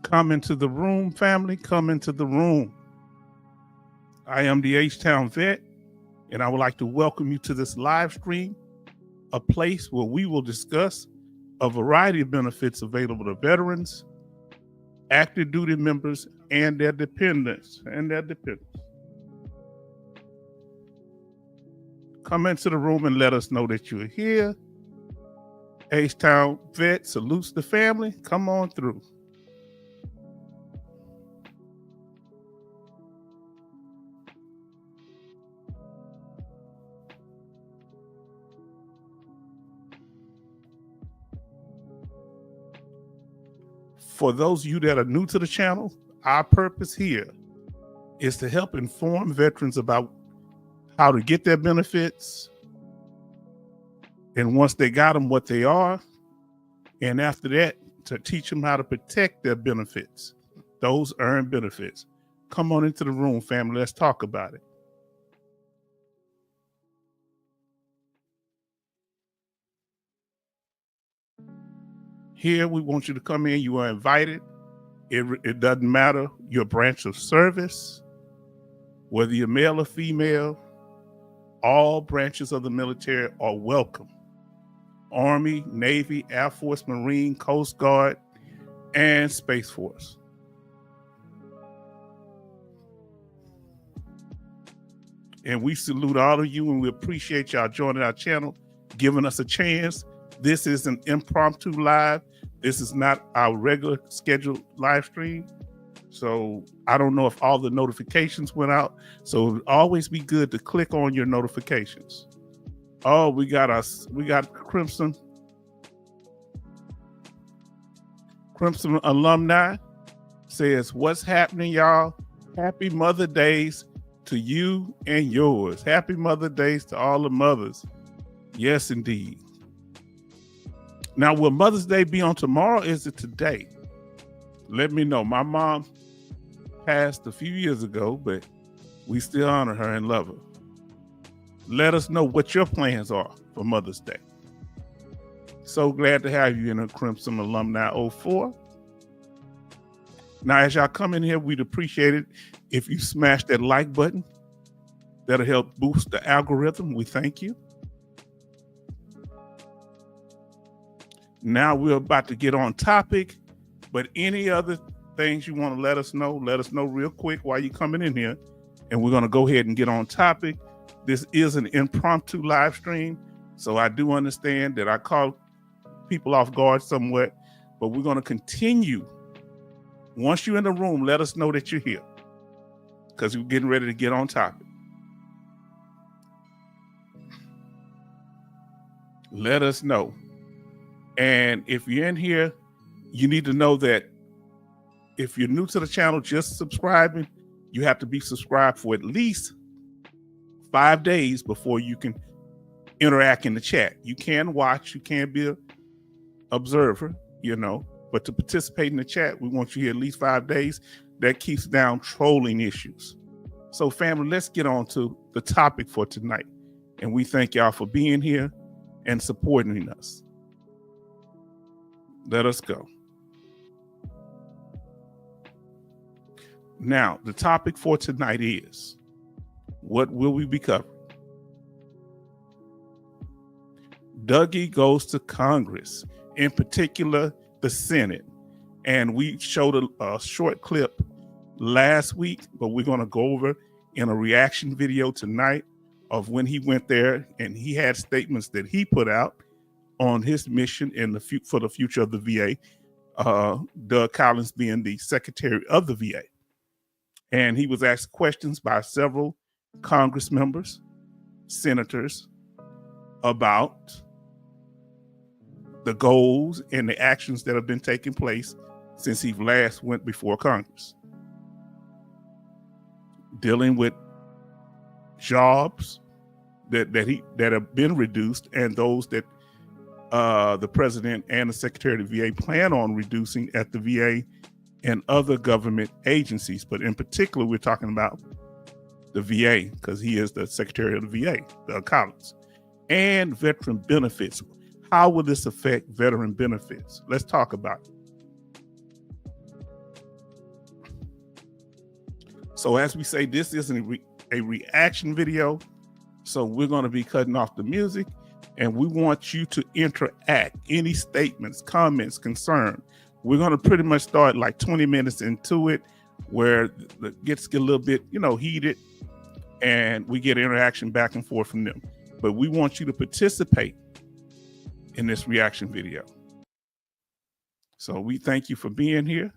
Come into the room, family. Come into the room. I am the H-Town vet, and I would like to welcome you to this live stream, a place where we will discuss a variety of benefits available to veterans, active duty members, and their dependents. Come into the room and let us know that you're here. H-Town vet salutes the family. Come on through. For those of you that are new to the channel, our purpose here is to help inform veterans about how to get their benefits, and once they got them, what they are, and after that, to teach them how to protect their benefits, those earned benefits. Come on into the room, family. Let's talk about it. Here, we want you to come in. You are invited. It doesn't matter your branch of service, whether you're male or female, all branches of the military are welcome. Army, Navy, Air Force, Marine, Coast Guard, and Space Force. And we salute all of you, and we appreciate y'all joining our channel, giving us a chance. This is an impromptu live. This is not our regular scheduled live stream. So I don't know if all the notifications went out. So it would always be good to click on your notifications. Oh, we got Crimson alumni says, "What's happening, y'all? Happy Mother Days to you and yours." Happy Mother Days to all the mothers. Yes, indeed. Now, will Mother's Day be on tomorrow? Or is it today? Let me know. My mom passed a few years ago, but we still honor her and love her. Let us know what your plans are for Mother's Day. So glad to have you in a Crimson Alumni 04. Now, as y'all come in here, we'd appreciate it if you smash that like button. That'll help boost the algorithm. We thank you. Now we're about to get on topic, but any other things you want to let us know real quick while you're coming in here, and we're going to go ahead and get on topic. This is an impromptu live stream, so I do understand that I caught people off guard somewhat, but we're going to continue. Once you're in the room, let us know that you're here, because we're getting ready to get on topic. Let us know. And if you're in here, you need to know that if you're new to the channel, just subscribing, you have to be subscribed for at least 5 days before you can interact in the chat. You can watch, you can be an observer, but to participate in the chat, we want you here at least 5 days. That keeps down trolling issues. So family, let's get on to the topic for tonight. And we thank y'all for being here and supporting us. Let us go. Now, the topic for tonight is, what will we be covering? Dougie goes to Congress, in particular, the Senate. And we showed a short clip last week, but we're going to go over in a reaction video tonight of when he went there, and he had statements that he put out on his mission for the future of the VA, Doug Collins being the Secretary of the VA. And he was asked questions by several Congress members, senators, about the goals and the actions that have been taking place since he last went before Congress. Dealing with jobs that have been reduced, and those that the president and the Secretary of the VA plan on reducing at the VA and other government agencies. But in particular, we're talking about the VA, because he is the Secretary of the VA, Doug Collins. And veteran benefits. How will this affect veteran benefits? Let's talk about it. So as we say, this isn't a reaction video. So we're going to be cutting off the music, and we want you to interact. Any statements, comments, concern. We're going to pretty much start like 20 minutes into it, where it gets a little bit, heated, and we get interaction back and forth from them. But we want you to participate in this reaction video. So we thank you for being here.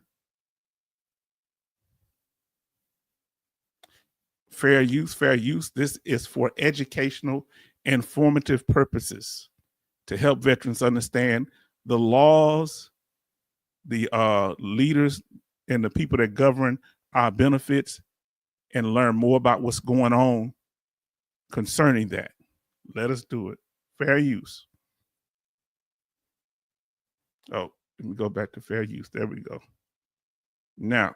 Fair use, fair use. This is for educational, informative purposes to help veterans understand the laws, the leaders, and the people that govern our benefits, and learn more about what's going on concerning that. Let us do it. Fair use. Oh, let me go back to fair use. There we go. Now,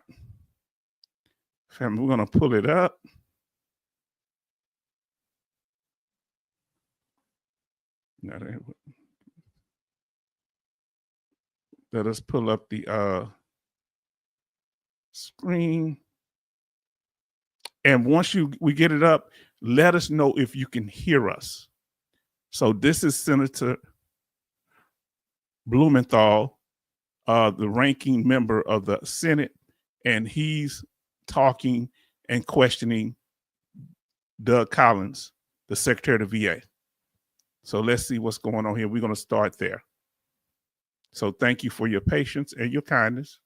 family, we're going to pull it up. Let us pull up the screen. And once we get it up, let us know if you can hear us. So this is Senator Blumenthal, the ranking member of the Senate, and he's talking and questioning Doug Collins, the Secretary of the VA. So let's see what's going on here. We're going to start there. So thank you for your patience and your kindness.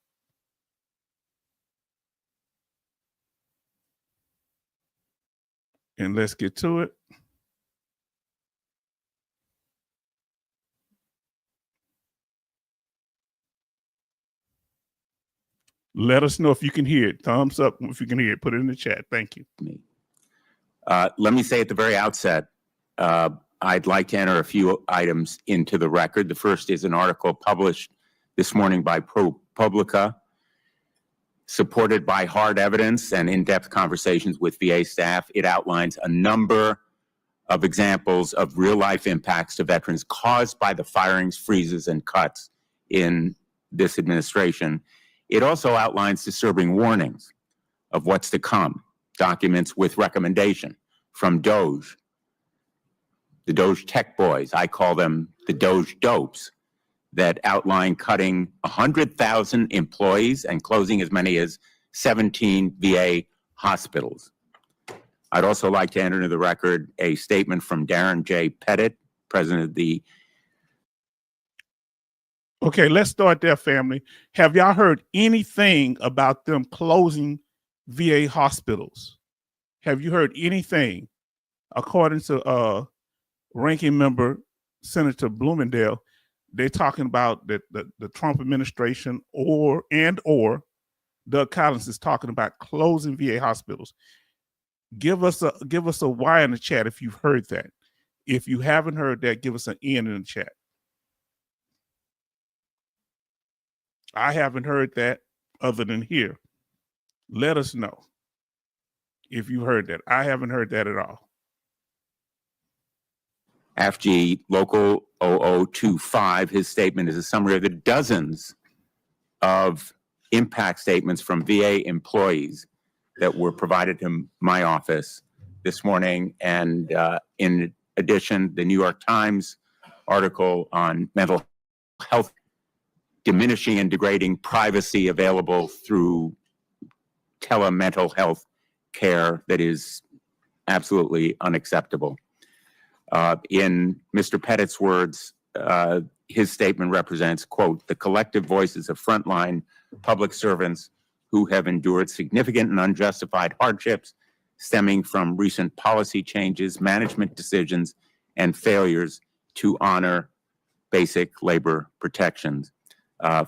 And let's get to it. Let us know if you can hear it. Thumbs up if you can hear it. Put it in the chat. Thank you. Let me say at the very outset, I'd like to enter a few items into the record. The first is an article published this morning by ProPublica, supported by hard evidence and in-depth conversations with VA staff. It outlines a number of examples of real-life impacts to veterans caused by the firings, freezes, and cuts in this administration. It also outlines disturbing warnings of what's to come, documents with recommendation from DOJ, the DOJ tech boys, I call them the DOJ dopes, that outline cutting 100,000 employees and closing as many as 17 VA hospitals. I'd also like to enter into the record a statement from Darren J. Pettit, president of the... Okay, let's start there, family. Have y'all heard anything about them closing VA hospitals? Have you heard anything? According to ranking member Senator Blumenthal, they're talking about that the Trump administration or Doug Collins is talking about closing VA hospitals. Give us a Y in the chat if you've heard that. If you haven't heard that, give us an N in the chat. I haven't heard that other than here. Let us know if you heard that. I haven't heard that at all. AFG Local 0025, his statement is a summary of the dozens of impact statements from VA employees that were provided to my office this morning. And in addition, the New York Times article on mental health, diminishing and degrading privacy available through telemental health care that is absolutely unacceptable. In Mr. Pettit's words, his statement represents, quote, the collective voices of frontline public servants who have endured significant and unjustified hardships stemming from recent policy changes, management decisions, and failures to honor basic labor protections.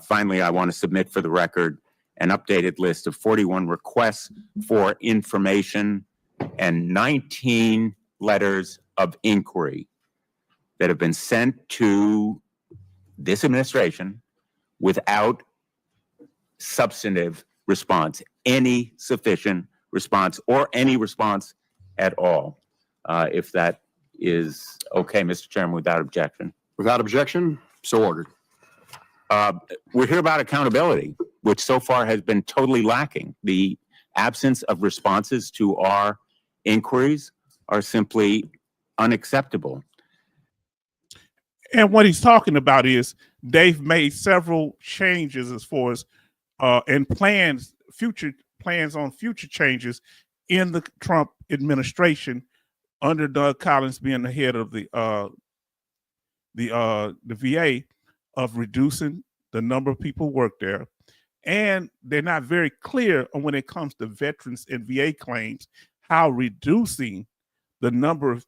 Finally, I want to submit for the record an updated list of 41 requests for information and 19 letters of inquiry that have been sent to this administration without substantive response, any sufficient response, or any response at all. If that is okay, Mr. Chairman, without objection. Without objection, so ordered. We're here about accountability, which so far has been totally lacking. The absence of responses to our inquiries are simply unacceptable. And what he's talking about is they've made several changes as far as and future plans on future changes in the Trump administration under Doug Collins being the head of the VA, of reducing the number of people work there. And they're not very clear on when it comes to veterans and VA claims, how reducing the number of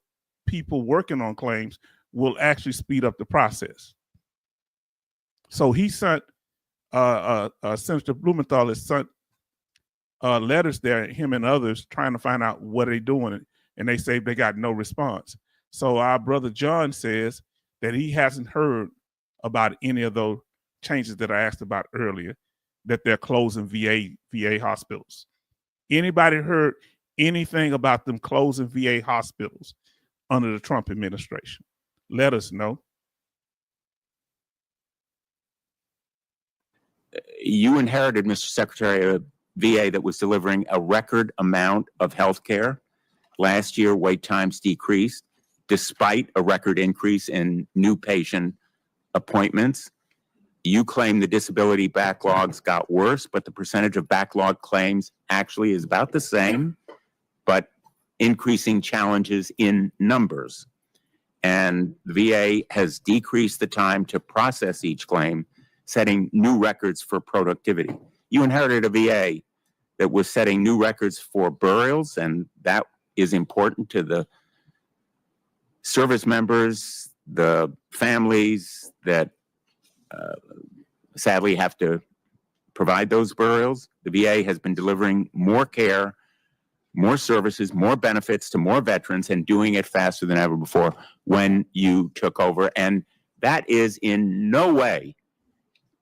people working on claims will actually speed up the process. So he sent Senator Blumenthal has sent letters there, him and others, trying to find out what they're doing, and they say they got no response. So our brother John says that he hasn't heard about any of those changes that I asked about earlier, that they're closing VA hospitals. Anybody heard anything about them closing VA hospitals under the Trump administration? Let us know. You inherited, Mr. Secretary, a VA that was delivering a record amount of health care. Last year, wait times decreased despite a record increase in new patient appointments. You claim the disability backlogs got worse, but the percentage of backlog claims actually is about the same, but increasing challenges in numbers. And the VA has decreased the time to process each claim, setting new records for productivity. You inherited a VA that was setting new records for burials, and that is important to the service members, the families that sadly have to provide those burials. The VA has been delivering more care, more services, more benefits to more veterans, and doing it faster than ever before when you took over. And that is in no way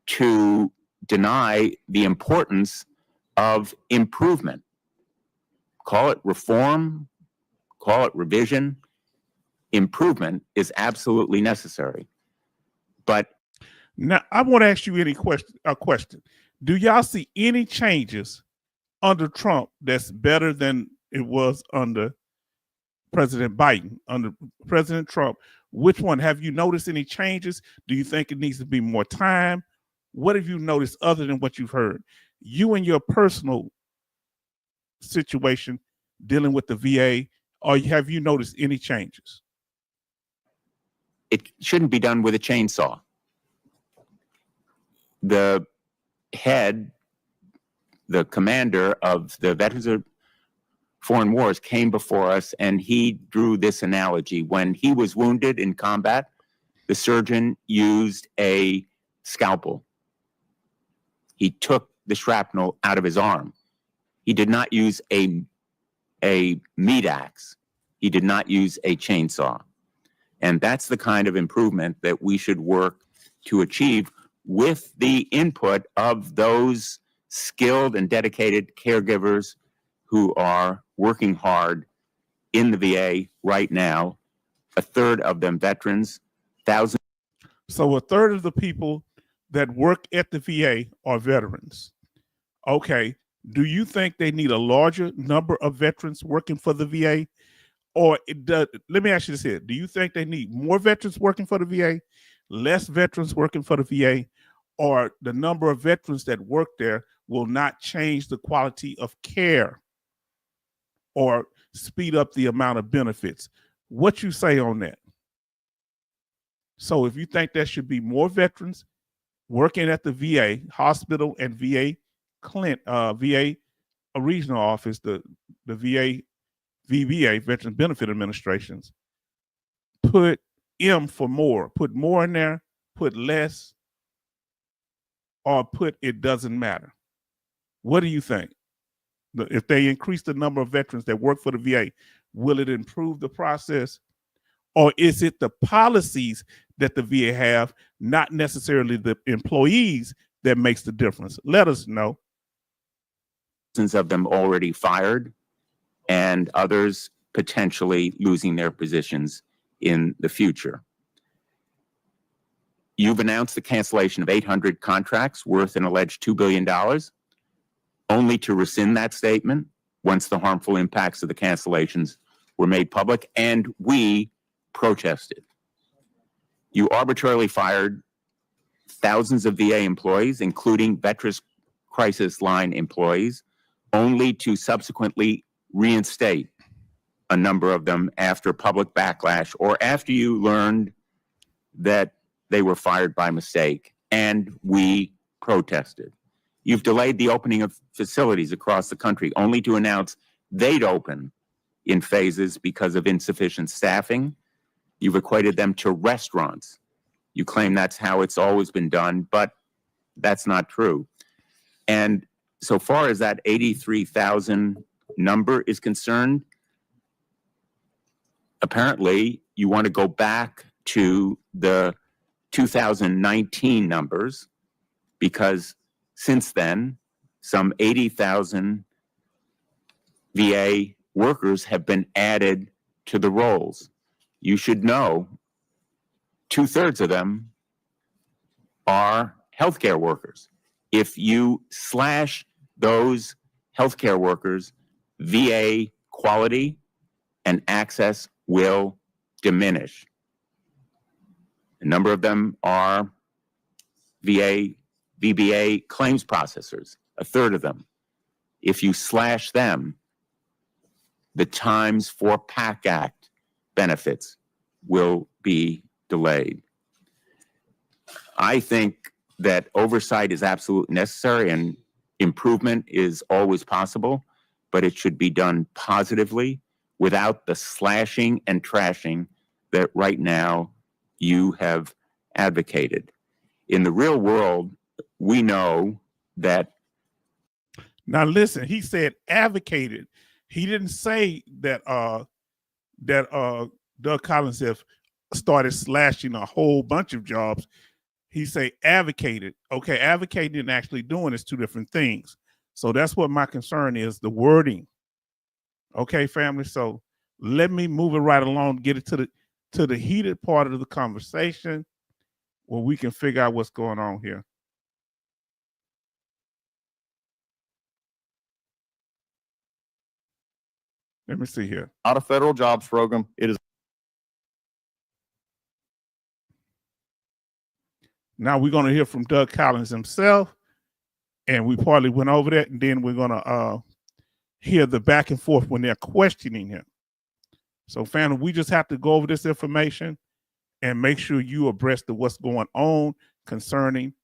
to deny the importance of improvement. Call it reform, call it revision. Improvement is absolutely necessary. But now I want to ask you a question. Do y'all see any changes under Trump that's better than it was under President Biden? Under President Trump, which one? Have you noticed any changes? Do you think it needs to be more time? What have you noticed other than what you've heard? You and your personal situation dealing with the VA, or have you noticed any changes? it shouldn't be done with a chainsaw. The head, the commander of the Veterans of Foreign Wars came before us, and he drew this analogy. When he was wounded in combat, the surgeon used a scalpel. He took the shrapnel out of his arm. He did not use a meat axe. He did not use a chainsaw. And that's the kind of improvement that we should work to achieve with the input of those skilled and dedicated caregivers who are working hard in the VA right now. A third of them veterans, thousands. So a third of the people that work at the VA are veterans. Okay. Do you think they need a larger number of veterans working for the VA? Or let me ask you this here. Do you think they need more veterans working for the VA, less veterans working for the VA, or the number of veterans that work there will not change the quality of care or speed up the amount of benefits? What you say on that? So if you think there should be more veterans working at the VA hospital and VA VA regional office, the VA VBA, Veterans Benefit Administrations, put M for more. Put more in there, put less, or put it doesn't matter. What do you think? If they increase the number of veterans that work for the VA, will it improve the process? Or is it the policies that the VA have, not necessarily the employees, that makes the difference? Let us know. Of them already fired, and others potentially losing their positions in the future. You've announced the cancellation of 800 contracts worth an alleged $2 billion. only to rescind that statement once the harmful impacts of the cancellations were made public, and we protested. You arbitrarily fired thousands of VA employees, including Veterans Crisis Line employees, only to subsequently reinstate a number of them after public backlash or after you learned that they were fired by mistake, and we protested. You've delayed the opening of facilities across the country only to announce they'd open in phases because of insufficient staffing. You've equated them to restaurants. You claim that's how it's always been done, but that's not true. And so far as that 83,000 number is concerned, apparently you want to go back to the 2019 numbers, because since then, some 80,000 VA workers have been added to the rolls. You should know 2/3 of them are healthcare workers. If you slash those healthcare workers, VA quality and access will diminish. A number of them are VBA claims processors, 1/3 of them. If you slash them, the times for PAC Act benefits will be delayed. I think that oversight is absolutely necessary and improvement is always possible, but it should be done positively without the slashing and trashing that right now you have advocated. In the real world, we know that. Now listen, he said advocated. He didn't say that Doug Collins have started slashing a whole bunch of jobs. He say advocated. Okay, advocating and actually doing is two different things. So that's what my concern is, the wording. Okay, family. So let me move it right along, get it to the heated part of the conversation where we can figure out what's going on here. Let me see here. Not a federal jobs program. It is. Now we're going to hear from Doug Collins himself, and we partly went over that, and then we're going to hear the back and forth when they're questioning him. So, family, we just have to go over this information and make sure you abreast of what's going on concerning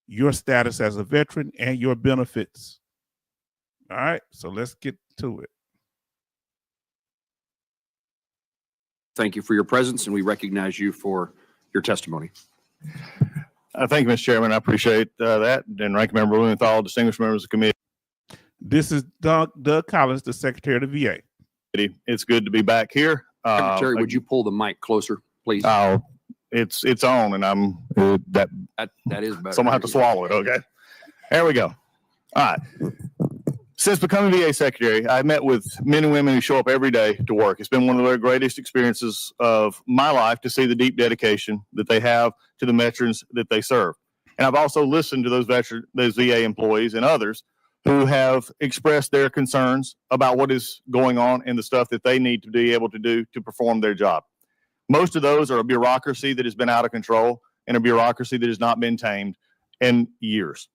your status as a veteran and your benefits. All right, so let's get to it. Thank you for your presence, and we recognize you for your testimony. Thank you, Mr. Chairman. I appreciate that. And Ranking Member Blumenthal, distinguished members of the committee. This is Doug Collins, the Secretary of the VA. It's good to be back here. Secretary, would you pull the mic closer, please? It's on, and I'm that is better. So I'm gonna have to swallow it. Okay, there we go. All right. Since becoming VA Secretary, I've met with men and women who show up every day to work. It's been one of the greatest experiences of my life to see the deep dedication that they have to the veterans that they serve. And I've also listened to those VA employees and others who have expressed their concerns about what is going on and the stuff that they need to be able to do to perform their job. Most of those are a bureaucracy that has been out of control and a bureaucracy that has not been tamed in years.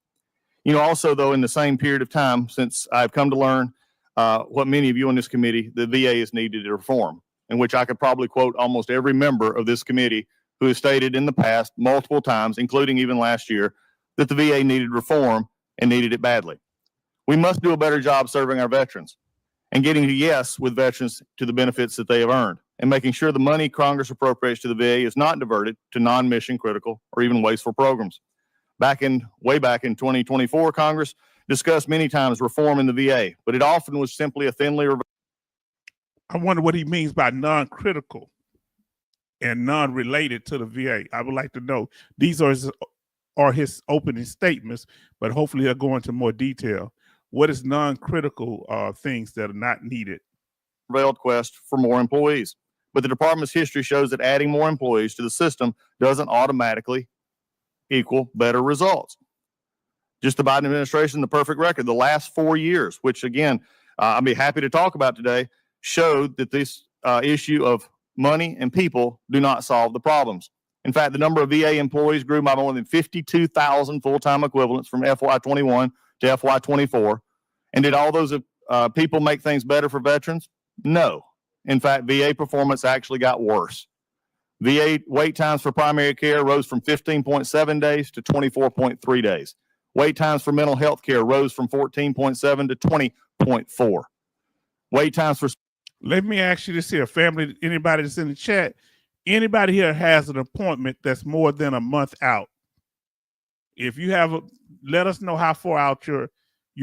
You know, also, though, in the same period of time, since I've come to learn what many of you on this committee, the VA is needed to reform, in which I could probably quote almost every member of this committee who has stated in the past multiple times, including even last year, that the VA needed reform and needed it badly. We must do a better job serving our veterans and getting to yes with veterans to the benefits that they have earned, and making sure the money Congress appropriates to the VA is not diverted to non-mission critical or even wasteful programs. Way back in 2024, Congress discussed many times reform in the VA, but it often was simply a thinly. I wonder what he means by non-critical and non-related to the VA. I would like to know. These are his opening statements, but hopefully they'll go into more detail. What is non-critical things that are not needed? Veiled quest for more employees. But the department's history shows that adding more employees to the system doesn't automatically equal better results. Just the Biden administration, the perfect record. The last 4 years, which again, I'll be happy to talk about today, showed that this issue of money and people do not solve the problems. In fact, the number of VA employees grew by more than 52,000 full-time equivalents from FY21 to FY24. And did all those people make things better for veterans? No. In fact, VA performance actually got worse. VA wait times for primary care rose from 15.7 days to 24.3 days. Wait times for mental health care rose from 14.7 to 20.4. Wait times for... Let me ask you this here, family, anybody that's in the chat, anybody here has an appointment that's more than a month out? If you have let us know how far out your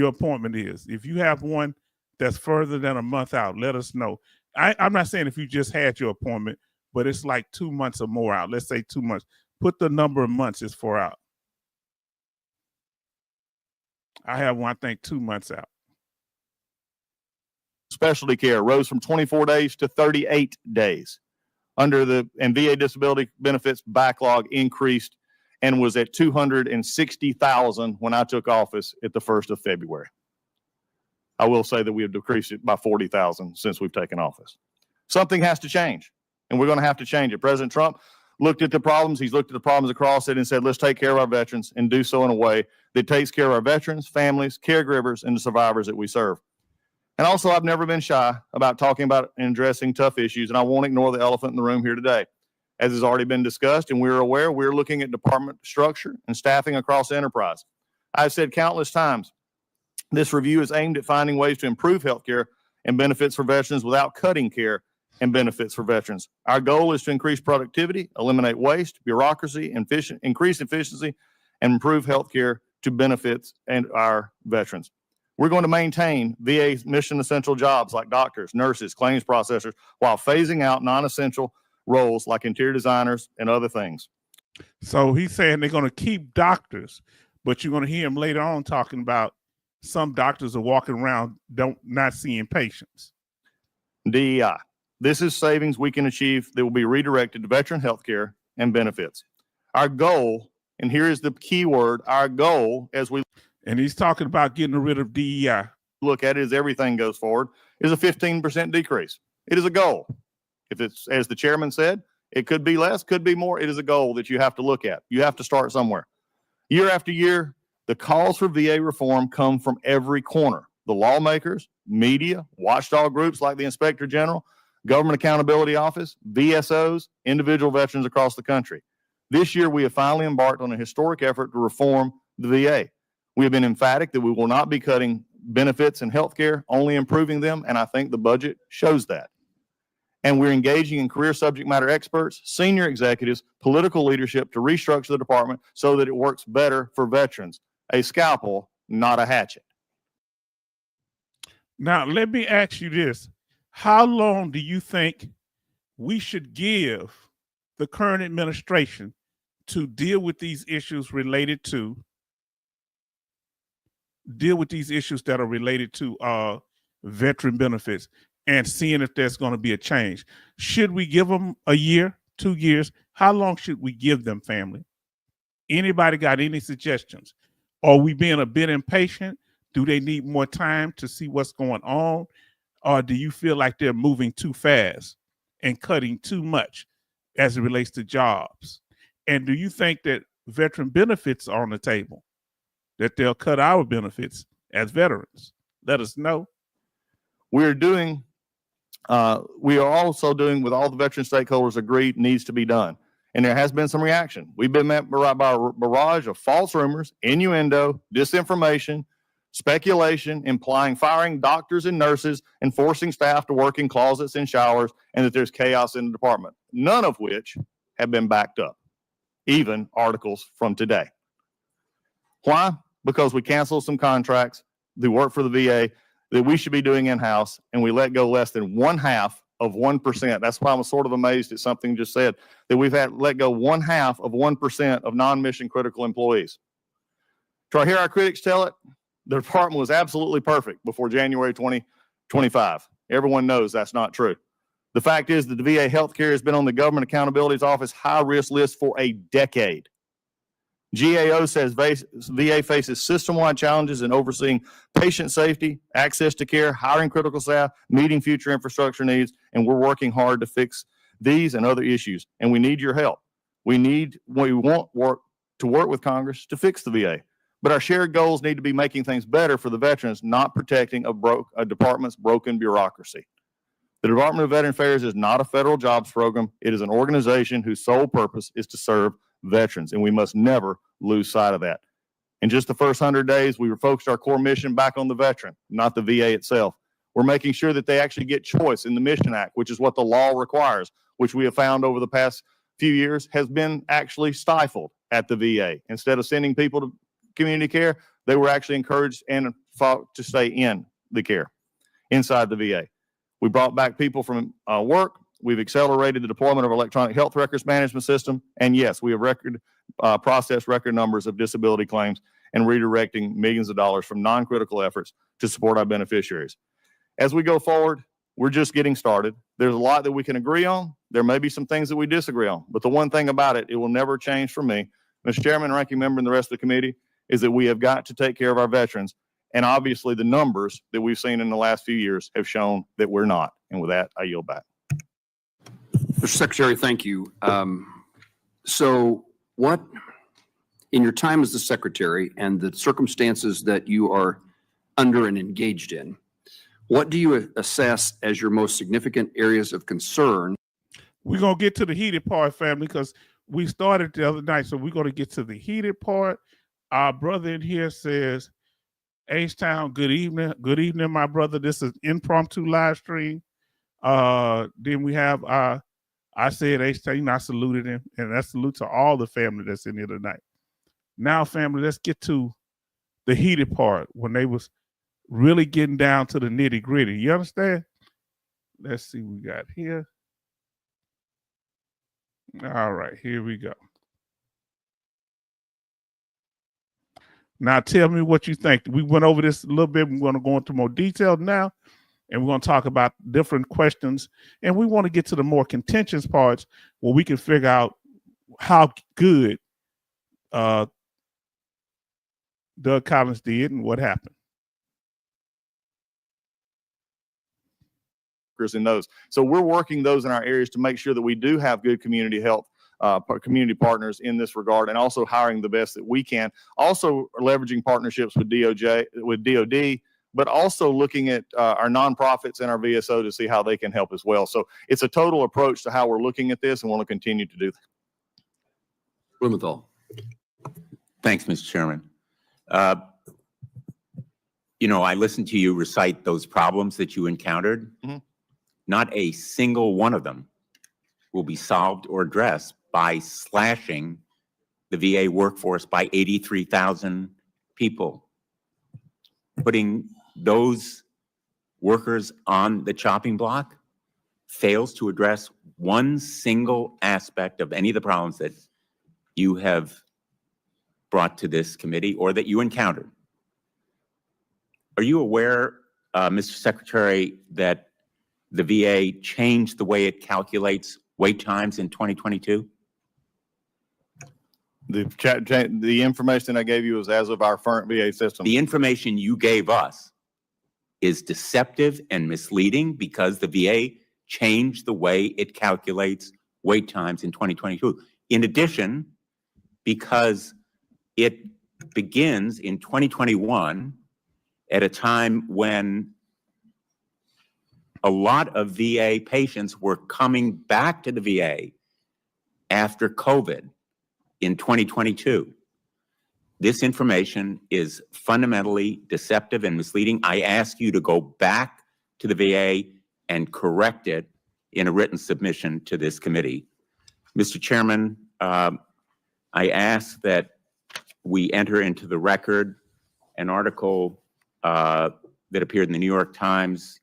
appointment is. If you have one that's further than a month out, let us know. I'm not saying if you just had your appointment, but it's like 2 months or more out. Let's say 2 months. Put the number of months as far out. I have one, I think 2 months out. Specialty care rose from 24 days to 38 days. And VA disability benefits backlog increased and was at 260,000 when I took office at the 1st of February. I will say that we have decreased it by 40,000 since we've taken office. Something has to change, and we're going to have to change it. President Trump looked at the problems. He's looked at the problems across it and said, let's take care of our veterans and do so in a way that takes care of our veterans, families, caregivers, and the survivors that we serve. And also, I've never been shy about talking about and addressing tough issues, and I won't ignore the elephant in the room here today. As has already been discussed, and we're aware, we're looking at department structure and staffing across the enterprise. I've said countless times, this review is aimed at finding ways to improve healthcare and benefits for veterans without cutting care and benefits for veterans. Our goal is to increase productivity, eliminate waste, bureaucracy, increase efficiency, and improve healthcare to benefits and our veterans. We're going to maintain VA's mission essential jobs like doctors, nurses, claims processors, while phasing out non-essential roles like interior designers and other things. So he's saying they're going to keep doctors, but you're going to hear him later on talking about some doctors are walking around not seeing patients. DEI. This is savings we can achieve that will be redirected to veteran health care and benefits. Our goal, and here is the key word, our goal as we... And he's talking about getting rid of DEI. Look at it as everything goes forward, is a 15% decrease. It is a goal. If it's, as the chairman said, it could be less, could be more. It is a goal that you have to look at. You have to start somewhere. Year after year, the calls for VA reform come from every corner. The lawmakers, media, watchdog groups like the Inspector General, Government Accountability Office, VSOs, individual veterans across the country. This year, we have finally embarked on a historic effort to reform the VA. We have been emphatic that we will not be cutting benefits and health care, only improving them, and I think the budget shows that. And we're engaging in career subject matter experts, senior executives, political leadership to restructure the department so that it works better for veterans. A scalpel, not a hatchet. Now, let me ask you this. How long do you think we should give the current administration to deal with these issues that are related to veteran benefits and seeing if there's going to be a change? Should we give them a year, 2 years? How long should we give them, family? Anybody got any suggestions? Are we being a bit impatient? Do they need more time to see what's going on? Or do you feel like they're moving too fast and cutting too much as it relates to jobs? And do you think that veteran benefits are on the table, that they'll cut our benefits as veterans? Let us know. We are also doing what all the veteran stakeholders agreed needs to be done. And there has been some reaction. We've been met by a barrage of false rumors, innuendo, disinformation, speculation, implying firing doctors and nurses and forcing staff to work in closets and showers, and that there's chaos in the department, none of which have been backed up, even articles from today. Why? Because we canceled some contracts that work for the VA that we should be doing in-house, and we let go less than 0.5%. That's why I'm sort of amazed at something just said, that we've had let go 0.5% of non-mission critical employees. Do I hear our critics tell it? The department was absolutely perfect before January 2025. Everyone knows that's not true. The fact is that the VA healthcare has been on the Government Accountability Office high-risk list for a decade. GAO says VA faces system-wide challenges in overseeing patient safety, access to care, hiring critical staff, meeting future infrastructure needs, and we're working hard to fix these and other issues. And we need your help. We want to work with Congress to fix the VA. But our shared goals need to be making things better for the veterans, not protecting a department's broken bureaucracy. The Department of Veteran Affairs is not a federal jobs program. It is an organization whose sole purpose is to serve veterans, and we must never lose sight of that. In just the first 100 days, we refocused our core mission back on the veteran, not the VA itself. We're making sure that they actually get choice in the Mission Act, which is what the law requires, which we have found over the past few years has been actually stifled at the VA. Instead of sending people to community care, they were actually encouraged and fought to stay in the care inside the VA. We brought back people from work. We've accelerated the deployment of our electronic health records management system. And yes, we have processed record numbers of disability claims and redirecting millions of dollars from non-critical efforts to support our beneficiaries. As we go forward, we're just getting started. There's a lot that we can agree on. There may be some things that we disagree on. But the one thing about it, it will never change for me, Mr. Chairman, Ranking Member, and the rest of the committee, is that we have got to take care of our veterans. And obviously the numbers that we've seen in the last few years have shown that we're not. And with that, I yield back. Mr. Secretary, thank you. So what, in your time as the Secretary and the circumstances that you are under and engaged in, what do you assess as your most significant areas of concern? We're going to get to the heated part, family, because we started the other night, so we're going to get to the heated part. Our brother in here says, H-Town, good evening. Good evening, my brother. This is impromptu live stream. Then we have I said H-Town, I saluted him, and that's salute to all the family that's in here tonight. Now, family, let's get to the heated part when they was really getting down to the nitty gritty. You understand? Let's see what we got here. All right, here we go. Now, tell me what you think. We went over this a little bit. We're going to go into more detail now, and we're going to talk about different questions. And we want to get to the more contentious parts where we can figure out how good Doug Collins did and what happened. In those. So we're working those in our areas to make sure that we do have good community health, community partners in this regard, and also hiring the best that we can. Also leveraging partnerships with DOD, but also looking at our nonprofits and our VSO to see how they can help as well. So it's a total approach to how we're looking at this, and want to continue to do that. Blumenthal. Thanks, Mr. Chairman. I listened to you recite those problems that you encountered. Mm-hmm. Not a single one of them will be solved or addressed by slashing the VA workforce by 83,000 people. Putting those workers on the chopping block fails to address one single aspect of any of the problems that you have brought to this committee or that you encountered. Are you aware, Mr. Secretary, that the VA changed the way it calculates wait times in 2022? The information I gave you is as of our current VA system. The information you gave us is deceptive and misleading because the VA changed the way it calculates wait times in 2022. In addition, because it begins in 2021 at a time when a lot of VA patients were coming back to the VA after COVID in 2022. This information is fundamentally deceptive and misleading. I ask you to go back to the VA and correct it in a written submission to this committee. Mr. Chairman, I ask that we enter into the record an article that appeared in the New York Times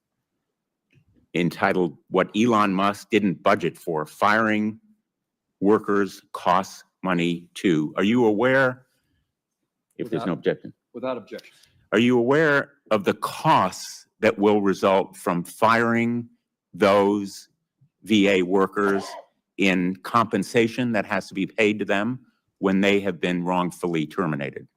entitled "What Elon Musk Didn't Budget for: Firing Workers Costs Money Too." Are you aware, if there's no objection? Without objection. Are you aware of the costs that will result from firing those VA workers in compensation that has to be paid to them when they have been wrongfully terminated.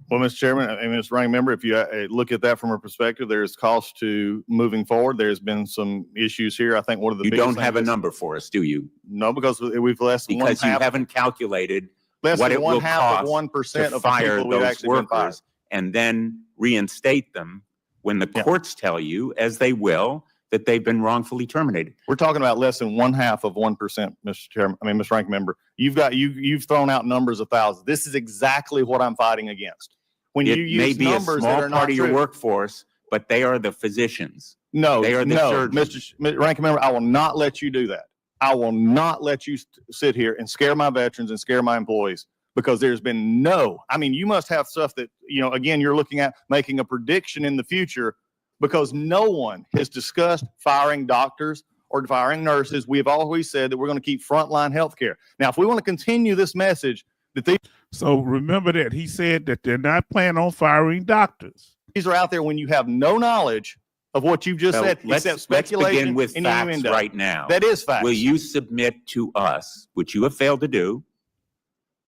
Well, Mr. Chairman, I mean, Mr. Ranking Member, if you look at that from a perspective, there's cost to moving forward. There's been some issues here. I think one of the You biggest don't have a things is- number for us, do you? No, because we've less than Because you one half, haven't calculated less what than it one will half cost of 1% to of the fire people we've those actually been fired. workers and then reinstate them when the Yeah. courts tell you, as they will, that they've been wrongfully terminated. We're talking about less than one half of 1%, Mr. Chairman. I mean, Mr. Ranking Member, you've thrown out numbers of thousands. This is exactly what I'm fighting against. When you It may use be a numbers that small are part not of your true. workforce, but they are the physicians. No, They are the no, surgeons. Mr. Ranking Member, I will not let you do that. I will not let you sit here and scare my veterans and scare my employees, because there's been I mean, you must have stuff that, again, you're looking at making a prediction in the future, because no one has discussed firing doctors or firing nurses. We have always said that we're going to keep frontline healthcare. Now, if we want to continue this message that So remember that he said that they're not planning on firing doctors. these are out there when you have no knowledge of what you've just So said, let's except speculation begin with and facts innuendo. right now. That is facts. Will you submit to us, which you have failed to do,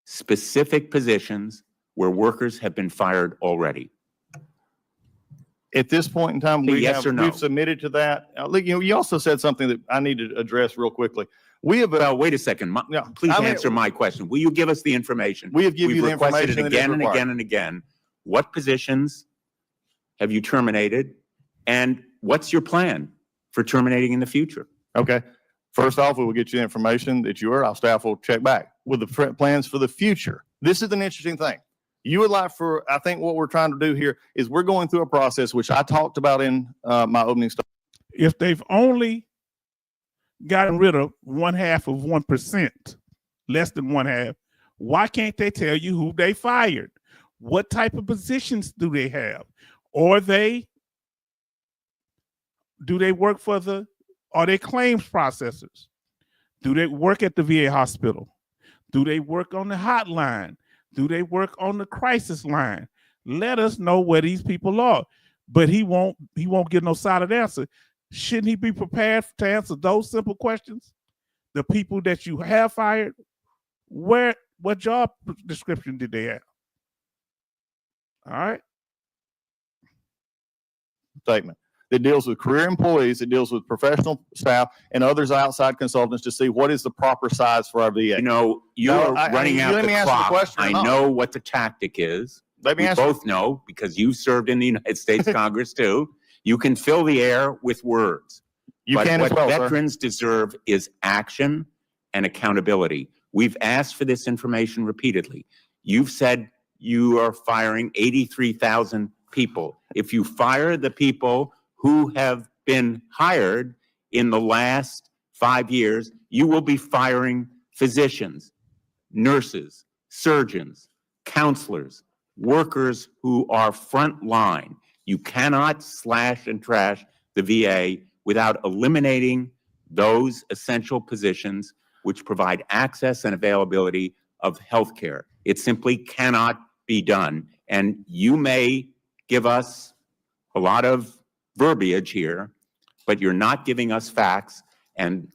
specific positions where workers have been fired already? At this point in time, Yes or no? we've submitted to that. Look, you also said something that I need to address real quickly. We have, Well, wait a second. Yeah, Please I mean, answer my question. Will you give us the information? we have given you the We've requested information it that is again and required. again and again. What positions have you terminated? And what's your plan for terminating in the future? Okay. First off, we will get you the information that our staff will check back with the plans for the future. This is an interesting thing. You would like I think what we're trying to do here is we're going through a process, which I talked about in my opening statement. If they've only gotten rid of 1/2 of 1%, less than 1/2, why can't they tell you who they fired? What type of positions do they have? Or do they work are they claims processors? Do they work at the VA hospital? Do they work on the hotline? Do they work on the crisis line? Let us know where these people are. But he won't get no solid answer. Shouldn't he be prepared to answer those simple questions? The people that you have fired, what job description did they have? All right. Statement that deals with career employees, it deals with professional staff and others outside consultants to see what is the proper size for our VA. You know, you're No, running out let the me answer the clock. question or I not. know what the tactic is. Let me We answer. both know, because you served in the United States Congress too. You can fill the air with words. You But can as what well, sir. veterans deserve is action and accountability. We've asked for this information repeatedly. You've said you are firing 83,000 people. If you fire the people who have been hired in the last 5 years, you will be firing physicians, nurses, surgeons, counselors, workers who are front line. You cannot slash and trash the VA without eliminating those essential positions which provide access and availability of healthcare. It simply cannot be done. And you may give us a lot of verbiage here, but you're not giving us facts, and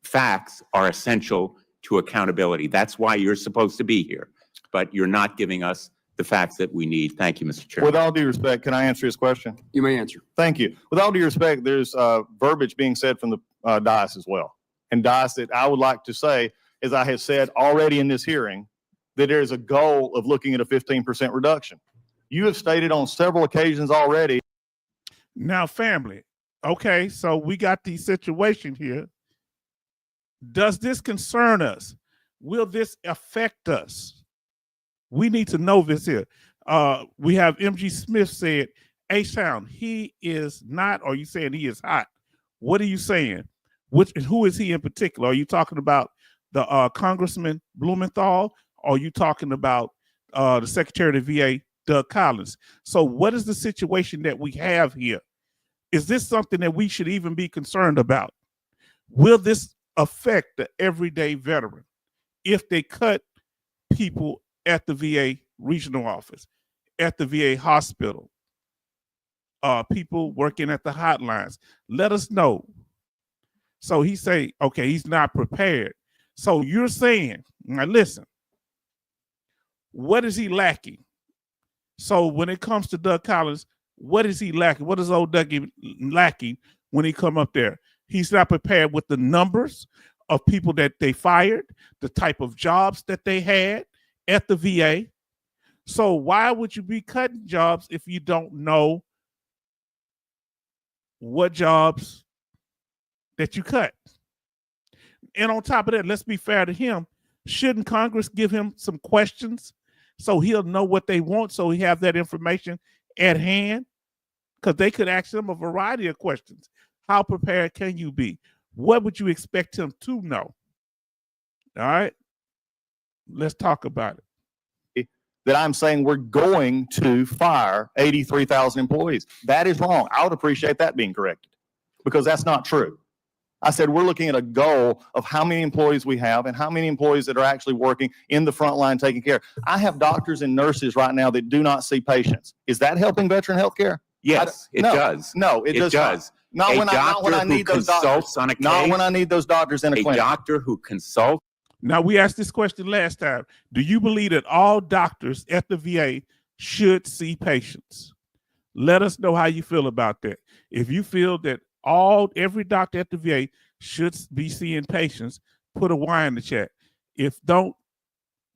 facts are essential to accountability. That's why you're supposed to be here, but you're not giving us the facts that we need. Thank you, Mr. Chairman. With all due respect, can I answer his question? You may answer. Thank you. With all due respect, there's verbiage being said from the dais as well. And dais that I would like to say, as I have said already in this hearing, that there is a goal of looking at a 15% reduction. You have stated on several occasions already. Now, family, okay, so we got the situation here. Does this concern us? Will this affect us? We need to know this here. We have MG Smith said, H-Town, he is not, or you saying he is hot? What are you saying? Who is he in particular? Are you talking about the Congressman Blumenthal? Or are you talking about the Secretary of the VA, Doug Collins? So what is the situation that we have here? Is this something that we should even be concerned about? Will this affect the everyday veteran if they cut people at the VA regional office, at the VA hospital, people working at the hotlines? Let us know. So he say, okay, he's not prepared. So you're saying, now listen, what is he lacking? So when it comes to Doug Collins, what is he lacking? What is old Dougie lacking when he come up there? He's not prepared with the numbers of people that they fired, the type of jobs that they had at the VA. So why would you be cutting jobs if you don't know what jobs that you cut? And on top of that, let's be fair to him. Shouldn't Congress give him some questions so he'll know what they want, so he have that information at hand? Because they could ask him a variety of questions. How prepared can you be? What would you expect him to know? All right, let's talk about it. That I'm saying we're going to fire 83,000 employees. That is wrong. I would appreciate that being corrected because that's not true. I said we're looking at a goal of how many employees we have and how many employees that are actually working in the front line taking care. I have doctors and nurses right now that do not see patients. Is that helping veteran health care? Yes, it does. No, it does does. not. Not when I need those doctors. On a case, not when I need those doctors in a clinic. A doctor who consults. Now, we asked this question last time. Do you believe that all doctors at the VA should see patients? Let us know how you feel about that. If you feel that every doctor at the VA should be seeing patients, put a Y in the chat. If don't,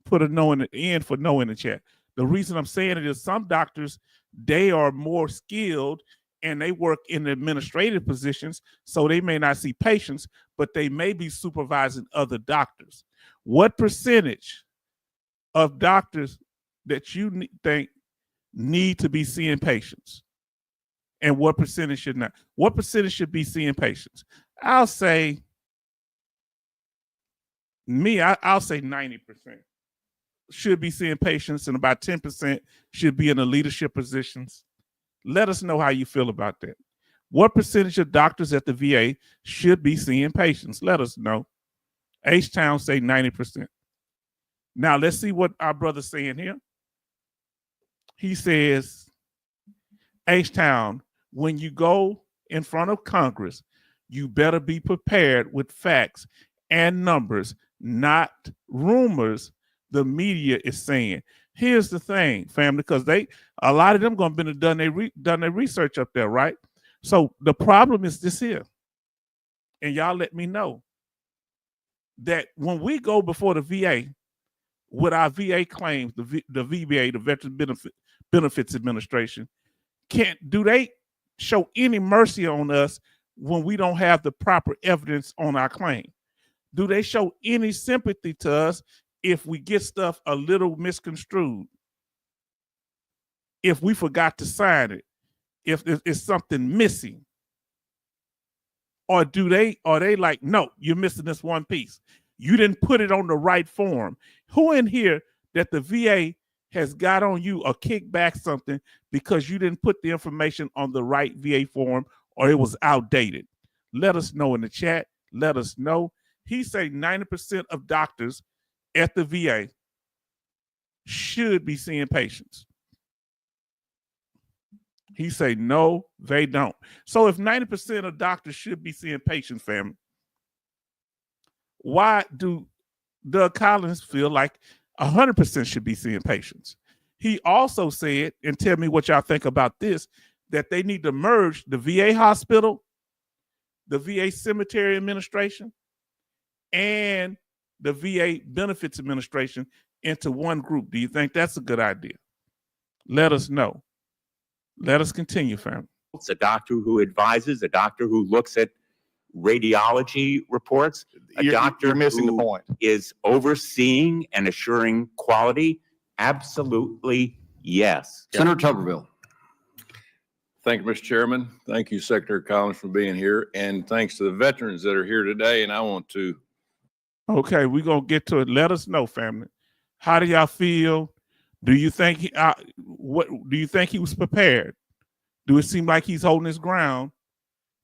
put a no in the end for no in the chat. The reason I'm saying it is some doctors, they are more skilled and they work in administrative positions, so they may not see patients, but they may be supervising other doctors. What percentage of doctors that you think need to be seeing patients? And what percentage should not? What percentage should be seeing patients? I'll say 90% should be seeing patients, and about 10% should be in the leadership positions. Let us know how you feel about that. What percentage of doctors at the VA should be seeing patients? Let us know. H-Town say 90%. Now let's see what our brother's saying here. He says, H-Town, when you go in front of Congress, you better be prepared with facts and numbers, not rumors the media is saying. Here's the thing, family, because a lot of them gonna be done their research up there, right? So the problem is this here, and y'all let me know that when we go before the VA with our VA claims, the VBA, the Veterans Benefits Administration, do they show any mercy on us when we don't have the proper evidence on our claim? Do they show any sympathy to us if we get stuff a little misconstrued? If we forgot to sign it? If it's something missing? Or are they like, no, you're missing this one piece. You didn't put it on the right form. Who in here that the VA has got on you or kicked back something because you didn't put the information on the right VA form or it was outdated? Let us know in the chat. Let us know. He say 90% of doctors at the VA should be seeing patients. He say no, they don't. So if 90% of doctors should be seeing patients, family, why do Doug Collins feel like 100% should be seeing patients? He also said, and tell me what y'all think about this, that they need to merge the VA hospital, the VA Cemetery Administration, and the VA Benefits Administration into one group. Do you think that's a good idea? Let us know. Let us continue, family. It's a doctor who advises, a doctor who looks at radiology reports, a doctor you're missing who the point. Is overseeing and assuring quality. Absolutely, yes. Senator Tuberville. Thank you, Mr. Chairman. Thank you, Secretary Collins, for being here. And thanks to the veterans that are here today. And I want to. Okay, we're going to get to it. Let us know, family. How do y'all feel? Do you think what do you think he was prepared? Do it seem like he's holding his ground?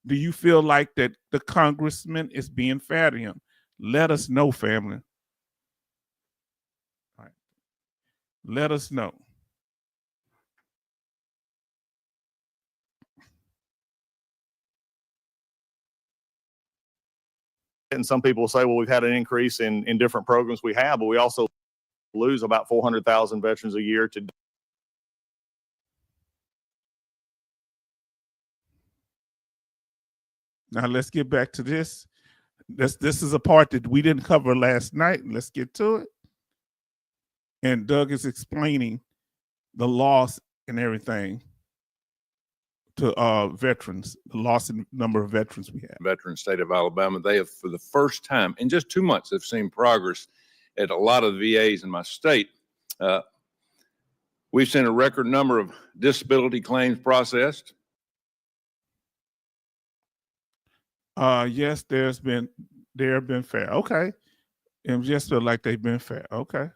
Do you feel like that the congressman is being fair to him? Let us know, family. All right. Let us know. And some people will say, well, we've had an increase in different programs we have, but we also lose about 400,000 veterans a year to. Now let's get back to this. This is a part that we didn't cover last night. Let's get to it. And Doug is explaining the loss and everything to veterans, the loss in number of veterans we have. Veteran state of Alabama, they have, for the first time in just 2 months, have seen progress at a lot of the VAs in my state. We've seen a record number of disability claims processed. Yes, they have been fair. Okay. And just feel like they've been fair. Okay.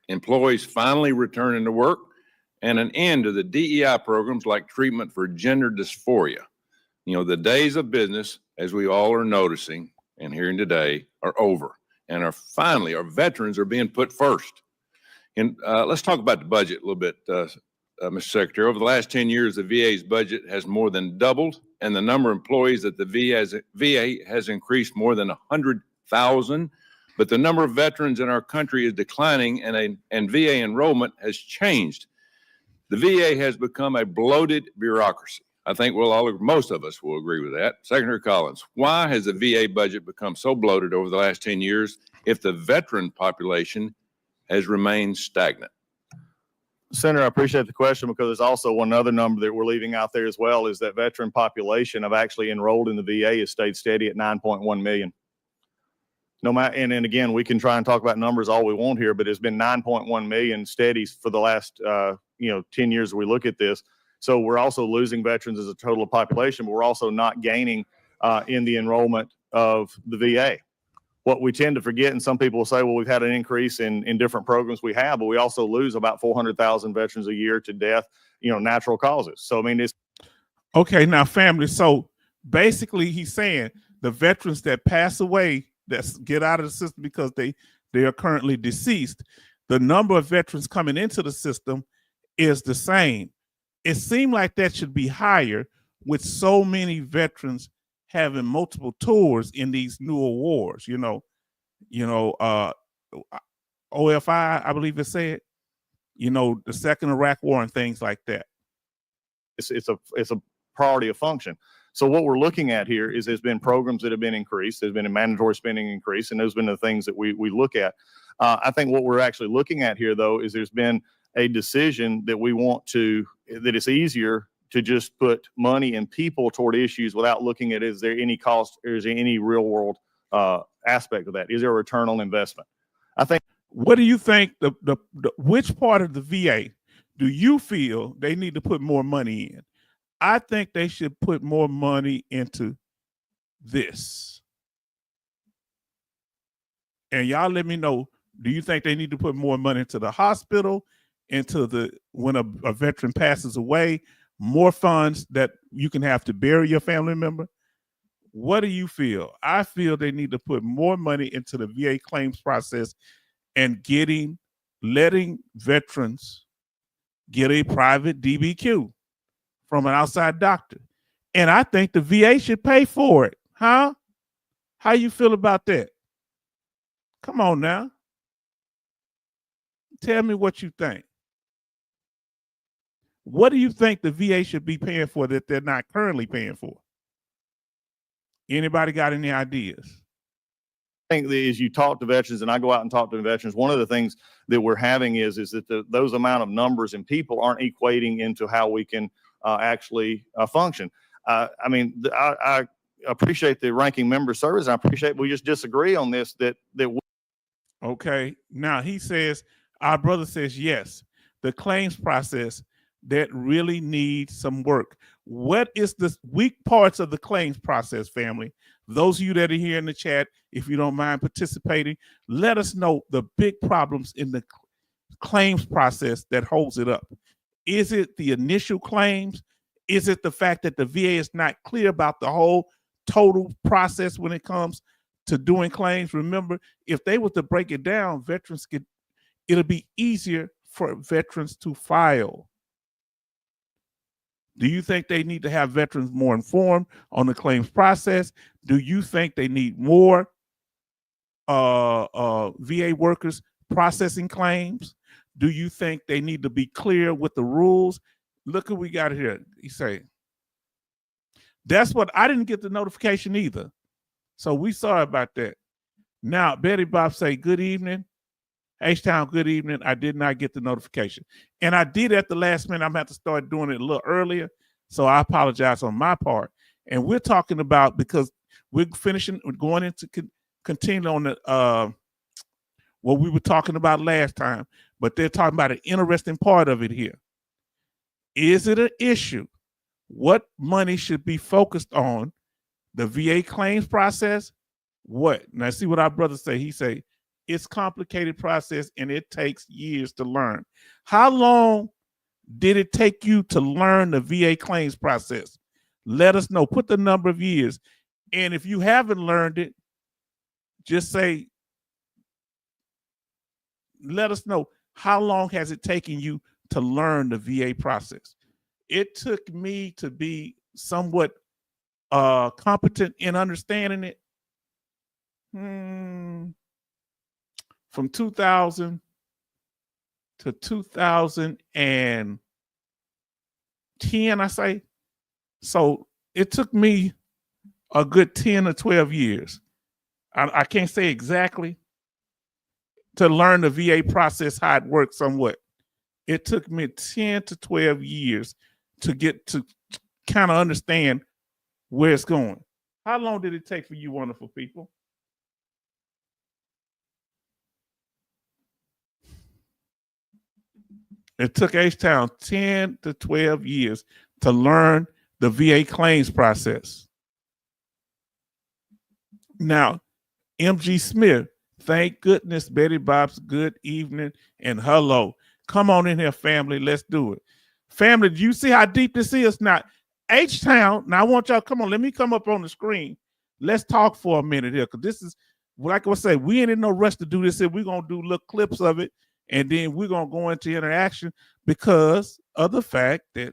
Employees finally returning to work, and an end to the DEI programs like treatment for gender dysphoria. You know, the days of business, as we all are noticing and hearing today, are over, and finally our veterans are being put first. And let's talk about the budget a little bit, Mr. Secretary. Over the last 10 years, the VA's budget has more than doubled, and the number of employees at the VA has increased more than 100,000. But the number of veterans in our country is declining, and VA enrollment has changed. The VA has become a bloated bureaucracy. I think most of us will agree with that. Secretary Collins, why has the VA budget become so bloated over the last 10 years if the veteran population has remained stagnant? Senator, I appreciate the question, because there's also one other number that we're leaving out there as well, is that veteran population of actually enrolled in the VA has stayed steady at 9.1 million. No matter, and again, we can try and talk about numbers all we want here, but it's been 9.1 million steady for the last 10 years we look at this. So we're also losing veterans as a total population, but we're also not gaining in the enrollment of the VA. What we tend to forget, and some people will say, well, we've had an increase in different programs we have, but we also lose about 400,000 veterans a year to death, natural causes. So, I mean, it's. Okay, now family. So basically he's saying the veterans that pass away, that get out of the system because they are currently deceased, the number of veterans coming into the system is the same. It seemed like that should be higher with so many veterans having multiple tours in these newer wars, OFI, I believe it said, the second Iraq war and things like that. It's a priority of function. So what we're looking at here is there's been programs that have been increased. There's been a mandatory spending increase, and those have been the things that we look at. I think what we're actually looking at here, though, is there's been a decision that that it's easier to just put money and people toward issues without looking at, is there any cost, or is there any real world aspect of that? Is there a return on investment? I think. What do you think, which part of the VA do you feel they need to put more money in? I think they should put more money into this. And y'all let me know, do you think they need to put more money into the hospital, when a veteran passes away, more funds that you can have to bury your family member? What do you feel? I feel they need to put more money into the VA claims process and letting veterans get a private DBQ from an outside doctor. And I think the VA should pay for it. Huh? How you feel about that? Come on now. Tell me what you think. What do you think the VA should be paying for that they're not currently paying for? Anybody got any ideas? I think that as you talk to veterans, and I go out and talk to veterans, one of the things that we're having is that those amount of numbers and people aren't equating into how we can actually function. I appreciate the ranking member service. I appreciate we just disagree on this. Okay. Now he says, our brother says, yes, the claims process that really needs some work. What is the weak parts of the claims process, family? Those of you that are here in the chat, if you don't mind participating, let us know the big problems in the claims process that holds it up. Is it the initial claims? Is it the fact that the VA is not clear about the whole total process when it comes to doing claims? Remember, if they were to break it down, it'll be easier for veterans to file. Do you think they need to have veterans more informed on the claims process? Do you think they need more VA workers processing claims? Do you think they need to be clear with the rules? Look what we got here. He say, that's what I didn't get the notification either. So we sorry about that. Now, Betty Bob say, good evening. H-Town, good evening. I did not get the notification. And I did at the last minute. I'm going to have to start doing it a little earlier. So I apologize on my part. And we're talking about, because we're going into continue on the what we were talking about last time, but they're talking about an interesting part of it here. Is it an issue? What money should be focused on? The VA claims process? What? Now see what our brother say. He say, it's complicated process and it takes years to learn. How long did it take you to learn the VA claims process? Let us know. Put the number of years. And if you haven't learned it, just say, let us know, how long has it taken you to learn the VA process? It took me to be somewhat competent in understanding it from 2000 to 2010, I say. So it took me a good 10 or 12 years. I can't say exactly, to learn the VA process, how it works somewhat. It took me 10 to 12 years to get to kind of understand where it's going. How long did it take for you wonderful people? It took H-Town 10 to 12 years to learn the VA claims process. Now, MG Smith, thank goodness, Betty Bob's good evening and hello. Come on in here, family. Let's do it. Family, do you see how deep this is? Now, H-Town, now I want y'all, come on, let me come up on the screen. Let's talk for a minute here, because this is, like I say, we ain't in no rush to do this here. We're going to do little clips of it, and then we're going to go into interaction because of the fact that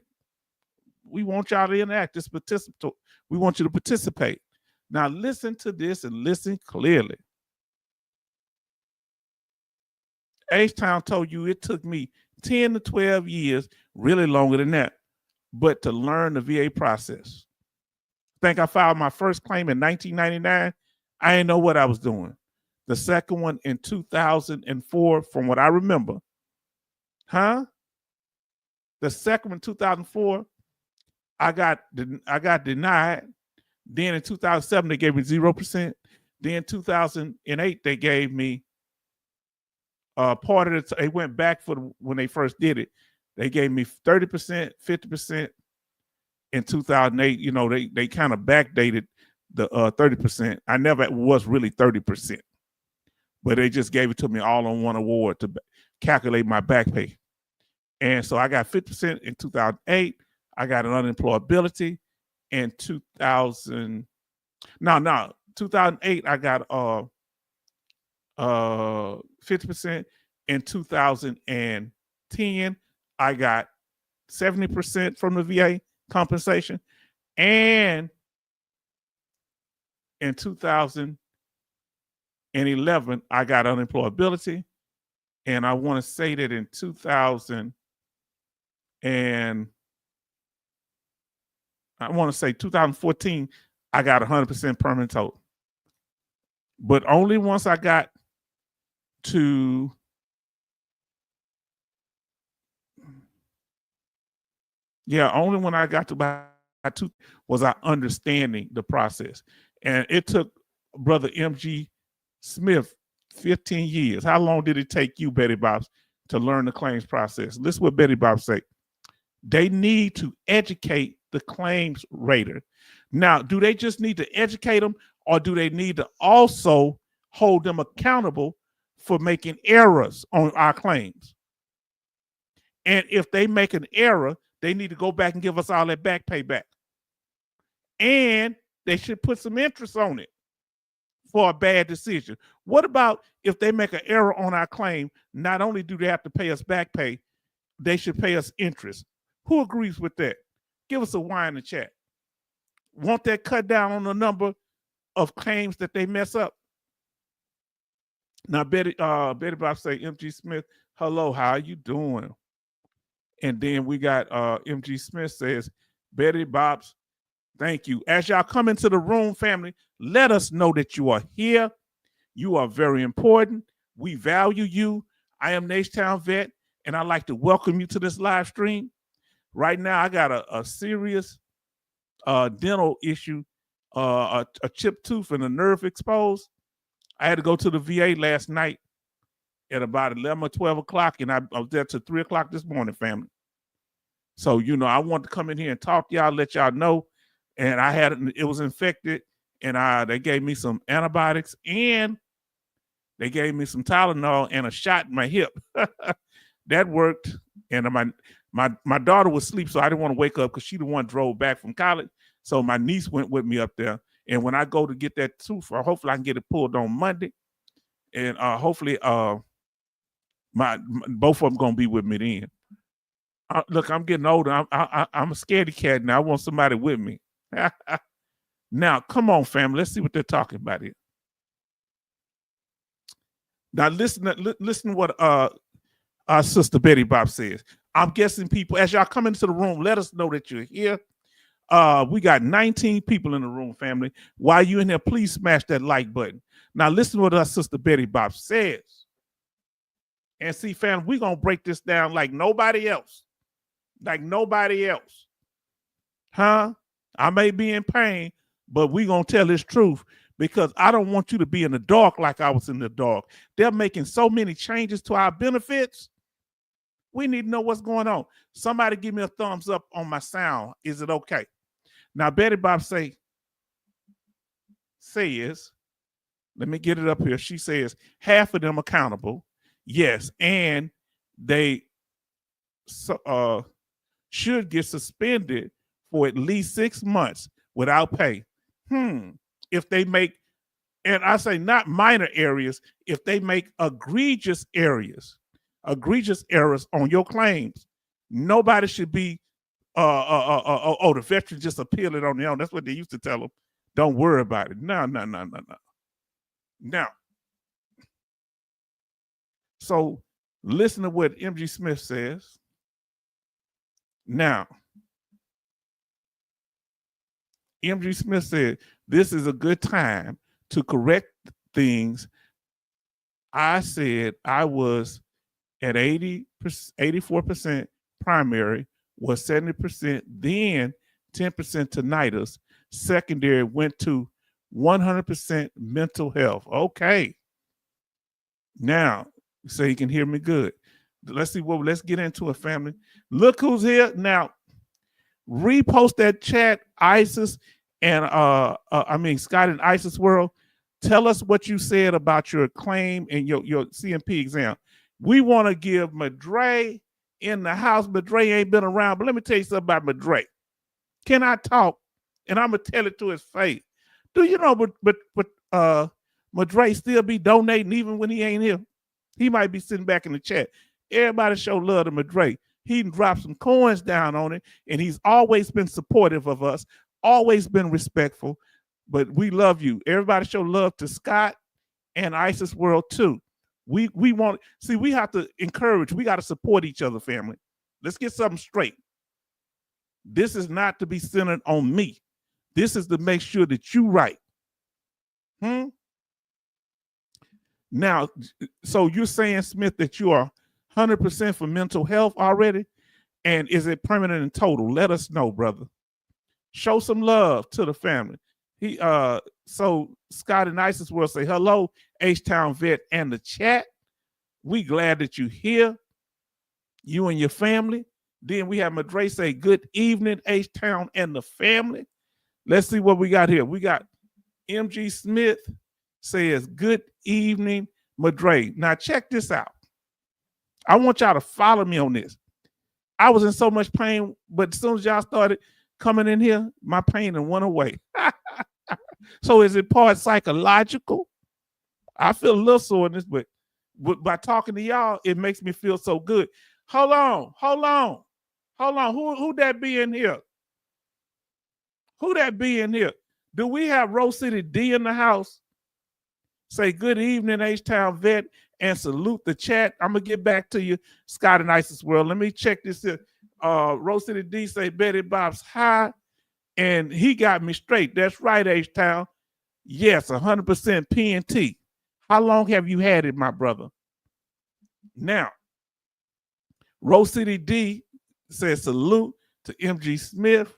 we want y'all to interact. We want you to participate. Now, listen to this and listen clearly. H-Town told you it took me 10 to 12 years, really longer than that, but to learn the VA process. I think I filed my first claim in 1999. I didn't know what I was doing. The second one in 2004, from what I remember. The second one in 2004, I got denied. Then in 2007, they gave me 0%. Then in 2008, they gave me part of it. They went back when they first did it. They gave me 30%, 50% in 2008. You know, they kind of backdated the 30%. I never was really 30%, but they just gave it to me all on one award to calculate my back pay. And so I got 50% in 2008. I got an unemployability in 2008. I got 50%. In 2010, I got 70% from the VA compensation. And in 2011, I got unemployability. And I want to say that in 2014, I got 100% permanent total. But only once I got to only when I got to about 2 was I understanding the process. And it took Brother MG Smith 15 years. How long did it take you, Betty Bobs, to learn the claims process? Listen what Betty Bobs say. They need to educate the claims rater. Now, do they just need to educate them, or do they need to also hold them accountable for making errors on our claims? And if they make an error, they need to go back and give us all that back pay back. And they should put some interest on it for a bad decision. What about if they make an error on our claim? Not only do they have to pay us back pay, they should pay us interest. Who agrees with that? Give us a why in the chat. Want that cut down on the number of claims that they mess up? Now, Betty Bob say, MG Smith, hello, how are you doing? And then we got MG Smith says, Betty Bob's, thank you. As y'all come into the room, family, let us know that you are here. You are very important. We value you. I am the H-Town Vet, and I'd like to welcome you to this live stream. Right now, I got a serious dental issue, a chipped tooth and a nerve exposed. I had to go to the VA last night at about 11 or 12 o'clock, and I was there till 3 o'clock this morning, family. So, you know, I want to come in here and talk to y'all, let y'all know. And it was infected, and they gave me some antibiotics, and they gave me some Tylenol and a shot in my hip. That worked. And my daughter was asleep, so I didn't want to wake up because she the one drove back from college. So my niece went with me up there. And when I go to get that tooth, hopefully I can get it pulled on Monday. And hopefully both of them going to be with me then. Look, I'm getting older. I'm a scaredy cat now. I want somebody with me. Now, come on, family. Let's see what they're talking about here. Now, listen to what our sister Betty Bob says. I'm guessing people, as y'all come into the room, let us know that you're here. We got 19 people in the room, family. While you in here, please smash that like button. Now, listen to what our sister Betty Bob says. And see, family, we're going to break this down like nobody else. Like nobody else. Huh? I may be in pain, but we're going to tell this truth because I don't want you to be in the dark like I was in the dark. They're making so many changes to our benefits. We need to know what's going on. Somebody give me a thumbs up on my sound. Is it okay? Now, Betty Bob says, let me get it up here. She says, half of them accountable. Yes. And they should get suspended for at least 6 months without pay. If they make, and I say not minor areas, if they make egregious errors on your claims, nobody should be, the veteran just appeal it on their own. That's what they used to tell them. Don't worry about it. No. Now, so listen to what MG Smith says. Now, MG Smith said, this is a good time to correct things. I said I was at 84% primary, was 70%, then 10% tinnitus. Secondary went to 100% mental health. Okay. Now, so you can hear me good. Let's get into it, family. Look who's here. Now, repost that chat, Isis, and Scott and Isis World. Tell us what you said about your claim and your CMP exam. We want to give Madre in the house. Madre ain't been around, but let me tell you something about Madre. Can I talk? And I'm gonna tell it to his face. Do you know? But Madre still be donating even when he ain't here. He might be sitting back in the chat. Everybody show love to Madre. He dropped some coins down on it, and he's always been supportive of us, always been respectful. But we love you. Everybody show love to Scott and Isis World too. We have to encourage. We got to support each other, family. Let's get something straight. This is not to be centered on me. This is to make sure that you right. Now, so you're saying, Smith, that you are 100% for mental health already? And is it permanent and total? Let us know, brother. Show some love to the family. So Scott and Isis will say hello, H-Town Vet and the chat. We glad that you're here, you and your family. Then we have Madre say good evening, H-Town and the family. Let's see what we got here. We got MG Smith says good evening, Madre. Now check this out. I want y'all to follow me on this. I was in so much pain, but as soon as y'all started coming in here, my pain went away. So is it part psychological? I feel a little soreness, but by talking to y'all, it makes me feel so good. Hold on. Who that be in here? Who that be in here? Do we have Rose City D in the house? Say good evening, H-Town vet, and salute the chat. I'm gonna get back to you, Scott and Isis World. Let me check this here. Rose City D say Betty Bob's high, and he got me straight. That's right, H-Town. Yes, 100% P&T. How long have you had it, my brother? Now, Rose City D says salute to MG Smith.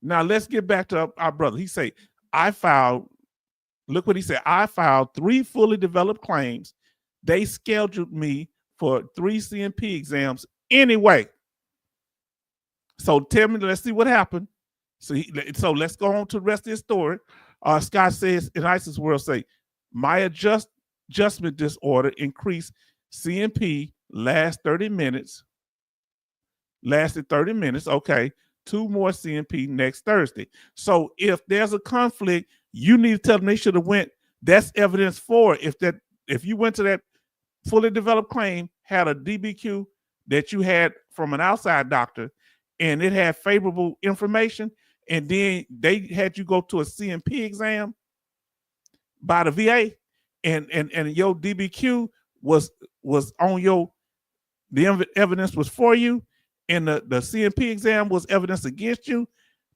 Now let's get back to our brother. He say, look what he said. I filed 3 fully developed claims. They scheduled me for 3 CMP exams anyway. So tell me, let's see what happened. So let's go on to the rest of his story. Scott says in Isis World say, my adjustment disorder increased CMP lasted 30 minutes. Okay. 2 more CMP next Thursday. So if there's a conflict, you need to tell them they should have went. That's evidence for it. If you went to that fully developed claim, had a DBQ that you had from an outside doctor, and it had favorable information, and then they had you go to a CMP exam by the VA, and your DBQ was on the evidence was for you, and the CMP exam was evidence against you,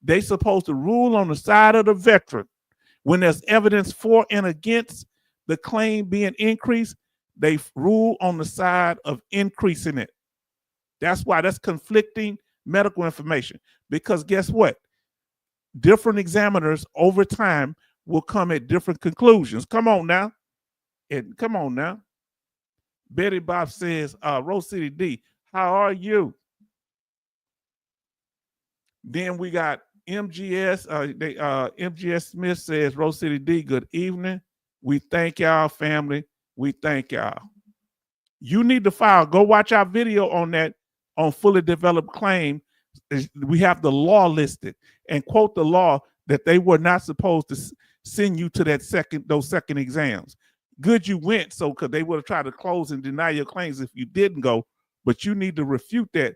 they supposed to rule on the side of the veteran. When there's evidence for and against the claim being increased, they rule on the side of increasing it. That's why that's conflicting medical information. Because guess what? Different examiners over time will come at different conclusions. Come on now. Betty Bob says, Rose City D, how are you? Then we got MGS. MGS Smith says, Rose City D, good evening. We thank y'all, family. We thank y'all. You need to file. Go watch our video on that, on fully developed claim. We have the law listed, and quote the law that they were not supposed to send you to those second exams. Good you went, so because they would have tried to close and deny your claims if you didn't go, but you need to refute that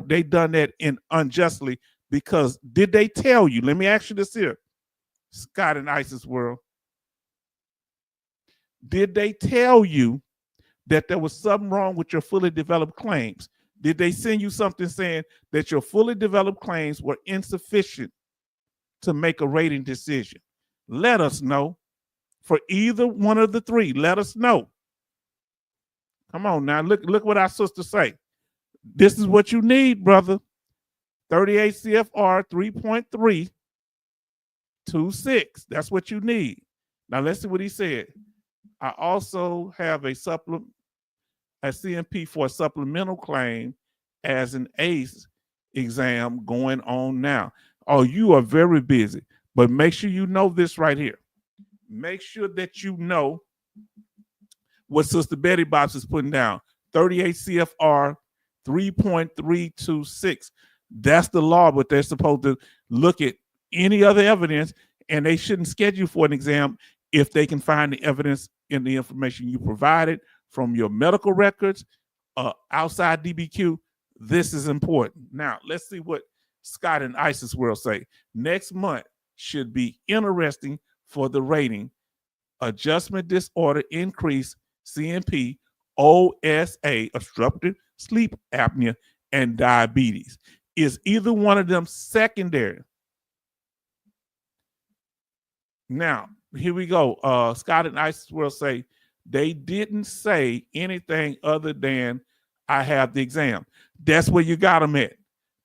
they done that unjustly. Because did they tell you? Let me ask you this here, Scott and Isis World. Did they tell you that there was something wrong with your fully developed claims? Did they send you something saying that your fully developed claims were insufficient to make a rating decision? Let us know. For either one of the 3, let us know. Come on now, look what our sisters say. This is what you need, brother. 38 CFR 3.326. That's what you need. Now let's see what he said. I also have a CMP for a supplemental claim as an ACE exam going on now. Oh, you are very busy, but make sure you know this right here. Make sure that you know what Sister Betty Bobs is putting down. 38 CFR 3.326. That's the law, but they're supposed to look at any other evidence, and they shouldn't schedule for an exam if they can find the evidence in the information you provided from your medical records, outside DBQ. This is important. Now, let's see what Scott and Isis World say. Next month should be interesting for the rating. Adjustment disorder increase, CMP, OSA, obstructive sleep apnea, and diabetes. Is either one of them secondary? Now, here we go. Scott and Isis will say they didn't say anything other than I have the exam. That's where you got them at.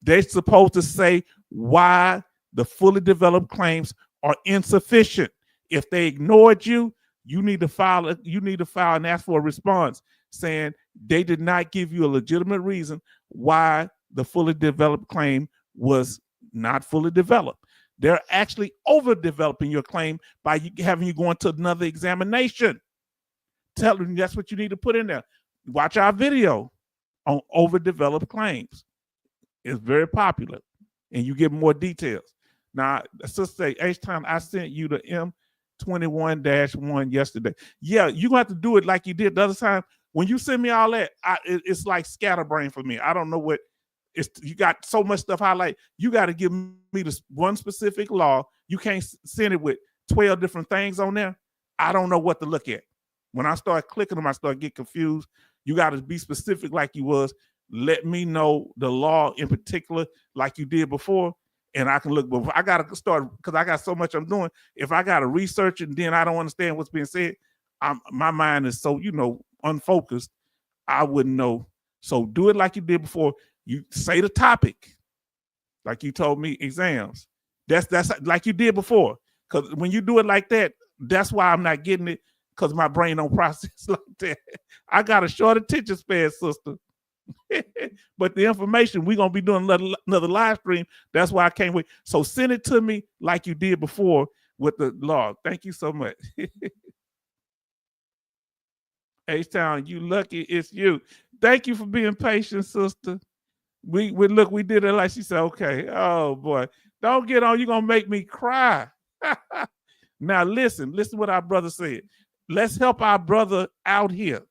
They're supposed to say why the fully developed claims are insufficient. If they ignored you, you need to file and ask for a response saying they did not give you a legitimate reason why the fully developed claim was not fully developed. They're actually overdeveloping your claim by having you go into another examination. Tell them that's what you need to put in there. Watch our video on overdeveloped claims. It's very popular, and you get more details. Now, sister say, H-Town, I sent you the M21-1 yesterday. Yeah, you're going to have to do it like you did the other time. When you send me all that, it's like scatterbrain for me. I don't know what you got so much stuff highlight. You got to give me this one specific law. You can't send it with 12 different things on there. I don't know what to look at. When I start clicking them, I start getting confused. You got to be specific like you was. Let me know the law in particular like you did before, and I can look. But I got to start because I got so much I'm doing. If I got to research it and then I don't understand what's being said, my mind is so, unfocused. I wouldn't know. So do it like you did before. You say the topic, like you told me, exams. That's like you did before. Because when you do it like that, that's why I'm not getting it, because my brain don't process like that. I got a short attention span, sister. But the information, we're going to be doing another live stream. That's why I can't wait. So send it to me like you did before with the law. Thank you so much. H-Town, you lucky it's you. Thank you for being patient, sister. We did it like she said, okay. Oh boy. Don't get on, you're gonna make me cry. Now listen what our brother said. Let's help our brother out here.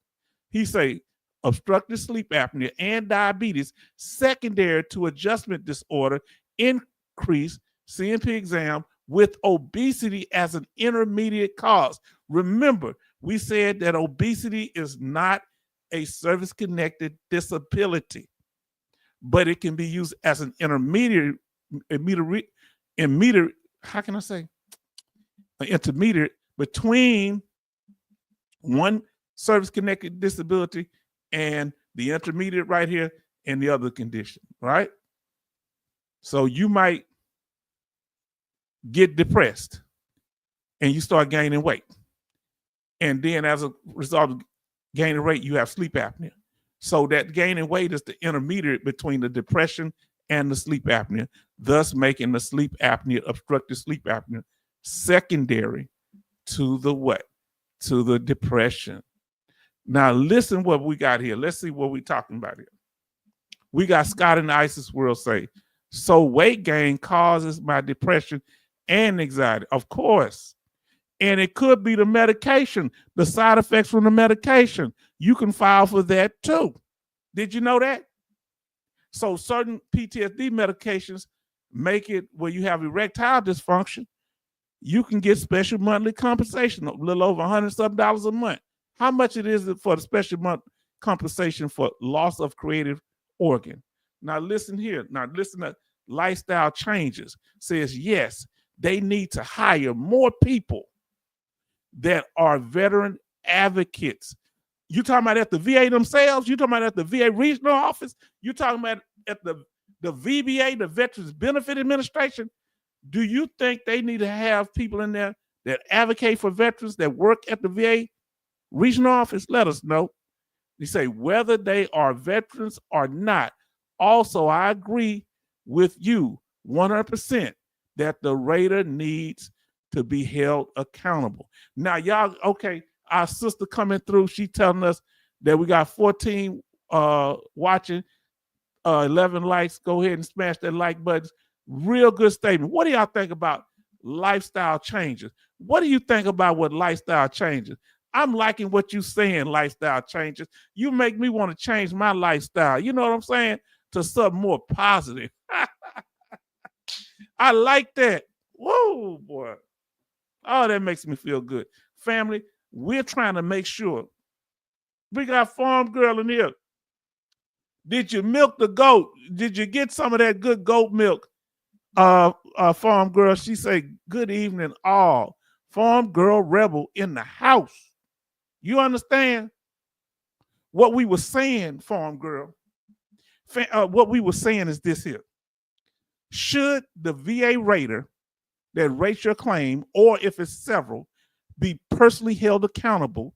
He say obstructive sleep apnea and diabetes secondary to adjustment disorder increase CNP exam with obesity as an intermediate cause. Remember, we said that obesity is not a service-connected disability, but it can be used as an intermediate, how can I say? An intermediate between one service-connected disability and the intermediate right here and the other condition, right? So you might get depressed and you start gaining weight. And then as a result of gaining weight, you have sleep apnea. So that gaining weight is the intermediate between the depression and the sleep apnea, thus making the sleep apnea, obstructive sleep apnea, secondary to the what? To the depression. Now listen what we got here. Let's see what we're talking about here. We got Scott in the ISIS world say, so weight gain causes my depression and anxiety. Of course. And it could be the medication, the side effects from the medication. You can file for that too. Did you know that? So certain PTSD medications make it where you have erectile dysfunction. You can get special monthly compensation, a little over $100 a month. How much it is for the special month compensation for loss of creative organ? Now listen here. Now listen to lifestyle changes. Says yes, they need to hire more people that are veteran advocates. You talking about at the VA themselves? You talking about at the VA regional office? You talking about at the VBA, the Veterans Benefit Administration? Do you think they need to have people in there that advocate for veterans that work at the VA regional office? Let us know. They say whether they are veterans or not. Also, I agree with you 100% that the rater needs to be held accountable. Now, y'all, okay, our sister coming through, she telling us that we got 14 watching, 11 likes. Go ahead and smash that like button. Real good statement. What do y'all think about lifestyle changes? What do you think about what lifestyle changes? I'm liking what you saying, lifestyle changes. You make me want to change my lifestyle. You know what I'm saying? To something more positive. I like that. Whoa, boy. Oh, that makes me feel good. Family, we're trying to make sure. We got Farm Girl in here. Did you milk the goat? Did you get some of that good goat milk? Farm Girl, she say, good evening all. Farm Girl Rebel in the house. You understand? What we were saying, Farm Girl, what we were saying is this here. Should the VA rater that rates your claim, or if it's several, be personally held accountable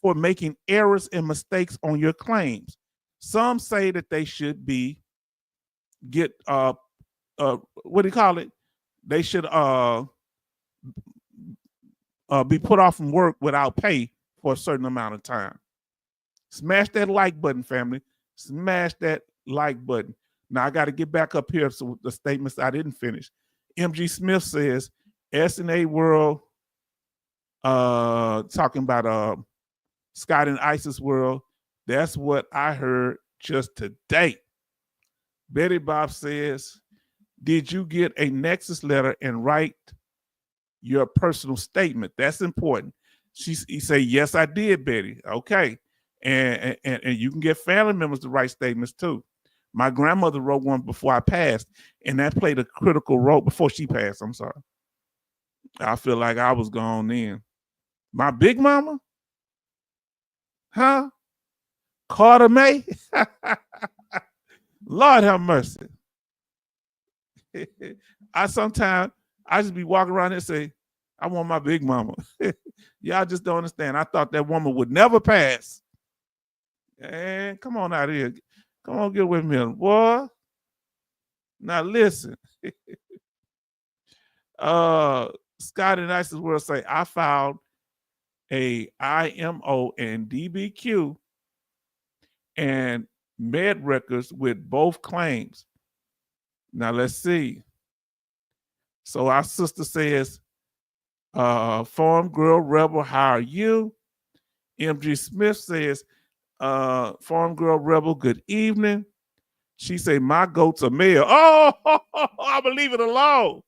for making errors and mistakes on your claims? Some say that they should be what do you call it? They should be put off from work without pay for a certain amount of time. Smash that like button, family. Smash that like button. Now I got to get back up here so the statements I didn't finish. MG Smith says SNA World, talking about Scott and ISIS World. That's what I heard just today. Betty Bob says, did you get a Nexus letter and write your personal statement? That's important. He say, yes, I did, Betty. Okay. And you can get family members to write statements too. My grandmother wrote one before I passed, and that played a critical role before she passed. I'm sorry. I feel like I was gone then. My big mama? Huh? Carter May? Lord have mercy. I just be walking around and say, I want my big mama. Y'all just don't understand. I thought that woman would never pass. And come on out here. Come on, get with me, boy. Now listen. Scott and Isis will say, I filed a IMO and DBQ and med records with both claims. Now let's see. So our sister says, Farm Girl Rebel, how are you? MG Smith says, Farm Girl Rebel, good evening. She say, my goats are male. Oh, I'm gonna leave it alone.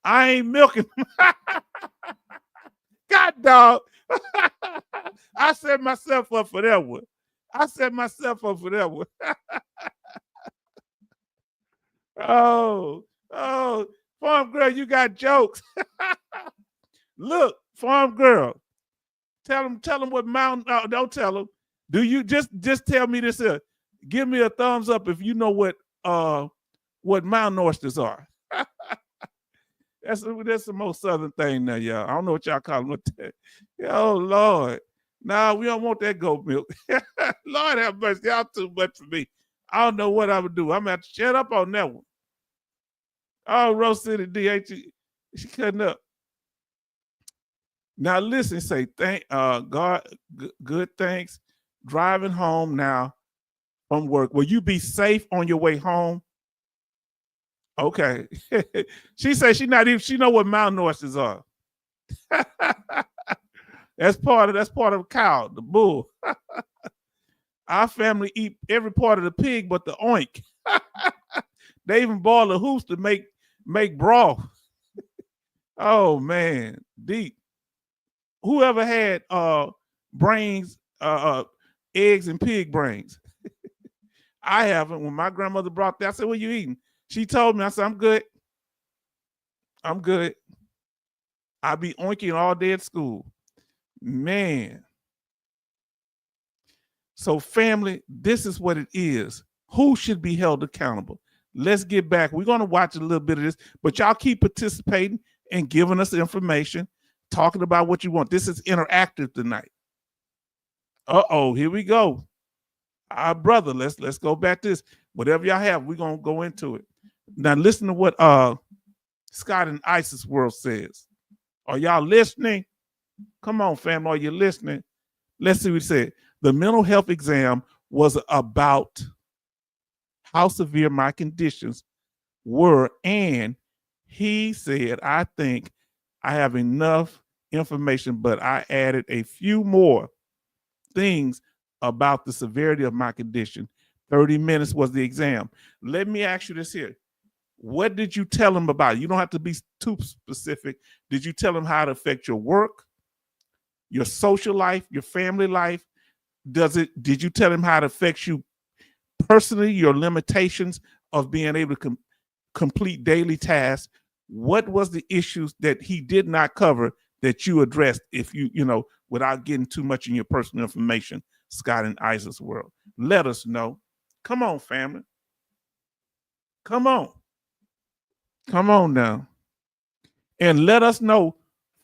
I ain't milking. God dog. I set myself up for that one. Oh, Farm Girl, you got jokes. Look, Farm Girl, tell them what mountain. No, don't tell them. Do you just tell me this here? Give me a thumbs up if you know what mountain oysters are. That's the most southern thing now, y'all. I don't know what y'all call them. Oh Lord, nah, we don't want that goat milk. Lord have mercy, y'all too much for me. I don't know what I would do. I'm gonna have to shut up on that one. Oh, Rose City DH, she cutting up. Now listen, say thank God, good thanks. Driving home now from work. Will you be safe on your way home? Okay. She said she know what mountain oysters are. That's part of cow, the bull. Our family eat every part of the pig but the oink. They even boil the hoops to make broth. Oh man, deep. Whoever had brains, eggs and pig brains? I haven't. When my grandmother brought that, I said, what are you eating? She told me, I said, I'm good. I be oinking all day at school. Man. So family, this is what it is. Who should be held accountable? Let's get back. We're going to watch a little bit of this, but y'all keep participating and giving us information, talking about what you want. This is interactive tonight. Uh-oh, here we go. Our brother, let's go back to this. Whatever y'all have, we're going to go into it. Now listen to what Scott and Isis World says. Are y'all listening? Come on, fam. Are you listening? Let's see what he said. The mental health exam was about how severe my conditions were. And he said, I think I have enough information, but I added a few more things about the severity of my condition. 30 minutes was the exam. Let me ask you this here. What did you tell him about it? You don't have to be too specific. Did you tell him how it affect your work, your social life, your family life? Did you tell him how it affects you personally, your limitations of being able to complete daily tasks? What was the issues that he did not cover that you addressed, if you without getting too much in your personal information? Scott and Isis World, let us know. Come on, family. Come on now. And let us know,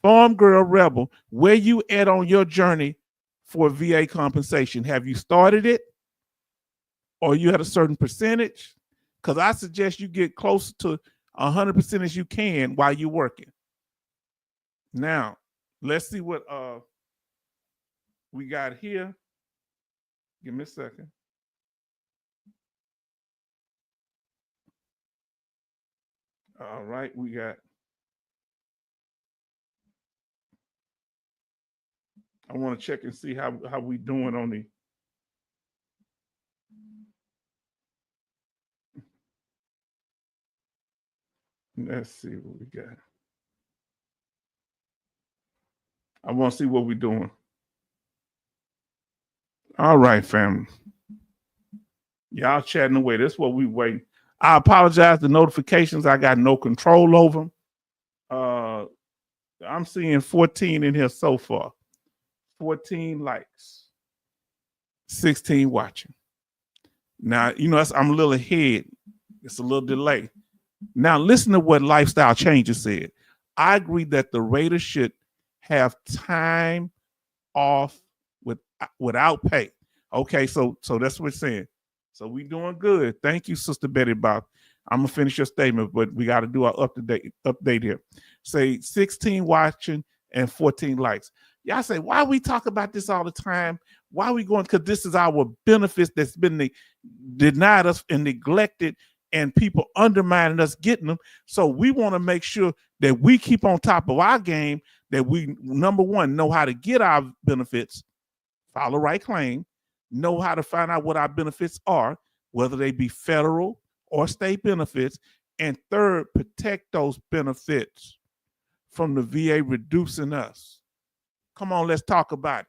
Farm Girl Rebel, where you at on your journey for VA compensation. Have you started it? Or you at a certain percentage? Because I suggest you get close to 100% as you can while you're working. Now, let's see what we got here. Give me a second. All right, we got. I want to check and see how we doing on the. Let's see what we got. I want to see what we're doing. All right, family. Y'all chatting away. That's what we waiting. I apologize. The notifications, I got no control over them. I'm seeing 14 in here so far. 14 likes. 16 watching. Now, you know, I'm a little ahead. It's a little delay. Now, listen to what Lifestyle Changes said. I agree that the Raiders should have time off without pay. Okay, so that's what it's saying. So we doing good. Thank you, Sister Betty Bob. I'm gonna finish your statement, but we got to do our update here. Say 16 watching and 14 likes. Y'all say, why we talk about this all the time? Why are we going? Because this is our benefits that's been denied us and neglected, and people undermining us getting them. So we want to make sure that we keep on top of our game, that we, number one, know how to get our benefits, file a right claim, know how to find out what our benefits are, whether they be federal or state benefits, and third, protect those benefits from the VA reducing us. Come on, let's talk about it.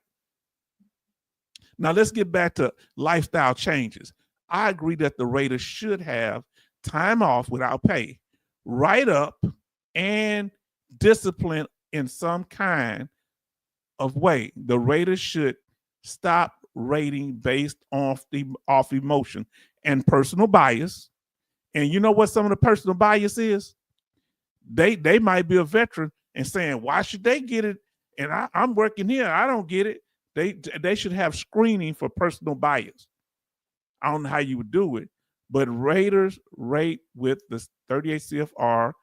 Now let's get back to lifestyle changes. I agree that the Raiders should have time off without pay, write-up, and discipline in some kind of way. The Raiders should stop rating based off emotion and personal bias. And you know what some of the personal bias is? They might be a veteran and saying, why should they get it? And I'm working here, I don't get it. They should have screening for personal bias. I don't know how you would do it, but Raiders rate with the 38 CFR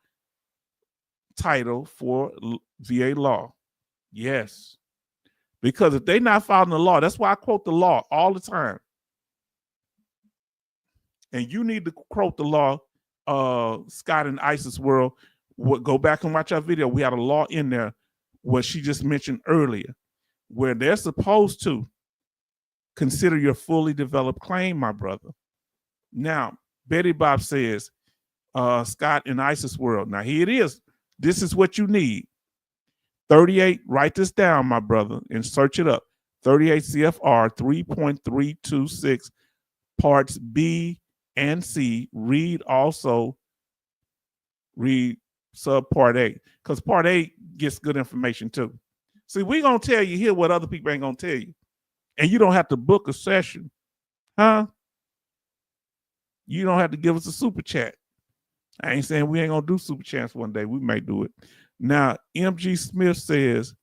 title for VA law. Yes. Because if they're not following the law, that's why I quote the law all the time. And you need to quote the law, Scott in ISIS World. Go back and watch our video. We had a law in there, what she just mentioned earlier, where they're supposed to consider your fully developed claim, my brother. Now, Betty Bob says, Scott in ISIS World. Now, here it is. This is what you need. 38, write this down, my brother, and search it up. 38 CFR 3.326 parts B and C. Read sub part A, because part A gets good information too. See, we're going to tell you here what other people ain't going to tell you. And you don't have to book a session. Huh? You don't have to give us a super chat. I ain't saying we ain't going to do super chats one day. We may do it. Now, MG Smith says,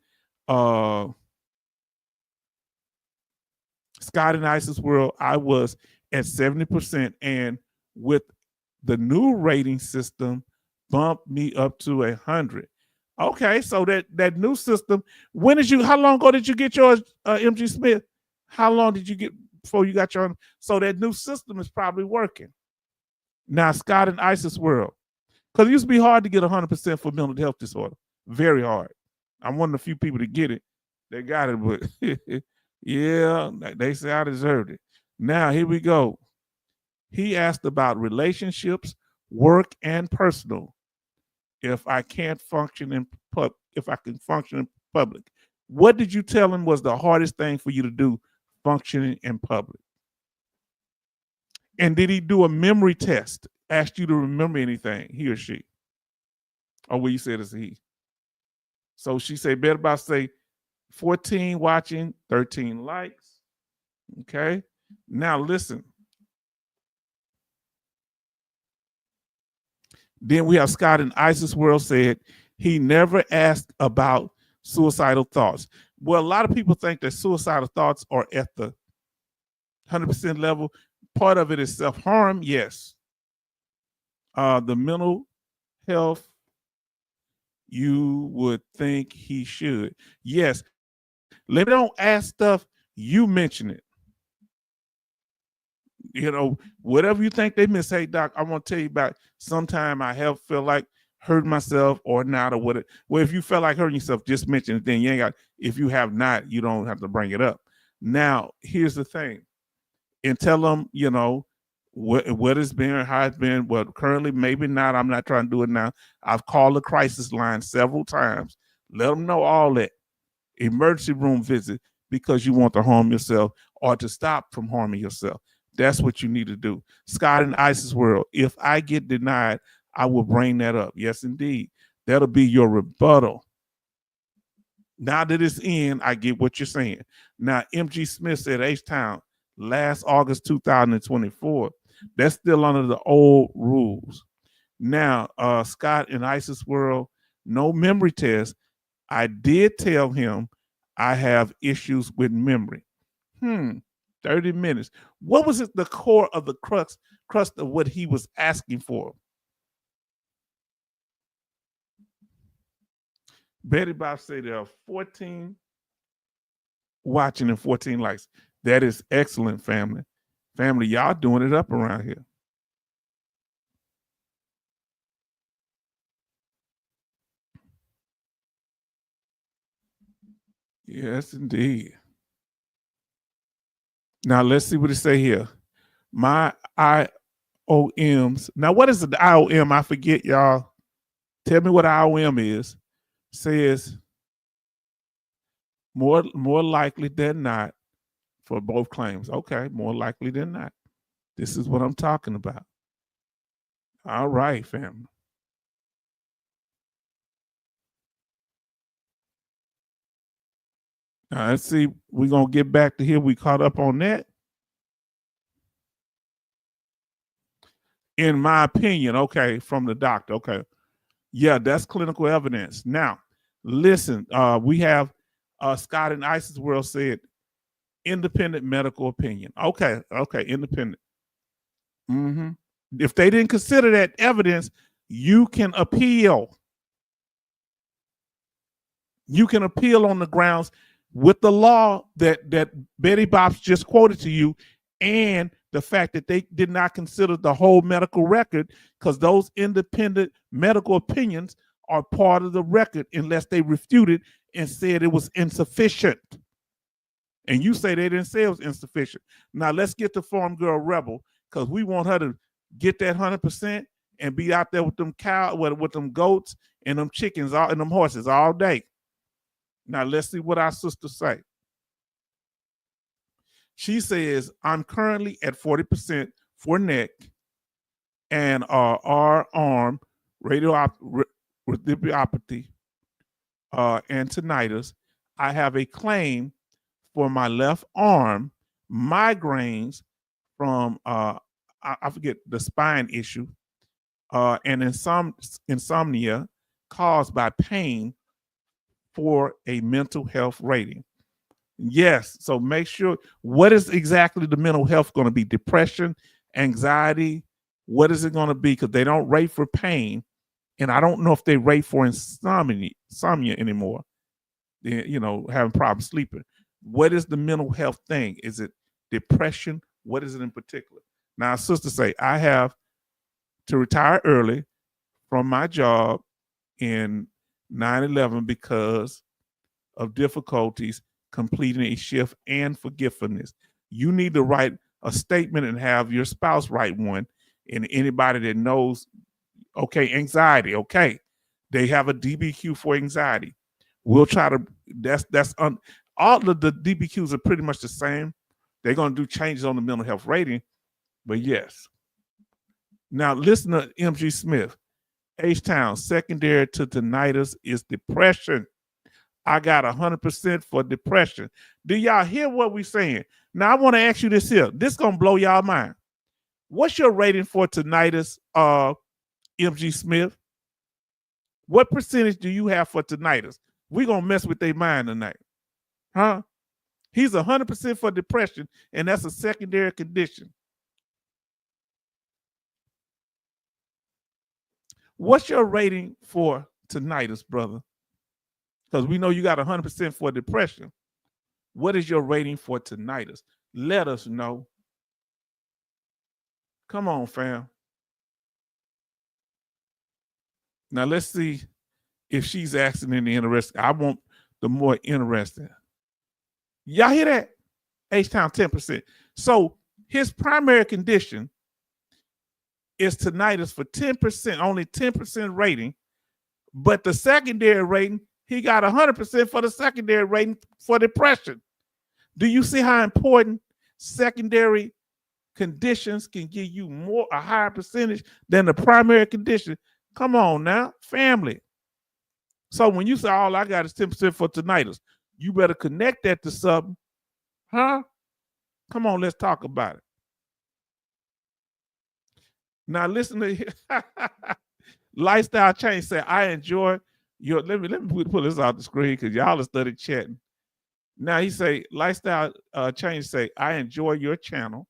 Scott in ISIS World, I was at 70%, and with the new rating system, bumped me up to 100. Okay, so that new system, how long ago did you get yours, MG Smith? How long did you get before you got your, so that new system is probably working. Now, Scott in ISIS World, because it used to be hard to get 100% for mental health disorder. Very hard. I'm one of the few people to get it. They got it, but yeah, they say I deserved it. Now, here we go. He asked about relationships, work, and personal. If I can't function in if I can function in public. What did you tell him was the hardest thing for you to do, functioning in public? And did he do a memory test? Asked you to remember anything, he or she? Or what you said is he? So she said, better about say 14 watching, 13 likes. Okay. Now listen. Then we have Scott in ISIS World said he never asked about suicidal thoughts. Well, a lot of people think that suicidal thoughts are at the 100% level. Part of it is self-harm, yes. The mental health, you would think he should. Yes. Let me don't ask stuff, you mention it. You know, whatever you think they miss. Hey, doc, I want to tell you about sometime I have feel like hurting myself or not or what. Well, if you feel like hurting yourself, just mention it. Then you ain't got. If you have not, you don't have to bring it up. Now, here's the thing, and tell them, you know, what it's been, how it's been. Well, currently, maybe not. I'm not trying to do it now. I've called the crisis line several times. Let them know all that. Emergency room visit because you want to harm yourself or to stop from harming yourself. That's what you need to do. Scott and Isis World, if I get denied, I will bring that up. Yes, indeed. That'll be your rebuttal. Now that it's in, I get what you're saying. Now, MG Smith said H-Town last August 2024. That's still under the old rules. Now, Scott and Isis World, no memory test. I did tell him I have issues with memory. 30 minutes. What was it, the core of the crux of what he was asking for? Betty Bob said there are 14 watching and 14 likes. That is excellent, family. Family, y'all doing it up around here. Yes, indeed. Now let's see what it say here. My IOMs. Now, what is the IOM? I forget, y'all. Tell me what IOM is. Says more likely than not for both claims. Okay, more likely than not. This is what I'm talking about. All right, family. Now, let's see. We're going to get back to here. We caught up on that. In my opinion, okay, from the doctor, okay. Yeah, that's clinical evidence. Now, listen, we have Scott and Isis World said independent medical opinion. Okay, independent. If they didn't consider that evidence, you can appeal. You can appeal on the grounds with the law that Betty Bops just quoted to you, and the fact that they did not consider the whole medical record, because those independent medical opinions are part of the record unless they refuted and said it was insufficient. And you say they didn't say it was insufficient. Now let's get to Farm Girl Rebel, because we want her to get that 100% and be out there with them cows, with them goats and them chickens and them horses all day. Now let's see what our sisters say. She says, I'm currently at 40% for neck and our arm, radiopathy, and tinnitus. I have a claim for my left arm, migraines from, I forget, the spine issue, and insomnia caused by pain for a mental health rating. Yes, so make sure, what is exactly the mental health going to be? Depression, anxiety, what is it going to be? Because they don't rate for pain, and I don't know if they rate for insomnia anymore. You know, having problems sleeping. What is the mental health thing? Is it depression? What is it in particular? Now, sisters say, I have to retire early from my job in 9/11 because of difficulties completing a shift and forgiveness. You need to write a statement and have your spouse write one. And anybody that knows, okay, anxiety, okay, they have a DBQ for anxiety. We'll try to, all of the DBQs are pretty much the same. They're going to do changes on the mental health rating, but yes. Now listen to MG Smith. H-Town, secondary to tinnitus is depression. I got 100% for depression. Do y'all hear what we're saying? Now I want to ask you this here. This is going to blow y'all mind. What's your rating for tinnitus, MG Smith? What percentage do you have for tinnitus? We're going to mess with their mind tonight. Huh? He's 100% for depression, and that's a secondary condition. What's your rating for tinnitus, brother? Because we know you got 100% for depression. What is your rating for tinnitus? Let us know. Come on, fam. Now let's see if she's asking any interesting. I want the more interesting. Y'all hear that? H-Town 10%. So his primary condition is tinnitus for 10%, only 10% rating. But the secondary rating, he got 100% for the secondary rating for depression. Do you see how important secondary conditions can give you a higher percentage than the primary condition? Come on now, family. So when you say all I got is 10% for tinnitus, you better connect that to something. Huh? Come on, let's talk about it. Now listen to Lifestyle Change say, I enjoy your, let me pull this off the screen because y'all have studied chatting. Now he say, Lifestyle Change say, I enjoy your channel.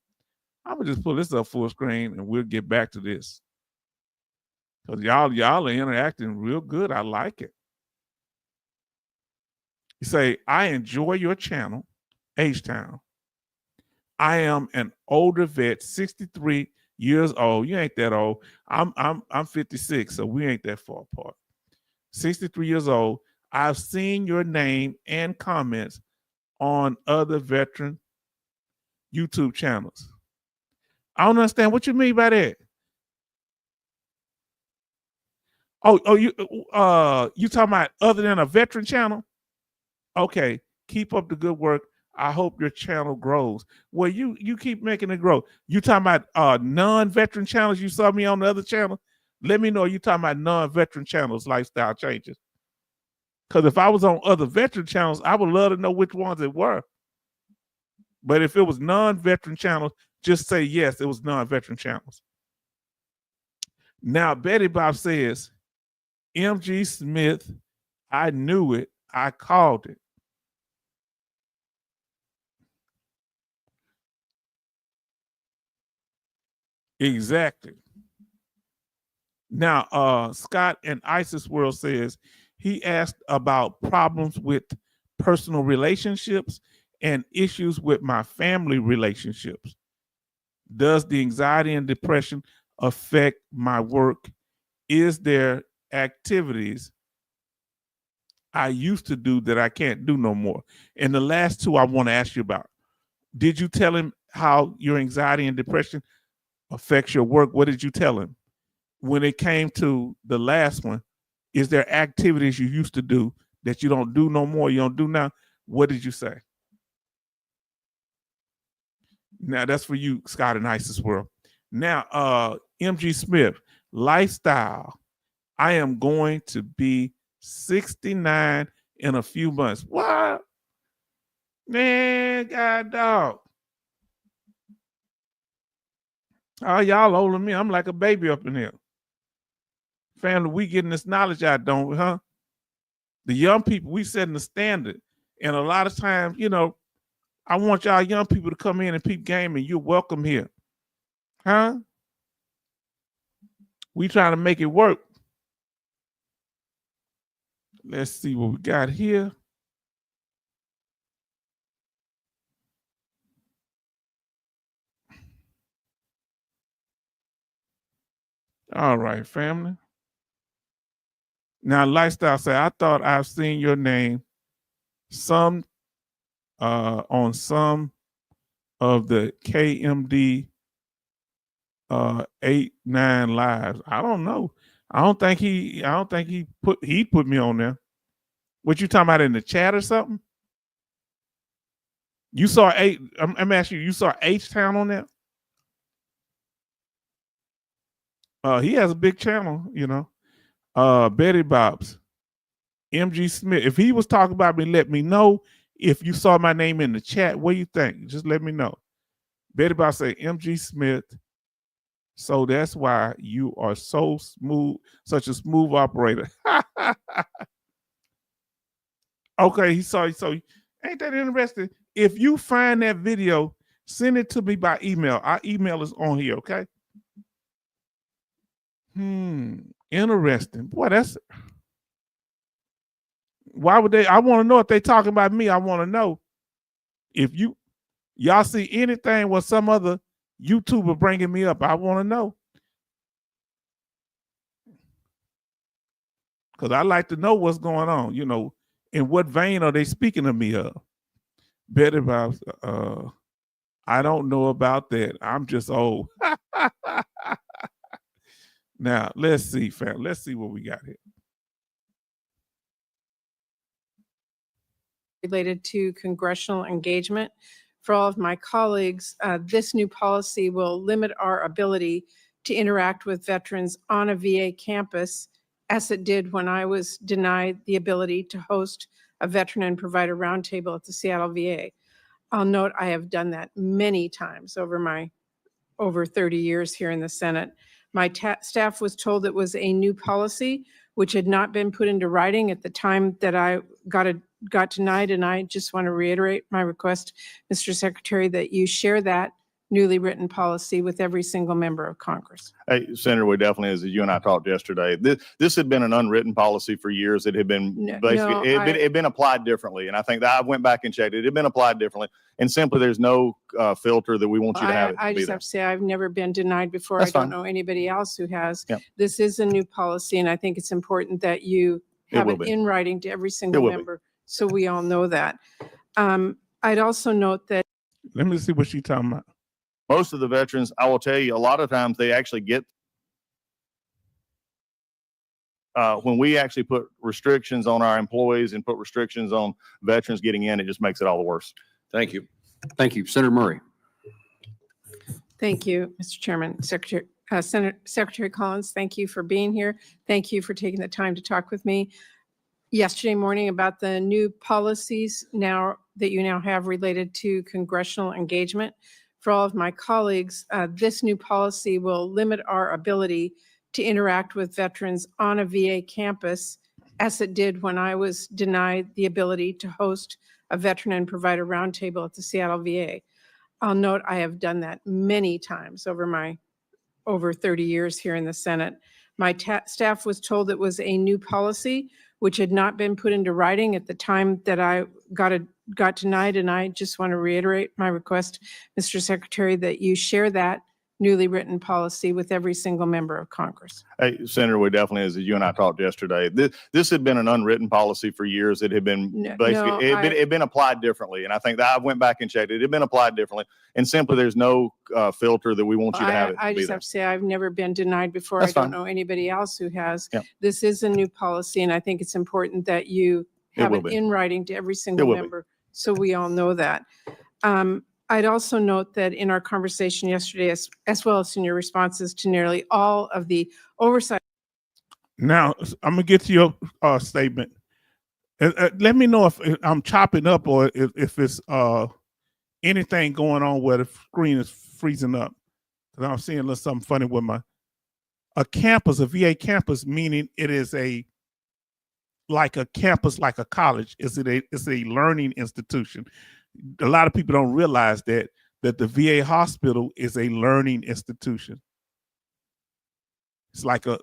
I'm gonna just pull this up full screen and we'll get back to this. Because y'all are interacting real good. I like it. You say, I enjoy your channel, H-Town. I am an older vet, 63 years old. You ain't that old. I'm 56, so we ain't that far apart. 63 years old. I've seen your name and comments on other veteran YouTube channels. I don't understand what you mean by that. You talking about other than a veteran channel? Okay, keep up the good work. I hope your channel grows. Well, you keep making it grow. You talking about non-veteran channels? You saw me on the other channel? Let me know you talking about non-veteran channels, Lifestyle Changes. Because if I was on other veteran channels, I would love to know which ones it were. But if it was non-veteran channels, just say yes, it was non-veteran channels. Now, Betty Bob says, MG Smith, I knew it. I called it. Exactly. Now, Scott and Isis World says he asked about problems with personal relationships and issues with my family relationships. Does the anxiety and depression affect my work? Is there activities I used to do that I can't do no more? And the last two I want to ask you about. Did you tell him how your anxiety and depression affects your work? What did you tell him? When it came to the last one, is there activities you used to do that you don't do no more, you don't do now? What did you say? Now that's for you, Scott and Isis World. Now, MG Smith, lifestyle. I am going to be 69 in a few months. What? Man, God dog. Oh, y'all older than me. I'm like a baby up in here. Family, we getting this knowledge out, don't we, huh? The young people, we setting the standard. And a lot of times, you know, I want y'all young people to come in and peep game, and you're welcome here. Huh? We trying to make it work. Let's see what we got here. All right, family. Now, Lifestyle say, I thought I've seen your name on some of the KMD 8-9 lives. I don't know. I don't think he put me on there. What you talking about, in the chat or something? You saw I'm asking you saw H-Town on there? He has a big channel, you know. Betty Bob's, MG Smith. If he was talking about me, let me know. If you saw my name in the chat, what do you think? Just let me know. Betty Bob say, MG Smith. So that's why you are so smooth, such a smooth operator. Okay, so ain't that interesting? If you find that video, send it to me by email. Our email is on here, okay? Interesting. Boy, that's, why would they? I want to know if they talking about me. I want to know if y'all see anything with some other YouTuber bringing me up. I want to know, because I like to know what's going on. You know, in what vein are they speaking of me of? Betty Bob, I don't know about that. I'm just old. Now, let's see, fam. Let's see what we got here. Related to congressional engagement. For all of my colleagues, this new policy will limit our ability to interact with veterans on a VA campus, as it did when I was denied the ability to host a veteran and provider roundtable at the Seattle VA. I'll note I have done that many times over my over 30 years here in the Senate. My staff was told it was a new policy which had not been put into writing at the time that I got denied, and I just want to reiterate my request, Mr. Secretary, that you share that newly written policy with every single member of Congress. Hey, Senator, we definitely, as you and I talked yesterday, this had been an unwritten policy for years. It had been basically, it had been applied differently. And I think that I went back and checked it. It had been applied differently. And simply, there's no filter that we want you to have it. I just have to say, I've never been denied before. That's I don't fine. know anybody else who has. Yep. This is a new policy, and I think it's important that you have it in writing to every single member, so we all know that. I'd also note that. Let me see what she's talking about. Most of the veterans, I will tell you, a lot of times they actually get, when we actually put restrictions on our employees and put restrictions on veterans getting in, it just makes it all the worse. Thank you. Thank you. Senator Murray. Thank you, Mr. Chairman. Secretary Collins, thank you for being here. Thank you for taking the time to talk with me yesterday morning about the new policies now that you now have related to congressional engagement. For all of my colleagues, this new policy will limit our ability to interact with veterans on a VA campus, as it did when I was denied the ability to host a veteran and provider roundtable at the Seattle VA. I'll note I have done that many times over my over 30 years here in the Senate. My staff was told it was a new policy which had not been put into writing at the time that I got denied, and I just want to reiterate my request, Mr. Secretary, that you share that newly written policy with every single member of Congress. Hey, Senator, we definitely, as you and I talked yesterday, this had been an unwritten policy for years. It had been basically, it had been applied differently. And I think that I went back and checked it. It had been applied differently. And simply, there's no filter that we want you to have it. I just have to say, I've never been denied before. That's I don't fine. know anybody else who has. Yep. This is a new policy, and I think it's important that you have it in writing to every single member, so we all know that. I'd also note that in our conversation yesterday, as well as in your responses to nearly all of the oversight. Now, I'm going to get to your statement. Let me know if I'm chopping up or if it's anything going on where the screen is freezing up. Because I'm seeing a little something funny with a campus, a VA campus, meaning it is like a campus, like a college. It's a learning institution. A lot of people don't realize that the VA hospital is a learning institution. It's like a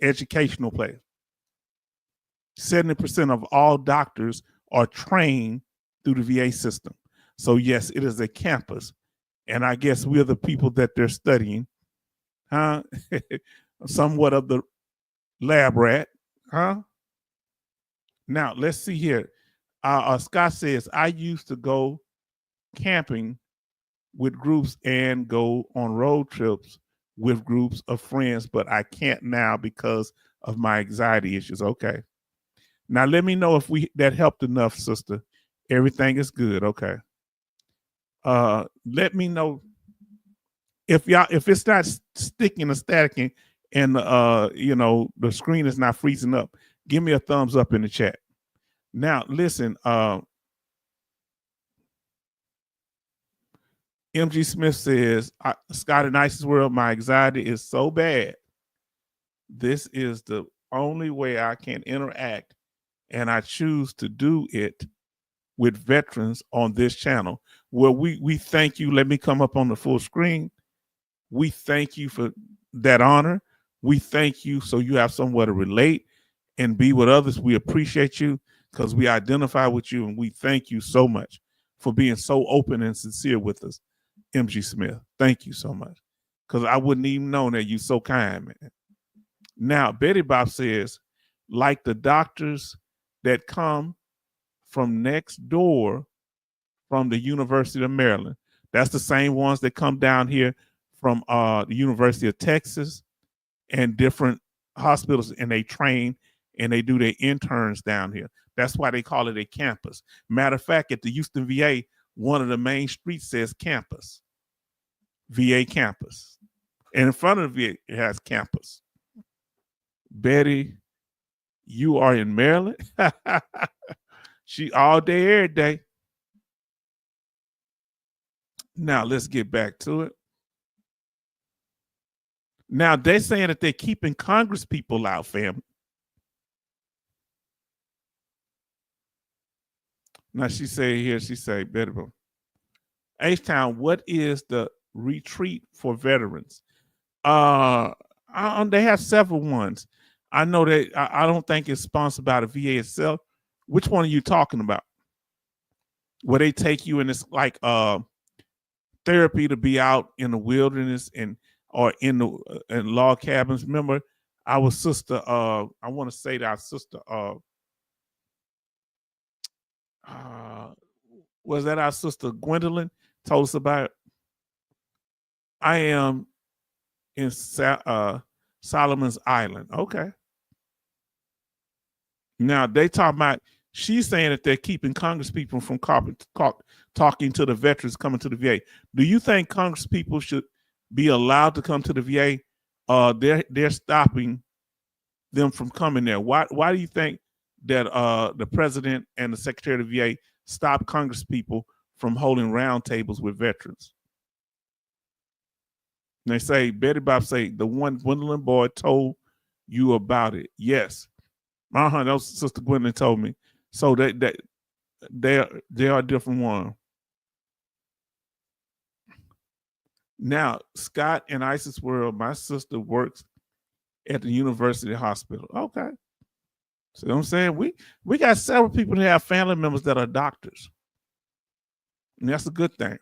educational place. 70% of all doctors are trained through the VA system. So yes, it is a campus. And I guess we're the people that they're studying. Huh? Somewhat of the lab rat. Huh? Now, let's see here. Scott says, I used to go camping with groups and go on road trips with groups of friends, but I can't now because of my anxiety issues. Okay. Now, let me know if that helped enough, sister. Everything is good. Okay. Let me know if it's not sticking or staticking and, the screen is not freezing up. Give me a thumbs up in the chat. Now, listen, MG Smith says, Scott in Ice's world, my anxiety is so bad. This is the only way I can interact, and I choose to do it with veterans on this channel. Well, we thank you. Let me come up on the full screen. We thank you for that honor. We thank you so you have somewhere to relate and be with others. We appreciate you because we identify with you, and we thank you so much for being so open and sincere with us, MG Smith. Thank you so much, because I wouldn't even know that you're so kind, man. Now, Betty Bob says, like the doctors that come from next door from the University of Maryland. That's the same ones that come down here from the University of Texas and different hospitals, and they train and they do their interns down here. That's why they call it a campus. Matter of fact, at the Houston VA, one of the main streets says campus, VA campus. And in front of it, it has campus. Betty, you are in Maryland? She all day, every day. Now, let's get back to it. Now, they're saying that they're keeping Congress people out, family. Now, she say, Betty, H-Town, what is the retreat for veterans? They have several ones. I know that I don't think it's sponsored by the VA itself. Which one are you talking about? Where they take you in this like therapy to be out in the wilderness or in log cabins. Remember, our sister, I want to say that our sister, was that our sister Gwendolyn told us about it? I am in Solomon's Island. Okay. Now they talk about, she's saying that they're keeping Congress people from talking to the veterans coming to the VA. Do you think Congress people should be allowed to come to the VA? They're stopping them from coming there. Why do you think that the president and the secretary of the VA stop Congress people from holding roundtables with veterans? And they say, Betty Bob say, the one Gwendolyn Boyd told you about it. Yes. That was Sister Gwendolyn told me. So they are different ones. Now, Scott and Isis World, my sister works at the University Hospital. Okay. So you know what I'm saying? We got several people that have family members that are doctors. And that's a good thing.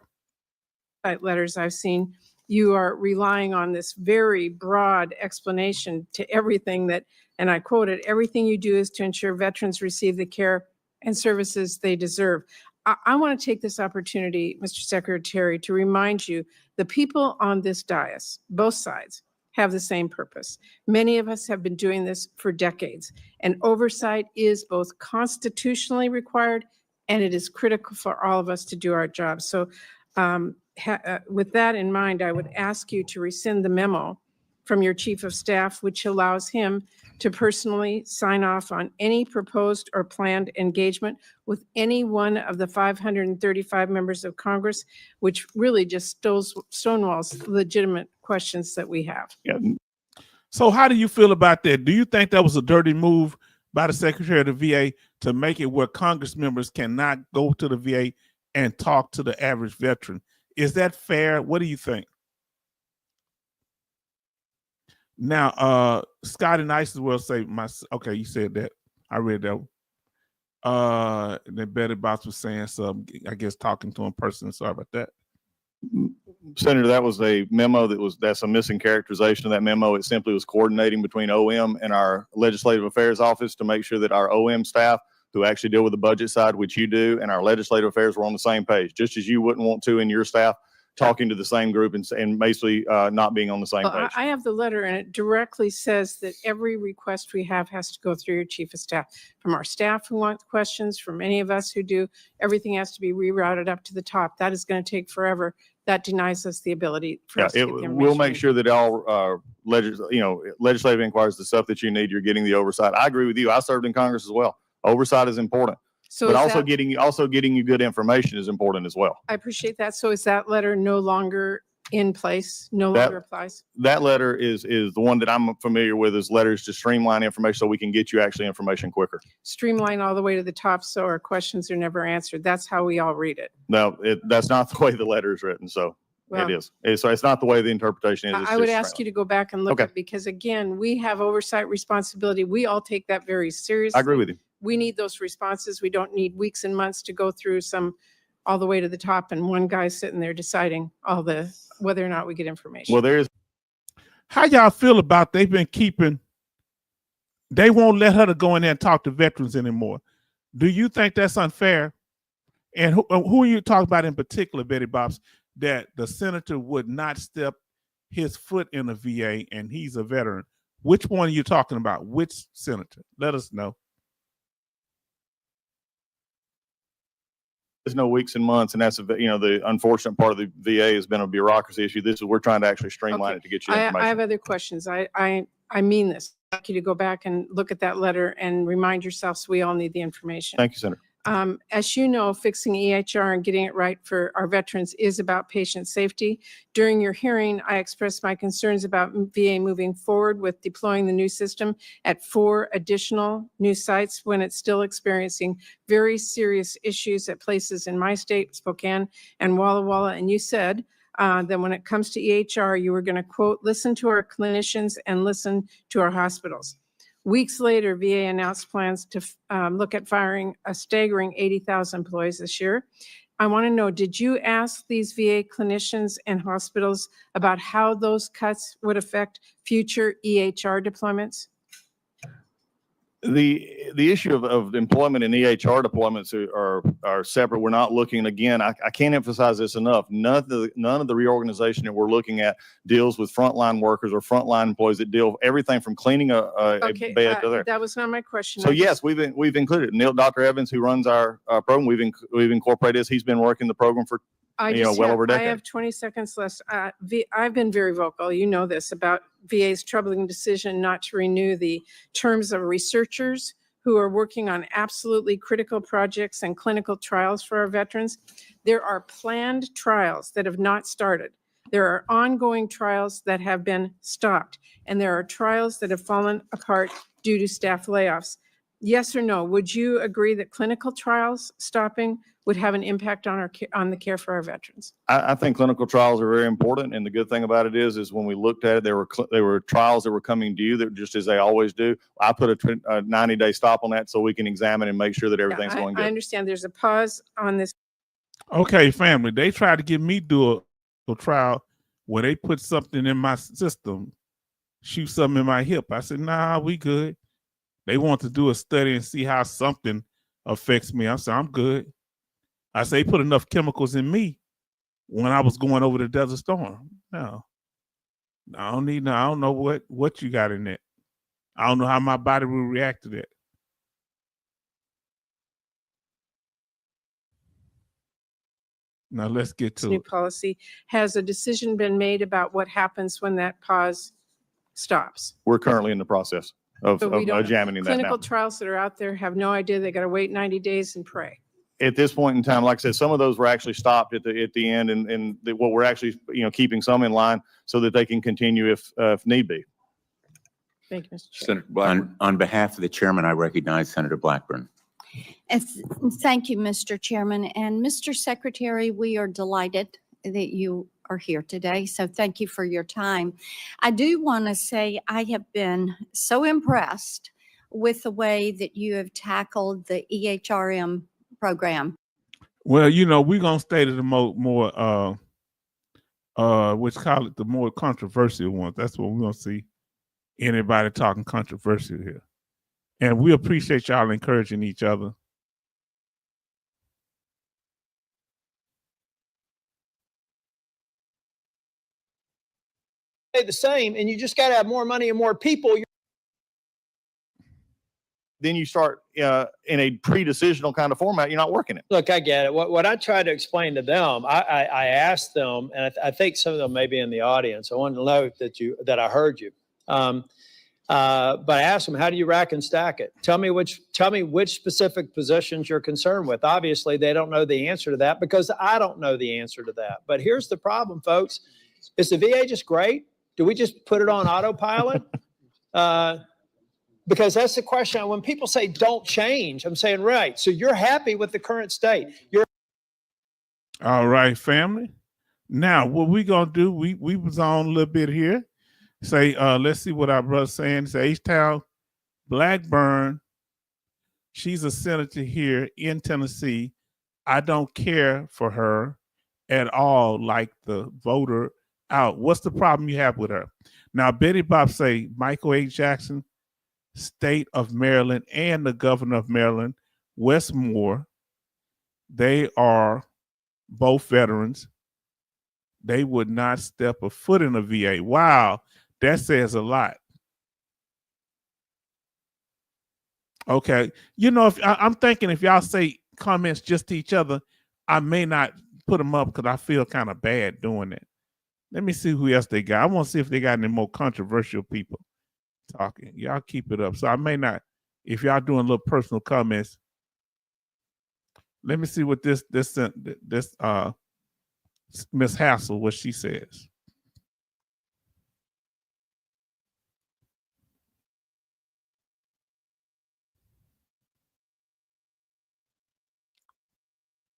Letters I've seen, you are relying on this very broad explanation to everything that, and I quoted, everything you do is to ensure veterans receive the care and services they deserve. I want to take this opportunity, Mr. Secretary, to remind you the people on this dais, both sides, have the same purpose. Many of us have been doing this for decades, and oversight is both constitutionally required and it is critical for all of us to do our jobs. So with that in mind, I would ask you to rescind the memo from your chief of staff, which allows him to personally sign off on any proposed or planned engagement with any one of the 535 members of Congress, which really just stonewalls legitimate questions that we have. Yeah. So how do you feel about that? Do you think that was a dirty move by the Secretary of the VA to make it where Congress members cannot go to the VA and talk to the average veteran? Is that fair? What do you think? Now, Scott and Isis will say, okay, you said that. I read that. And then Betty Box was saying something, I guess talking to him personally. Sorry about that. Senator, that was a memo that's a missing characterization of that memo. It simply was coordinating between OM and our Legislative Affairs Office to make sure that our OM staff who actually deal with the budget side, which you do, and our Legislative Affairs were on the same page, just as you wouldn't want to in your staff talking to the same group and basically not being on the same page. I have the letter and it directly says that every request we have has to go through your chief of staff. From our staff who want questions, from any of us who do, everything has to be rerouted up to the top. That is going to take forever. That denies us the ability for us to get the information. We'll make sure that all legislative inquiries, the stuff that you need, you're getting the oversight. I agree with you. I served in Congress as well. Oversight is important. So but also getting you good information is important as well. I appreciate that. So is that letter no longer in place, longer applies? That letter is the one that I'm familiar with, is letters to streamline information so we can get you actually information quicker. Streamline all the way to the top so our questions are never answered. That's how we all read it. No, that's not the way the letter is written. So it is. So it's not the way the interpretation is. I would ask you to go back and look at, because again, we have oversight responsibility. We all take that very seriously. I agree with you. We need those responses. We don't need weeks and months to go through all the way to the top and one guy sitting there deciding whether or not we get information. Well, how y'all feel about they won't let her to go in there and talk to veterans anymore. Do you think that's unfair? And who are you talking about in particular, Betty Bobs, that the senator would not step his foot in the VA and he's a veteran? Which one are you talking about? Which senator? Let us know. There's no weeks and months, and that's the unfortunate part of the VA has been a bureaucracy issue. We're trying to actually streamline Okay. it to get you the I information. have other questions. I mean this. I'd like you to go back and look at that letter and remind yourselves we all need the information. Thank you, Senator. As you know, fixing EHR and getting it right for our veterans is about patient safety. During your hearing, I expressed my concerns about VA moving forward with deploying the new system at 4 additional new sites when it's still experiencing very serious issues at places in my state, Spokane and Walla Walla. And you said that when it comes to EHR, you were going to, quote, listen to our clinicians and listen to our hospitals. Weeks later, VA announced plans to look at firing a staggering 80,000 employees this year. I want to know, did you ask these VA clinicians and hospitals about how those cuts would affect future EHR deployments? The issue of employment and EHR deployments are separate. We're not looking, again, I can't emphasize this enough. None of the reorganization that we're looking at deals with frontline workers or frontline employees that deal everything from cleaning a bed to there. That was not my question. So yes, we've included Dr. Evans, who runs our program. We've incorporated this. He's been working the program for well over a decade. I have 20 seconds left. I've been very vocal, you know this, about VA's troubling decision not to renew the terms of researchers who are working on absolutely critical projects and clinical trials for our veterans. There are planned trials that have not started. There are ongoing trials that have been stopped, and there are trials that have fallen apart due to staff layoffs. Yes or no, would you agree that clinical trials stopping would have an impact on the care for our veterans? I think clinical trials are very important, and the good thing about it is when we looked at it, there were trials that were coming due that just as they always do. I put a 90-day stop on that so we can examine and make sure that everything's going good. I understand there's a pause on this. Okay, family. They tried to get me to do a trial where they put something in my system, shoot something in my hip. I said, nah, we good. They want to do a study and see how something affects me. I said, I'm good. I say, put enough chemicals in me when I was going over the Desert Storm. No, I don't need. No, I don't know what you got in that. I don't know how my body will react to that. Now let's get to new it. policy. Has a decision been made about what happens when that pause stops? We're currently in the process of So we don't- examining that now. Clinical trials that are out there have no idea. They got to wait 90 days and pray. At this point in time, like I said, some of those were actually stopped at the end, and what we're actually keeping some in line so that they can continue if need be. Thank you, Mr. Chair. Senator Blackburn. On behalf of the chairman, I recognize Senator Blackburn. Thank you, Mr. Chairman. And Mr. Secretary, we are delighted that you are here today. So thank you for your time. I do want to say I have been so impressed with the way that you have tackled the EHRM program. Well, we're gonna stay to the more which call it the more controversial ones. That's what we're gonna see. Anybody talking controversial here. And we appreciate y'all encouraging each other. The same, and you just got to have more money and more people. Then you start in a pre-decisional kind of format. You're not working it. Look, I get it. What I tried to explain to them, I asked them, and I think some of them may be in the audience. I wanted to know that I heard you. But I asked them, how do you rack and stack it? Tell me which specific positions you're concerned with. Obviously, they don't know the answer to that because I don't know the answer to that. But here's the problem, folks. Is the VA just great? Do we just put it on autopilot? Because that's the question. When people say don't change, I'm saying, right. So you're happy with the current state. All right, family. Now, what we gonna do? We was on a little bit here. Say, let's see what our brother's saying. Say, H-Town Blackburn. She's a senator here in Tennessee. I don't care for her at all, like the voter out. What's the problem you have with her? Now, Betty Bob say Michael A. Jackson, state of Maryland, and the governor of Maryland, Wes Moore, they are both veterans. They would not step a foot in a VA. Wow, that says a lot. Okay. You know, if I'm thinking if y'all say comments just to each other, I may not put them up because I feel kind of bad doing it. Let me see who else they got. I want to see if they got any more controversial people talking. Y'all keep it up. So I may not, if y'all doing little personal comments. Let me see what this Miss Hassel, what she says.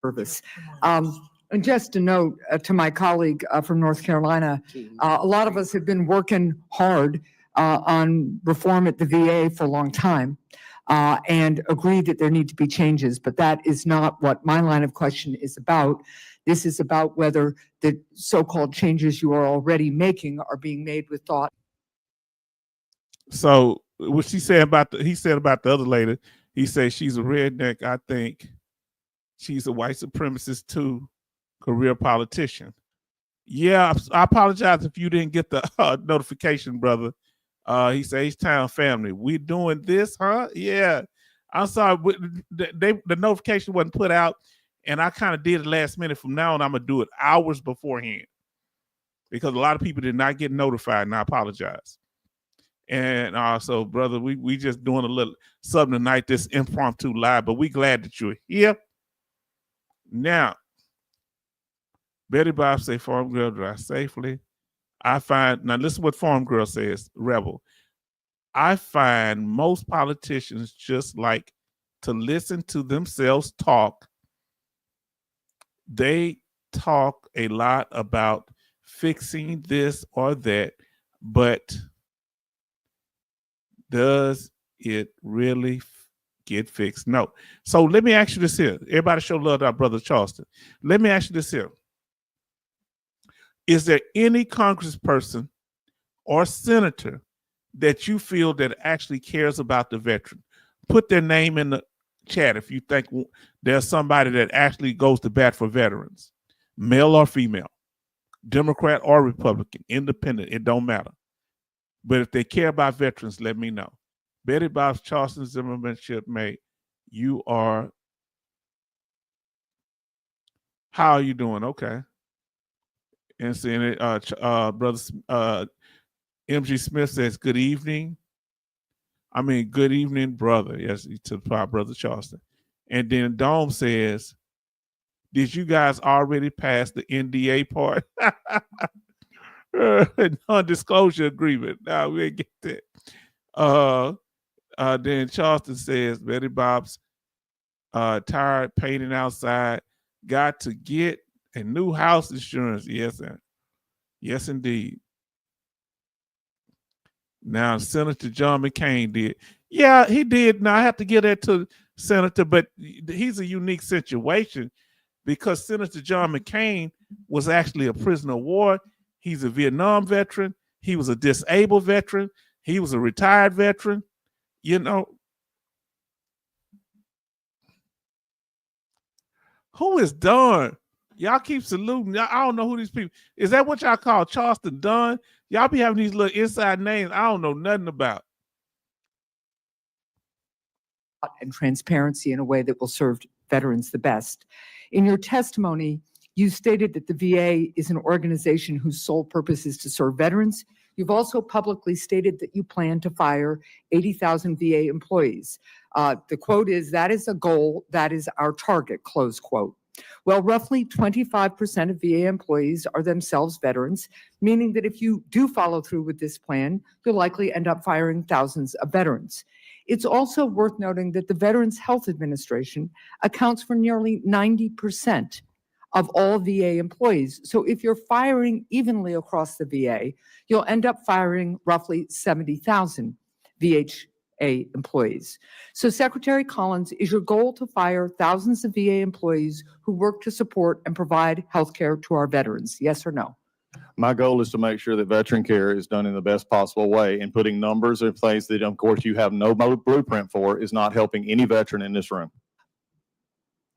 Service. And just a note to my colleague from North Carolina, a lot of us have been working hard on reform at the VA for a long time and agree that there need to be changes, but that is not what my line of question is about. This is about whether the so-called changes you are already making are being made with thought. So what he said about the other lady, he said she's a redneck. I think she's a white supremacist too, career politician. Yeah, I apologize if you didn't get the notification, brother. He said H-Town family. We doing this, huh? Yeah. I'm sorry. The notification wasn't put out, and I kind of did it last minute. From now on, I'm going to do it hours beforehand because a lot of people did not get notified, and I apologize. And so, brother, we just doing a little something tonight, this impromptu live, but we glad that you're here. Now, Betty Bob say Farm Girl drive safely. I find, now listen what Farm Girl says, Rebel. I find most politicians just like to listen to themselves talk. They talk a lot about fixing this or that, but does it really get fixed? No. So let me ask you this here. Everybody show love to our brother Charleston. Let me ask you this here. Is there any congressperson or senator that you feel that actually cares about the veteran? Put their name in the chat if you think there's somebody that actually goes to bat for veterans, male or female, Democrat or Republican, independent, it don't matter. But if they care about veterans, let me know. Betty Bob Charleston Zimmerman Shipmate, you are, how are you doing? Okay. And seeing it, brother MG Smith says, good evening. I mean, good evening, brother. Yes, to our brother Charleston. And then Dome says, did you guys already pass the NDA part? Non-disclosure agreement. No, we didn't get that. Then Charleston says, Betty Bob's tired painting outside. Got to get a new house insurance. Yes, sir. Yes, indeed. Now, Senator John McCain did. Yeah, he did. Now, I have to give that to Senator, but he's a unique situation because Senator John McCain was actually a prisoner of war. He's a Vietnam veteran. He was a disabled veteran. He was a retired veteran. You know, who is Dunn? Y'all keep saluting. I don't know who these people. Is that what y'all call Charleston Dunn? Y'all be having these little inside names I don't know nothing about. And transparency in a way that will serve veterans the best. In your testimony, you stated that the VA is an organization whose sole purpose is to serve veterans. You've also publicly stated that you plan to fire 80,000 VA employees. The quote is, that is a goal, that is our target, close quote. Well, roughly 25% of VA employees are themselves veterans, meaning that if you do follow through with this plan, you'll likely end up firing thousands of veterans. It's also worth noting that the Veterans Health Administration accounts for nearly 90% of all VA employees. So if you're firing evenly across the VA, you'll end up firing roughly 70,000 VHA employees. So Secretary Collins, is your goal to fire thousands of VA employees who work to support and provide health care to our veterans? Yes or no? My goal is to make sure that veteran care is done in the best possible way, and putting numbers in place that, of course, you have no blueprint for is not helping any veteran in this room.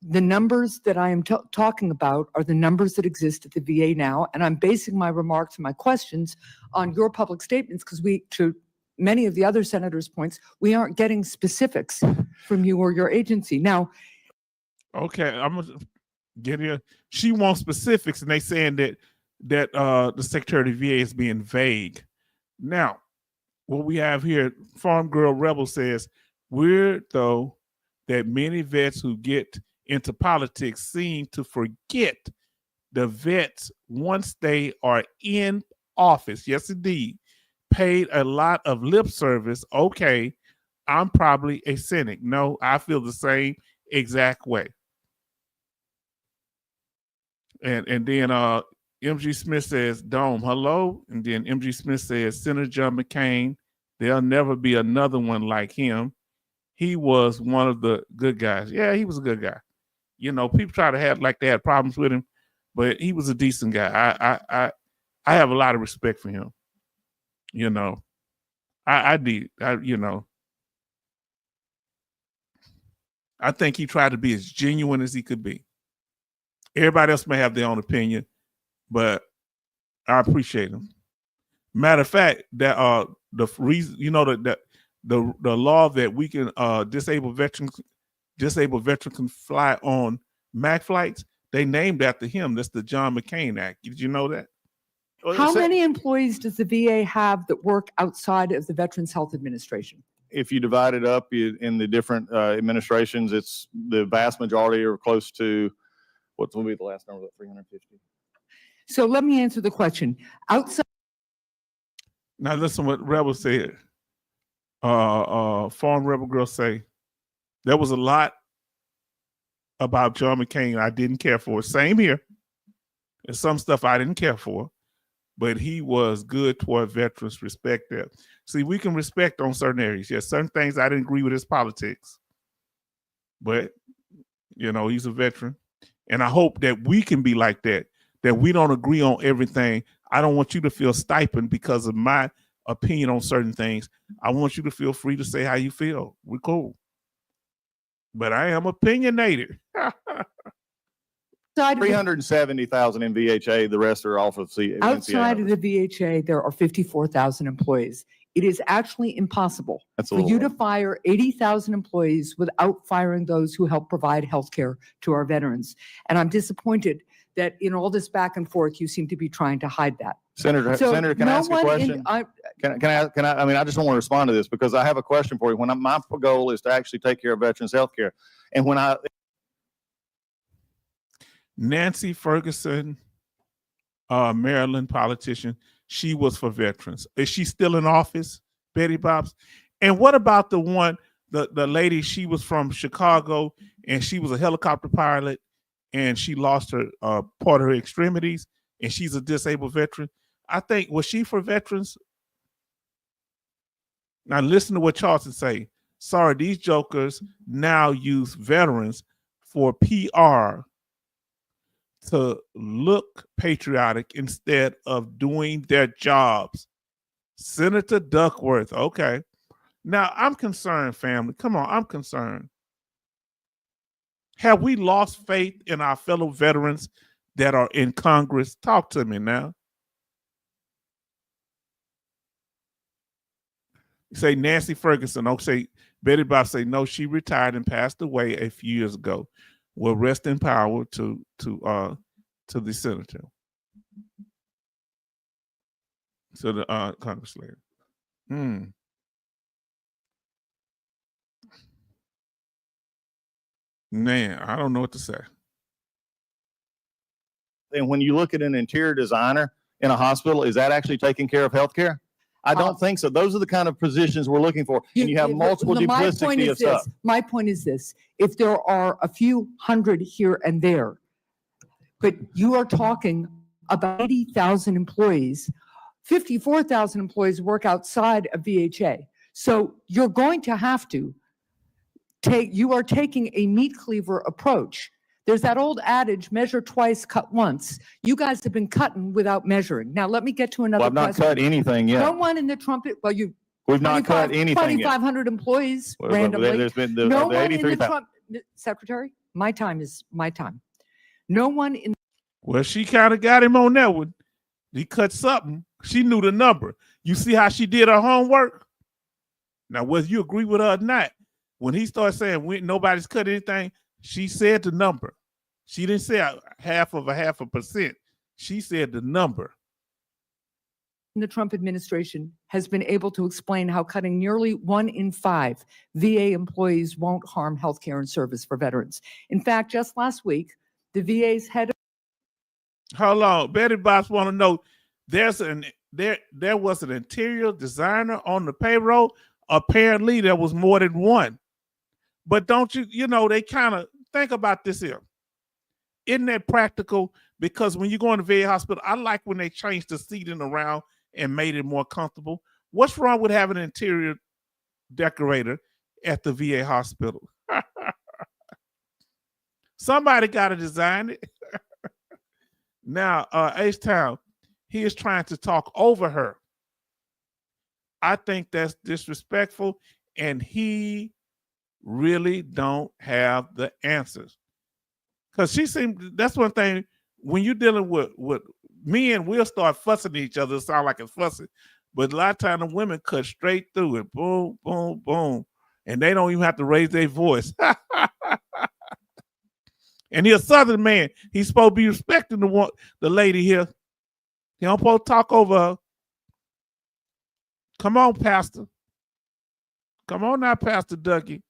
The numbers that I am talking about are the numbers that exist at the VA now, and I'm basing my remarks and my questions on your public statements because many of the other senators' points, we aren't getting specifics from you or your agency. Now, Okay, I'm gonna get here. She wants specifics, and they saying that the Secretary of the VA is being vague. Now, what we have here, Farm Girl Rebel says, weird though that many vets who get into politics seem to forget the vets once they are in office. Yes, indeed. Paid a lot of lip service. Okay, I'm probably a cynic. No, I feel the same exact way. And then MG Smith says, Dome, hello. And then MG Smith says, Senator John McCain, there'll never be another one like him. He was one of the good guys. Yeah, he was a good guy. You know, people try to have like they had problems with him, but he was a decent guy. I have a lot of respect for him. You know, I did. You know, I think he tried to be as genuine as he could be. Everybody else may have their own opinion, but I appreciate him. Matter of fact, that the reason, you know, that the law that we can disabled veterans can fly on MAC flights, they named after him. That's the John McCain Act. Did you know that? how many employees does the VA have that work outside of the Veterans Health Administration? If you divide it up in the different administrations, it's the vast majority are close to, what will be the last number, 350? So let me answer the question. Outside. Now listen what Rebel said. Farm Rebel Girl say, there was a lot about John McCain I didn't care for. Same here. There's some stuff I didn't care for, but he was good toward veterans. Respect that. See, we can respect on certain areas. Yes, certain things I didn't agree with his politics, but you know, he's a veteran. And I hope that we can be like that, that we don't agree on everything. I don't want you to feel stipend because of my opinion on certain things. I want you to feel free to say how you feel. We're cool. But I am opinionated. 370,000 in VHA, the rest are off of NCA. Outside of the VHA, there are 54,000 employees. It is actually impossible for you to fire 80,000 employees without firing those who help provide health care to our veterans. And I'm disappointed that in all this back and forth, you seem to be trying to hide that. Senator, can I ask a question? Can I mean, I just don't want to respond to this because I have a question for you. My goal is to actually take care of veterans' health care. And when Nancy Ferguson, Maryland politician, she was for veterans. Is she still in office, Betty Bobs? And what about the one, the lady, she was from Chicago and she was a helicopter pilot and she lost her part of her extremities and she's a disabled veteran. I think, was she for veterans? Now listen to what Charleston say. Sorry, these jokers now use veterans for PR to look patriotic instead of doing their jobs. Senator Duckworth, okay. Now, I'm concerned, family. Come on, I'm concerned. Have we lost faith in our fellow veterans that are in Congress? Talk to me now. Say Nancy Ferguson. Don't say Betty Bob. Say no. She retired and passed away a few years ago. Will rest in power to the senator, to the Congress lady. Man, I don't know what to say. And when you look at an interior designer in a hospital, is that actually taking care of healthcare? I don't think so. Those are the kind of positions we're looking for. And you have multiple duplicity of stuff. My point is this. If there are a few hundred here and there, but you are talking about 80,000 employees, 54,000 employees work outside of VHA. So you're going to have to you are taking a meat cleaver approach. There's that old adage, measure twice, cut once. You guys have been cutting without measuring. Now, let me get to another I've not question. cut anything yet. No one in the trumpet, well, we've not cut anything yet. 2,500 employees Well, randomly. There's been No the one in 83,000. the Trump, Secretary, my time is my time. No one in. Well, she kind of got him on that one. He cut something. She knew the number. You see how she did her homework? Now, whether you agree with her or not, when he started saying nobody's cut anything, she said the number. She didn't say half of a 0.5%. She said the number. The Trump administration has been able to explain how cutting nearly 1 in 5 VA employees won't harm healthcare and service for veterans. In fact, just last week, the VA's head of Hold on, Betty Boss want to know there was an interior designer on the payroll. Apparently, there was more than one. But don't they kind of think about this here. Isn't that practical? Because when you go in the VA hospital, I like when they changed the seating around and made it more comfortable. What's wrong with having an interior decorator at the VA hospital? Somebody got to design it. Now, H-Town, he is trying to talk over her. I think that's disrespectful, and he really don't have the answers. Because that's one thing, when you're dealing with men, we'll start fussing at each other. It sounds like it's fussing. But a lot of times the women cut straight through it. Boom, boom, boom. And they don't even have to raise their voice. And he's a Southern man. He's supposed to be respecting the lady here. He don't supposed to talk over her. Come on, Pastor. Come on now, Pastor Dougie.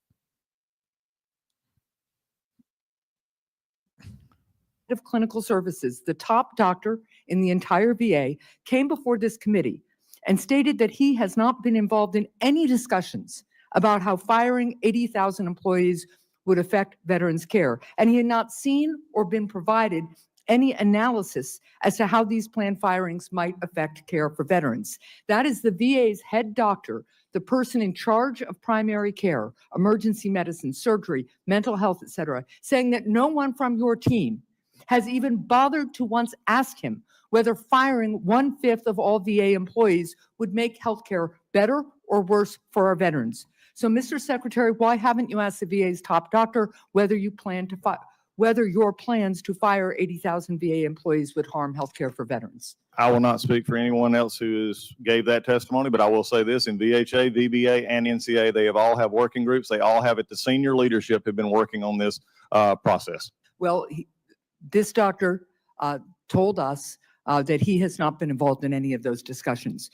of Clinical Services, the top doctor in the entire VA, came before this committee and stated that he has not been involved in any discussions about how firing 80,000 employees would affect veterans' care. And he had not seen or been provided any analysis as to how these planned firings might affect care for veterans. That is the VA's head doctor, the person in charge of primary care, emergency medicine, surgery, mental health, etc., saying that no one from your team has even bothered to once ask him whether firing 1/5 of all VA employees would make healthcare better or worse for our veterans. So, Mr. Secretary, why haven't you asked the VA's top doctor whether your plans to fire 80,000 VA employees would harm healthcare for veterans? I will not speak for anyone else who gave that testimony, but I will say this: in VHA, VBA, and NCA, they all have working groups. They all have it. The senior leadership have been working on this process. Well, this doctor told us that he has not been involved in any of those discussions.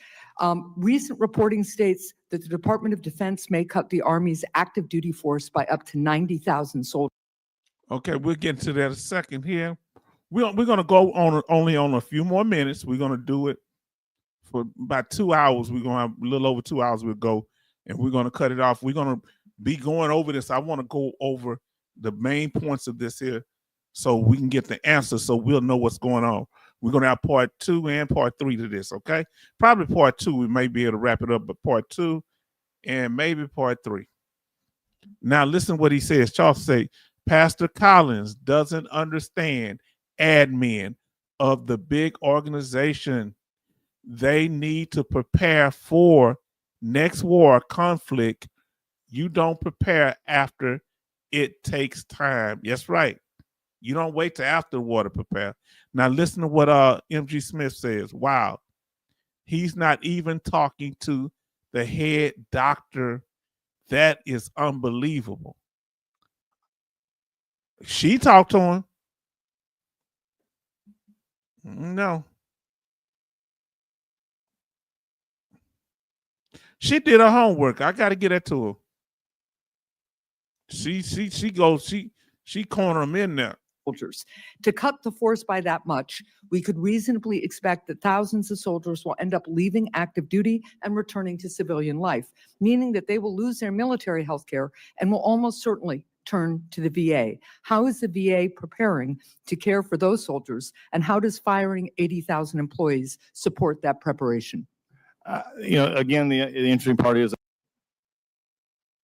Recent reporting states that the Department of Defense may cut the Army's active duty force by up to 90,000 soldiers. Okay, we'll get to that in a second here. We're going to go on only on a few more minutes. We're going to do it for about 2 hours. We're going to have a little over 2 hours. We'll go, and we're going to cut it off. We're going to be going over this. I want to go over the main points of this here so we can get the answer so we'll know what's going on. We're going to have part 2 and part 3 to this, okay? Probably part 2, we may be able to wrap it up, but part 2 and maybe part 3. Now, listen what he says. Charles say, Pastor Collins doesn't understand admin of the big organization. They need to prepare for next war conflict. You don't prepare after it takes time. Yes, right. You don't wait till after the war to prepare. Now listen to what M.G. Smith says. Wow. He's not even talking to the head doctor. That is unbelievable. She talked to him. No. She did her homework. I got to get that to her. She cornered him in there. Soldiers. To cut the force by that much, we could reasonably expect that thousands of soldiers will end up leaving active duty and returning to civilian life, meaning that they will lose their military health care and will almost certainly turn to the VA. How is the VA preparing to care for those soldiers, and how does firing 80,000 employees support that preparation? Again, the interesting part is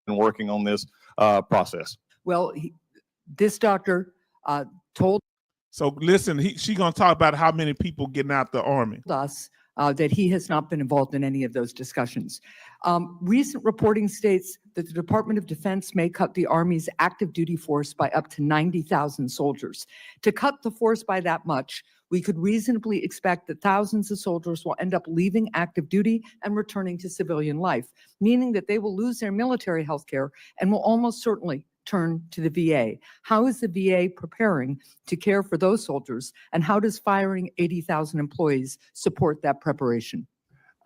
working on this process. Well, this doctor told. So listen, she's going to talk about how many people getting out the Army. Us that he has not been involved in any of those discussions. Recent reporting states that the Department of Defense may cut the Army's active duty force by up to 90,000 soldiers. To cut the force by that much, we could reasonably expect that thousands of soldiers will end up leaving active duty and returning to civilian life, meaning that they will lose their military health care and will almost certainly turn to the VA. How is the VA preparing to care for those soldiers, and how does firing 80,000 employees support that preparation?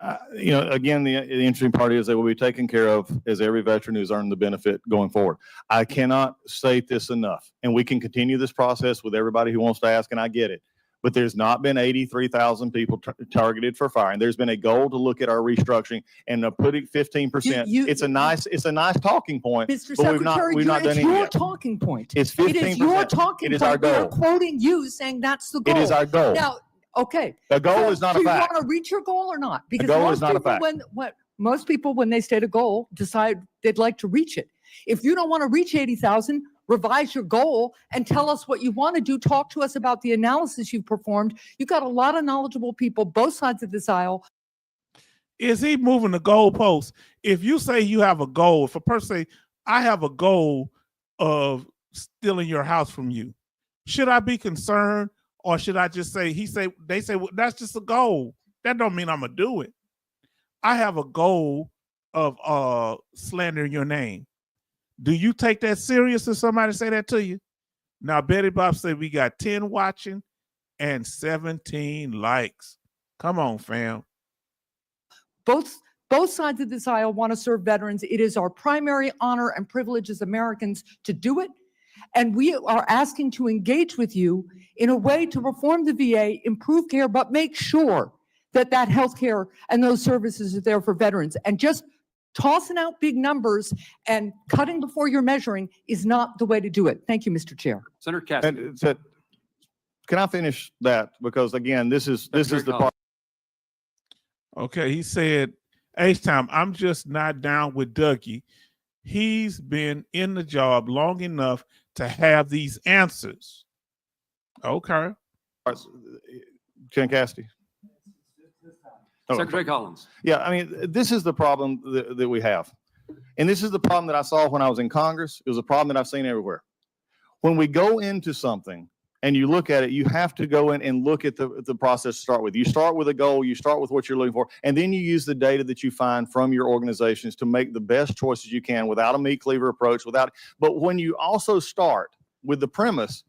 Again, the interesting part is they will be taken care of as every veteran who's earned the benefit going forward. I cannot state this enough, and we can continue this process with everybody who wants to ask, and I get it. But there's not been 83,000 people targeted for firing. There's been a goal to look at our restructuring and putting 15%. It's a nice talking point. Mr. but Secretary, we've not done it's it your yet. talking point. It's It 15%. is your talking It is point. our We are goal. quoting you saying that's the goal. It is our goal. Now, okay. The goal So is not do a fact. you want to reach your goal or not? Because goal most is not a people, fact. most people, when they state a goal, decide they'd like to reach it. If you don't want to reach 80,000, revise your goal and tell us what you want to do. Talk to us about the analysis you've performed. You've got a lot of knowledgeable people, both sides of this aisle. Is he moving the goalposts? If you say you have a goal, if a person say, I have a goal of stealing your house from you, should I be concerned, or should I just say, they say, well, that's just a goal. That don't mean I'm gonna do it. I have a goal of slandering your name. Do you take that serious if somebody say that to you? Now, Betty Bob said we got 10 watching and 17 likes. Come on, fam. Both sides of this aisle want to serve veterans. It is our primary honor and privilege as Americans to do it. And we are asking to engage with you in a way to reform the VA, improve care, but make sure that that health care and those services are there for veterans. And just tossing out big numbers and cutting before you're measuring is not the way to do it. Thank you, Mr. Chair. Senator Cassidy. And can I finish that? Because again, this is the part. Okay, he said, H-Time, I'm just not down with Dougie. He's been in the job long enough to have these answers. Okay. Ken Cassidy. Secretary Collins. Yeah, I mean, this is the problem that we have. And this is the problem that I saw when I was in Congress. It was a problem that I've seen everywhere. When we go into something and you look at it, you have to go in and look at the process to start with. You start with a goal, you start with what you're looking for, and then you use the data that you find from your organizations to make the best choices you can without a meat cleaver approach, but when you also start with the premise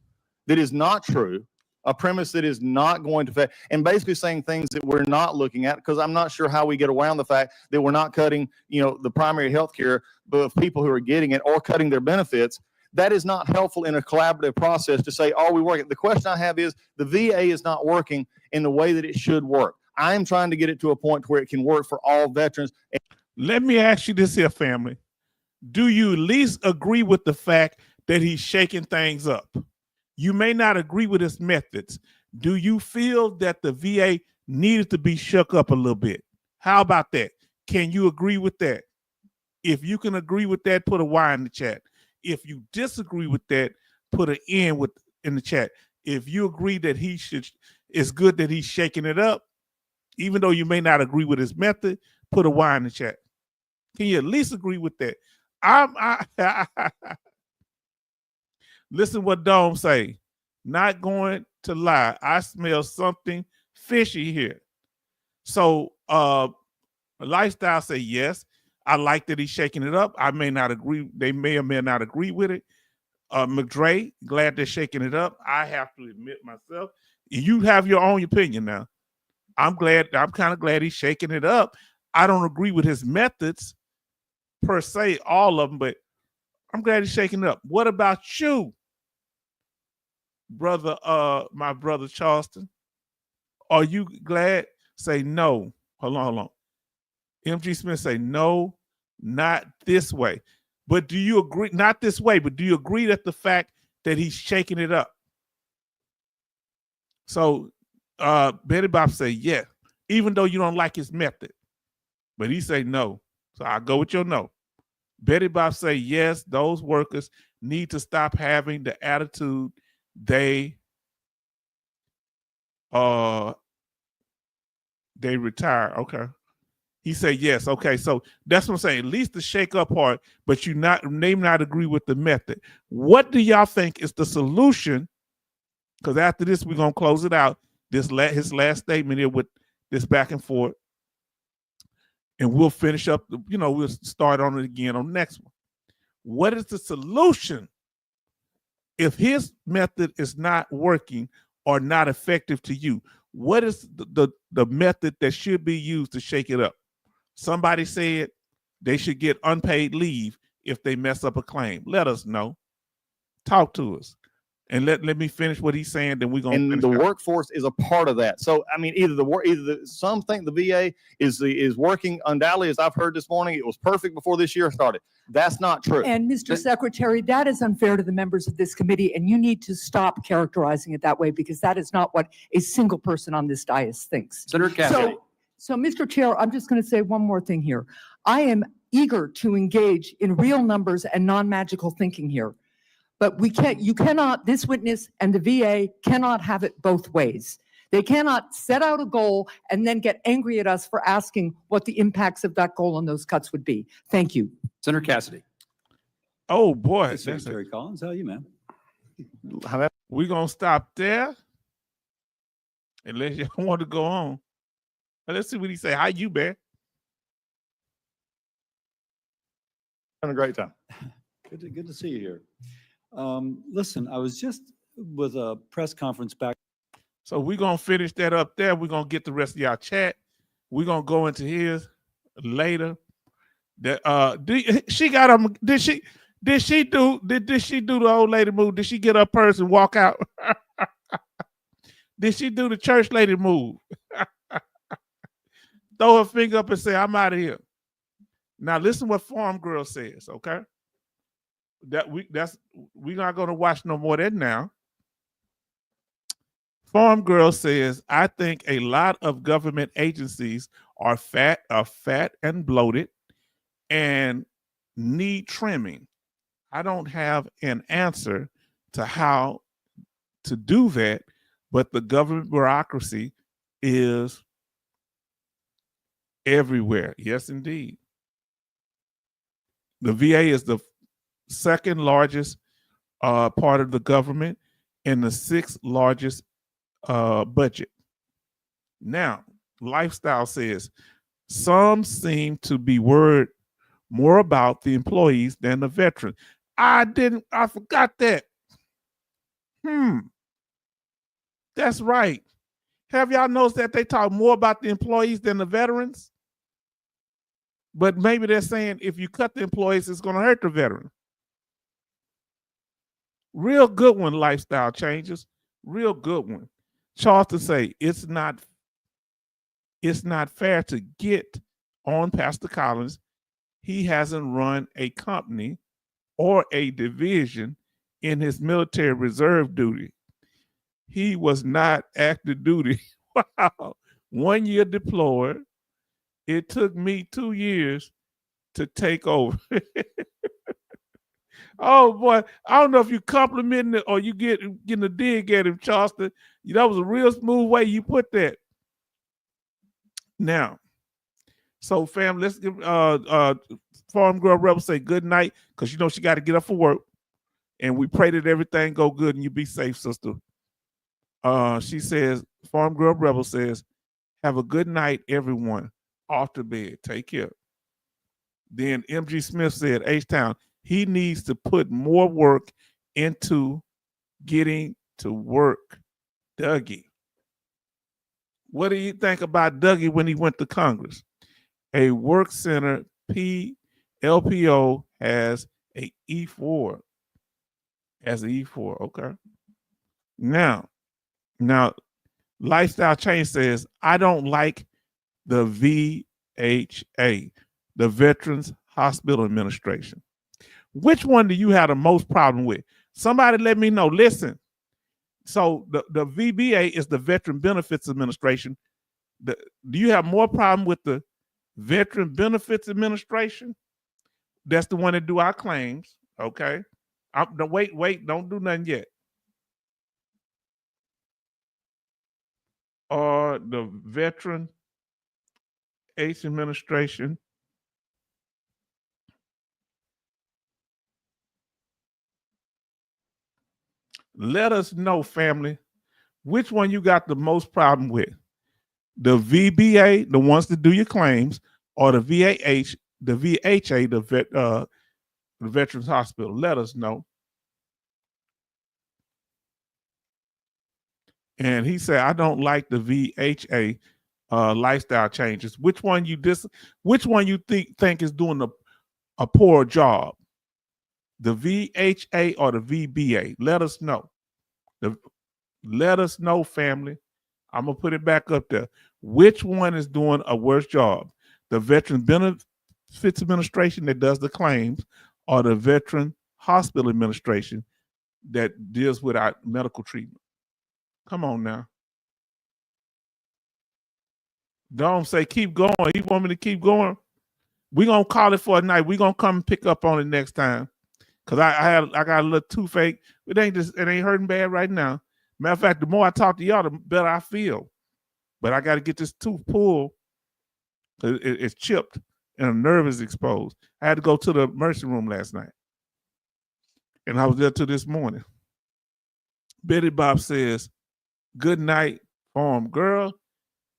that is not true, a premise that is not going to affect, and basically saying things that we're not looking at, because I'm not sure how we get around the fact that we're not cutting, the primary health care of people who are getting it or cutting their benefits. That is not helpful in a collaborative process to say, are we working? The question I have is, the VA is not working in the way that it should work. I'm trying to get it to a point where it can work for all veterans. Let me ask you this here, family. Do you at least agree with the fact that he's shaking things up? You may not agree with his methods. Do you feel that the VA needed to be shook up a little bit? How about that? Can you agree with that? If you can agree with that, put a Y in the chat. If you disagree with that, put an N in the chat. If you agree that it's good that he's shaking it up, even though you may not agree with his method, put a Y in the chat. Can you at least agree with that? Listen what Dome say. Not going to lie. I smell something fishy here. So Lifestyle say yes. I like that he's shaking it up. I may not agree. They may or may not agree with it. McDre, glad they're shaking it up. I have to admit myself. You have your own opinion now. I'm kind of glad he's shaking it up. I don't agree with his methods per se, all of them, but I'm glad he's shaking it up. What about you, brother? My brother Charleston, are you glad? Say no. Hold on. MG Smith say no, not this way. But do you agree? Not this way, but do you agree that the fact that he's shaking it up? So Betty Bob say yeah, even though you don't like his method, but he say no. So I go with your no. Betty Bob say yes, those workers need to stop having the attitude they retire. Okay. He said yes. Okay, so that's what I'm saying. At least the shake up part, but you may not agree with the method. What do y'all think is the solution? Because after this, we're gonna close it out. his last statement here with this back and forth, and we'll finish up. We'll start on it again on the next one. What is the solution if his method is not working or not effective to you? What is the method that should be used to shake it up? Somebody said they should get unpaid leave if they mess up a claim. Let us know. Talk to us. And let me finish what he's saying, then we're going to And finish the up. workforce is a part of that. So, I mean, some think the VA is working undoubtedly, as I've heard this morning. It was perfect before this year started. That's not true. And Mr. Secretary, that is unfair to the members of this committee, and you need to stop characterizing it that way, because that is not what a single person on this dais thinks. Senator Cassidy. So, Mr. Chair, I'm just going to say one more thing here. I am eager to engage in real numbers and non-magical thinking here. But this witness and the VA cannot have it both ways. They cannot set out a goal and then get angry at us for asking what the impacts of that goal and those cuts would be. Thank you. Senator Cassidy. Oh, boy. Hey, Secretary Collins, how are you, man? We're going to stop there. Unless you want to go on. But let's see what he say. How you, Bear? Having a great time. Good to see you here. Listen, I was just with a press conference back. So we're going to finish that up there. We're going to get the rest of y'all chat. We're going to go into his later. She got him. Did she do the old lady move? Did she get her purse and walk out? Did she do the church lady move? Throw her finger up and say, I'm out of here. Now listen what Farm Girl says, okay? We're not going to watch no more of that now. Farm Girl says, I think a lot of government agencies are fat and bloated and need trimming. I don't have an answer to how to do that, but the government bureaucracy is everywhere. Yes, indeed. The VA is the second largest part of the government and the sixth largest budget. Now, Lifestyle says, some seem to be worried more about the employees than the veterans. I forgot that. That's right. Have y'all noticed that they talk more about the employees than the veterans? But maybe they're saying if you cut the employees, it's going to hurt the veteran. Real good one, Lifestyle Changes. Real good one. Charleston say it's not fair to get on Pastor Collins. He hasn't run a company or a division in his military reserve duty. He was not active duty. Wow. 1 year deployed. It took me 2 years to take over. Oh boy, I don't know if you complimenting it or you getting a dig at him, Charleston. That was a real smooth way you put that. Now, so fam, let's give Farm Girl Rebel say good night, because she got to get up for work. And we pray that everything go good and you be safe, sister. She says, Farm Girl Rebel says, have a good night, everyone. Off to bed. Take care. Then MG Smith said, H-Town, he needs to put more work into getting to work. Dougie. What do you think about Dougie when he went to Congress? A work center LPO has a E4. As an E4, okay. Now, Lifestyle Change says, I don't like the VHA, the Veterans Hospital Administration. Which one do you have the most problem with? Somebody let me know. Listen, so the VBA is the Veteran Benefits Administration. Do you have more problem with the Veteran Benefits Administration? That's the one that do our claims, okay? Wait, don't do nothing yet. Or the Veteran H Administration. Let us know, family, Which one you got the most problem with? The VBA, the ones that do your claims, or the VAH, the VHA, the Veterans Hospital? Let us know. And he said, I don't like the VHA lifestyle changes. Which one you think is doing a poor job? The VHA or the VBA? Let us know. Let us know, family. I'm gonna put it back up there. Which one is doing a worse job? The Veteran Benefits Administration that does the claims, or the Veteran Hospital Administration that deals with our medical treatment? Come on now. Don't say keep going. He want me to keep going. We're gonna call it for a night. We're gonna come and pick up on it next time. Cause I got a little toothache. It ain't hurting bad right now. Matter of fact, the more I talk to y'all, the better I feel. But I got to get this tooth pulled. It's chipped and a nerve is exposed. I had to go to the emergency room last night. And I was there till this morning. Betty Bob says, good night, farm girl.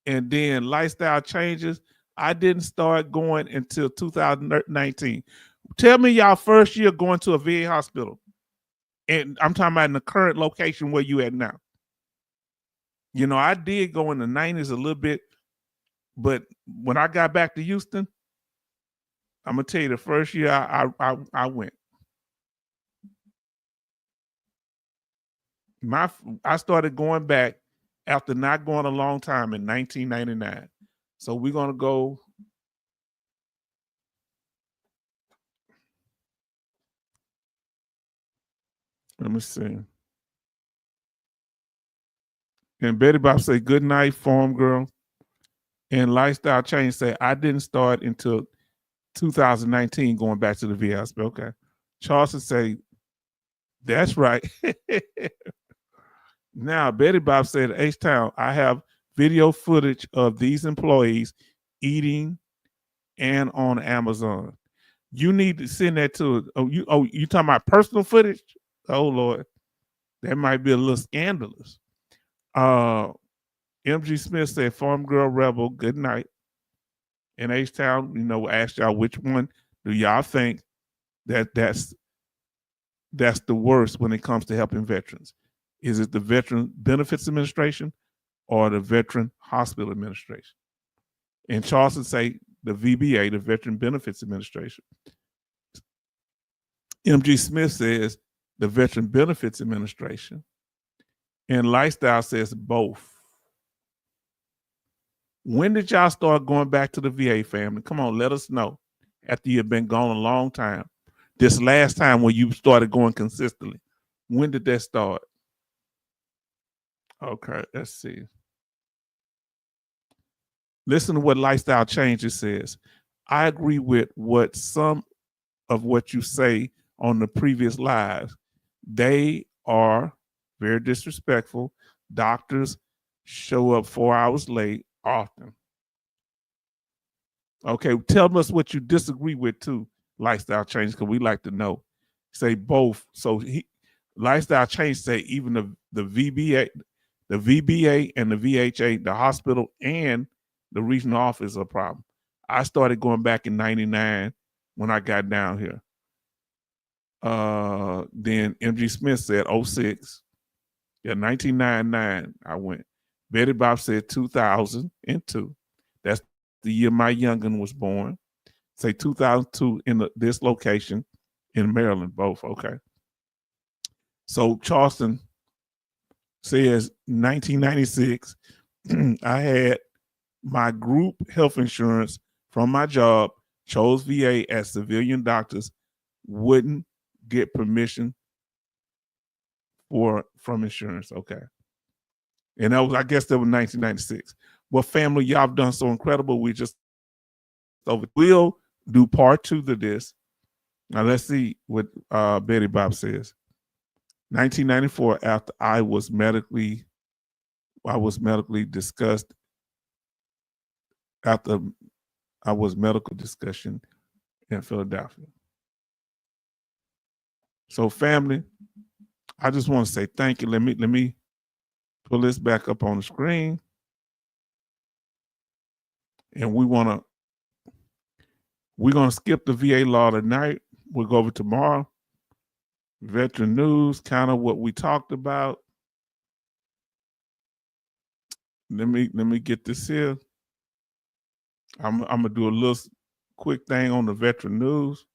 And then lifestyle changes. I didn't start going until 2019. Tell me y'all first year going to a VA hospital. And I'm talking about in the current location where you at now. You know, I did go in the 90s a little bit, but when I got back to Houston, I'm gonna tell you the first year I went. I started going back after not going a long time in 1999. So we're gonna go. Let me see. And Betty Bob say, good night, farm girl. And lifestyle change say, I didn't start until 2019 going back to the VA hospital. Okay. Charleston say, that's right. Now, Betty Bob said, H-Town, I have video footage of these employees eating and on Amazon. You need to send that to, you talking about personal footage? Oh, Lord. That might be a little scandalous. MG Smith said, Farm Girl Rebel, good night. In H-Town, asked y'all which one do y'all think that's the worst when it comes to helping veterans? Is it the Veteran Benefits Administration or the Veteran Hospital Administration? And Charleston say the VBA, the Veteran Benefits Administration. MG Smith says the Veteran Benefits Administration. And Lifestyle says both. When did y'all start going back to the VA, family? Come on, let us know. After you've been gone a long time. This last time when you started going consistently. When did that start? Okay, let's see. Listen to what Lifestyle Changes says. I agree with some of what you say on the previous lives. They are very disrespectful. Doctors show up 4 hours late often. Okay, tell us what you disagree with too, Lifestyle Change, because we like to know. Say both. So Lifestyle Change say even the VBA and the VHA, the hospital and the regional office are a problem. I started going back in 99 when I got down here. Then MG Smith said 06. Yeah, 1999 I went. Betty Bob said 2002. That's the year my youngin was born. Say 2002 in this location in Maryland, both. Okay. So Charleston says 1996, I had my group health insurance from my job, chose VA as civilian doctors wouldn't get permission from insurance. Okay. And I guess that was 1996. Well, family, y'all have done so incredible. We'll do part 2 to this. Now let's see what Betty Bob says. 1994, after I was medically discussed. After I was medical discussion in Philadelphia. So family, I just want to say thank you. Let me pull this back up on the screen. And we're gonna skip the VA law tonight. We'll go over tomorrow. Veteran news, kind of what we talked about. Let me get this here. I'm gonna do a little quick thing on the veteran news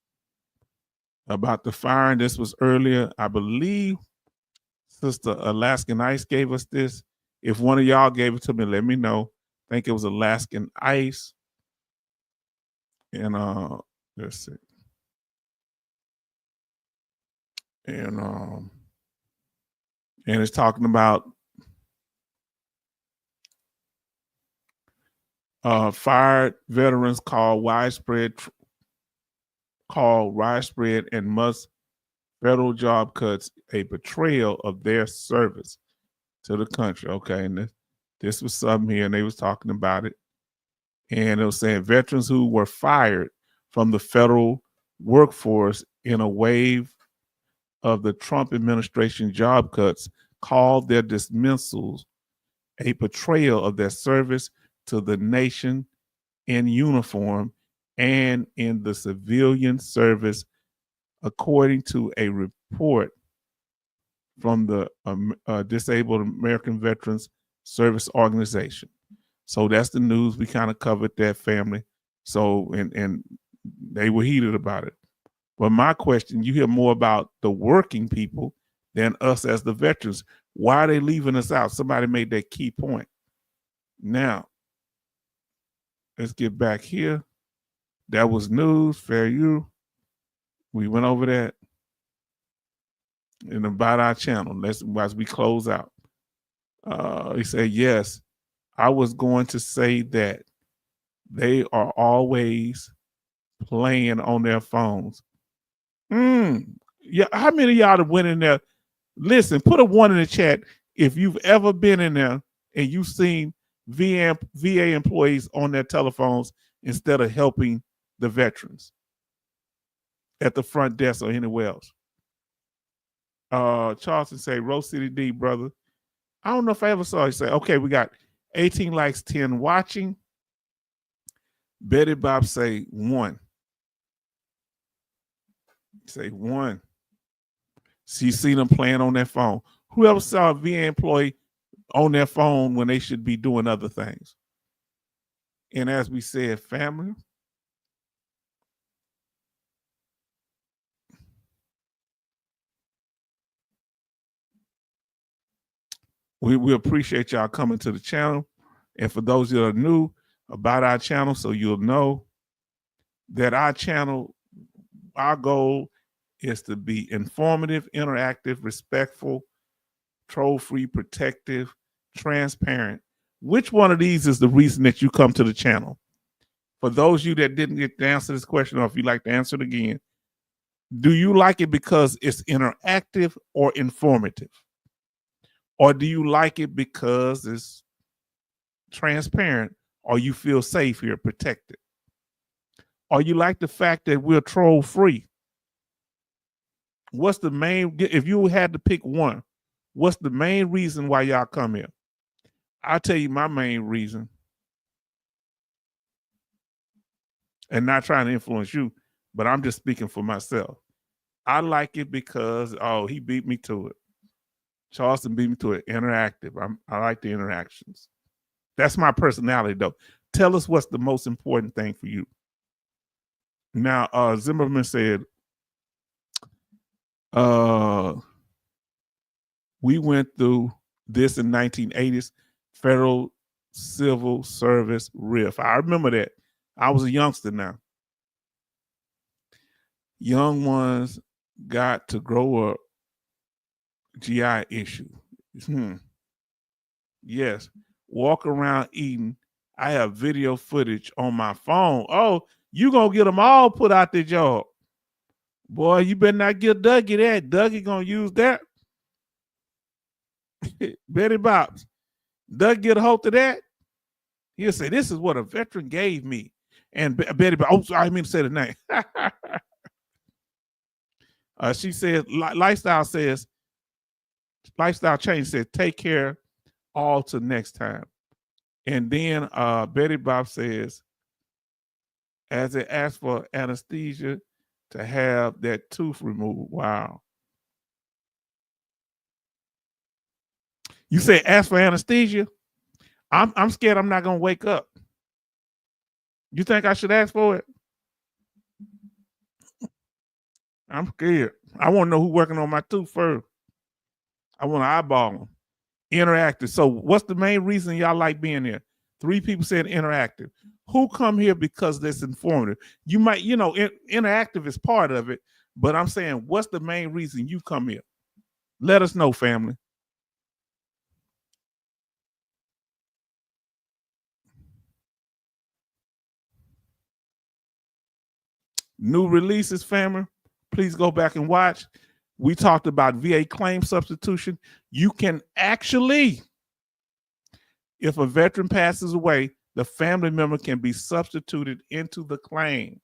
about the firing. This was earlier, I believe. Sister Alaskan Ice gave us this. If one of y'all gave it to me, let me know. I think it was Alaskan Ice. And let's see. And it's talking about fired veterans call widespread and must federal job cuts a betrayal of their service to the country. Okay, and this was something here, and they was talking about it, and it was saying veterans who were fired from the federal workforce in a wave of the Trump administration job cuts called their dismissals a betrayal of their service to the nation in uniform and in the civilian service, according to a report from the Disabled American Veterans Service Organization. So that's the news. We kind of covered that, family. So, and they were heated about it. But my question, you hear more about the working people than us as the veterans. Why are they leaving us out? Somebody made that key point. Now, let's get back here. That was news, fair you. We went over that. And about our channel, as we close out. He said, yes, I was going to say that they are always playing on their phones. Yeah, how many of y'all have went in there? Listen, put a 1 in the chat if you've ever been in there and you've seen VA employees on their telephones instead of helping the veterans at the front desk or anywhere else. Charleston say, Rose City D, brother. I don't know if I ever saw you say, okay, we got 18 likes, 10 watching. Betty Bob say 1. Say 1. So you see them playing on their phone. Whoever saw a VA employee on their phone when they should be doing other things? And as we said, family, we appreciate y'all coming to the channel. And for those that are new about our channel, so you'll know that our channel, our goal is to be informative, interactive, respectful, troll-free, protective, transparent. Which one of these is the reason that you come to the channel? For those of you that didn't get to answer this question, or if you'd like to answer it again, do you like it because it's interactive or informative? Or do you like it because it's transparent, or you feel safe here, protected? Or you like the fact that we're troll-free? What's the main, if you had to pick one, what's the main reason why y'all come here? I'll tell you my main reason. And not trying to influence you, but I'm just speaking for myself. I like it because, oh, he beat me to it. Charleston beat me to it. Interactive. I like the interactions. That's my personality, though. Tell us what's the most important thing for you. Now, Zimmerman said, we went through this in 1980s, federal civil service riff. I remember that. I was a youngster now. Young ones got to grow up. GI issue. Yes. Walk around eating. I have video footage on my phone. Oh, you gonna get them all put out their job. Boy, you better not give Dougie that. Dougie gonna use that. Betty Bobs. Doug get a hold of that. He'll say, this is what a veteran gave me. And Betty Bobs, I mean to say the name. She says, lifestyle change says, take care all to next time. And then Betty Bob says, as they asked for anesthesia to have that tooth removed. Wow. You say ask for anesthesia? I'm scared I'm not gonna wake up. You think I should ask for it? I'm scared. I want to know who's working on my tooth first. I want to eyeball them. Interactive. So what's the main reason y'all like being here? 3 people said interactive. Who come here because that's informative? You might, interactive is part of it, but I'm saying, what's the main reason you come here? Let us know, family. New releases, family. Please go back and watch. We talked about VA claim substitution. You can actually, if a veteran passes away, the family member can be substituted into the claim.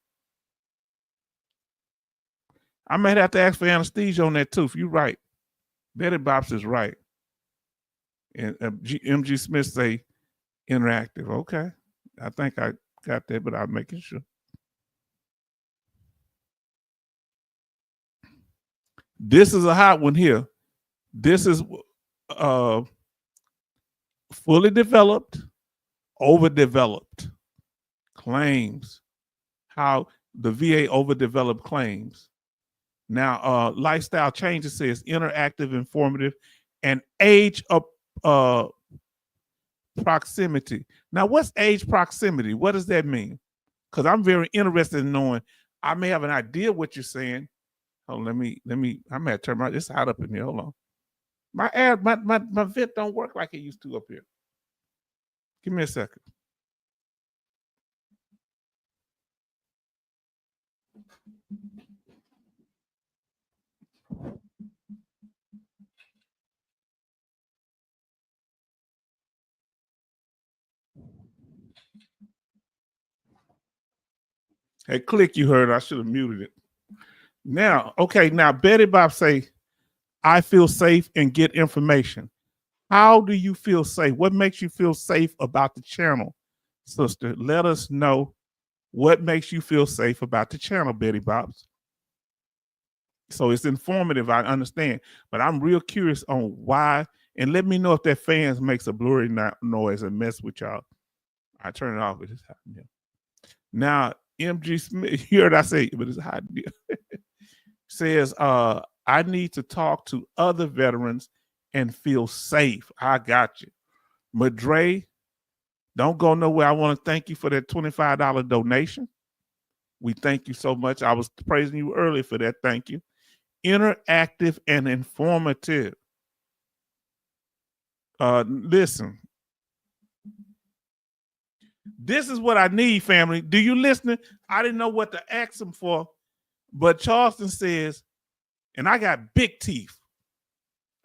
I might have to ask for anesthesia on that tooth. You're right. Betty Bops is right. And MG Smith say interactive. Okay. I think I got that, but I'm making sure. This is a hot one here. This is fully developed, overdeveloped claims. How the VA overdeveloped claims. Now, lifestyle changes says interactive, informative, and age of proximity. Now, what's age proximity? What does that mean? Because I'm very interested in knowing. I may have an idea what you're saying. Oh, let me. I'm gonna turn my. It's hot up in here. Hold on. My air, my vent don't work like it used to up here. Give me a second. Hey, click you heard. I should have muted it. Now, okay, now Betty Bob say, I feel safe and get information. How do you feel safe? What makes you feel safe about the channel, sister? Let us know what makes you feel safe about the channel, Betty Bobs. So it's informative, I understand, but I'm real curious on why, and let me know if that fans makes a blurry noise and mess with y'all. I turn it off, but it's hot in here. Now, MG Smith, you heard I say, but it's hot in here. Says, I need to talk to other veterans and feel safe. I got you. Madre, don't go nowhere. I want to thank you for that $25 donation. We thank you so much. I was praising you earlier for that. Thank you. Interactive and informative. Listen. This is what I need, family. Do you listen? I didn't know what to ask them for, but Charleston says, and I got big teeth.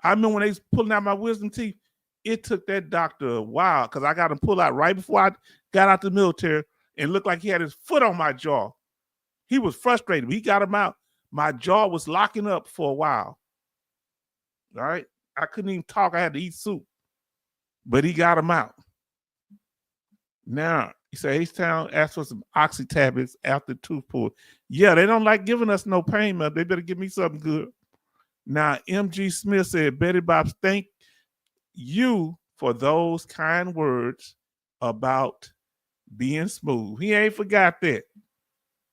I remember when they was pulling out my wisdom teeth, it took that doctor a while because I got him pulled out right before I got out the military and looked like he had his foot on my jaw. He was frustrated. He got him out. My jaw was locking up for a while. All right. I couldn't even talk. I had to eat soup. But he got him out. Now, he said H-Town asked for some oxy tablets after tooth pull. Yeah, they don't like giving us no pain, man. They better give me something good. Now, MG Smith said, Betty Bobs, thank you for those kind words about being smooth. He ain't forgot that.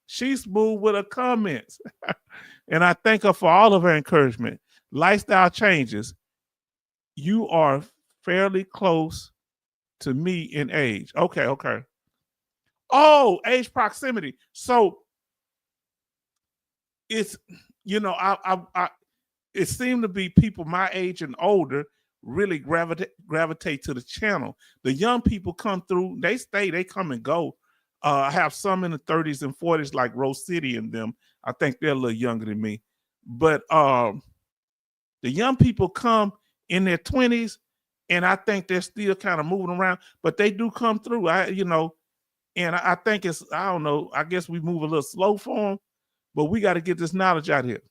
She's smooth with her comments. And I thank her for all of her encouragement. Lifestyle changes. You are fairly close to me in age. Okay. Oh, age proximity. So it's, it seemed to be people my age and older really gravitate to the channel. The young people come through, they stay, they come and go. I have some in the 30s and 40s like Rose City and them. I think they're a little younger than me. But the young people come in their 20s and I think they're still kind of moving around, but they do come through. And I think it's, I don't know, I guess we move a little slow for them, but we got to get this knowledge out here.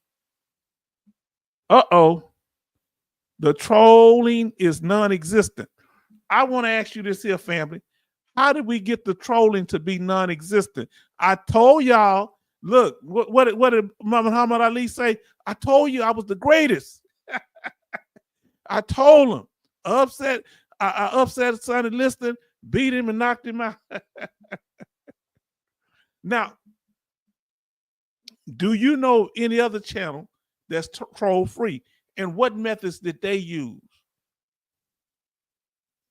Uh-oh. The trolling is non-existent. I want to ask you this here, family. How did we get the trolling to be non-existent? I told y'all, look, what did Muhammad Ali say? I told you I was the greatest. I told him. Upset, I upset Sonny Liston, beat him and knocked him out. Now, do you know any other channel that's troll free? And what methods did they use?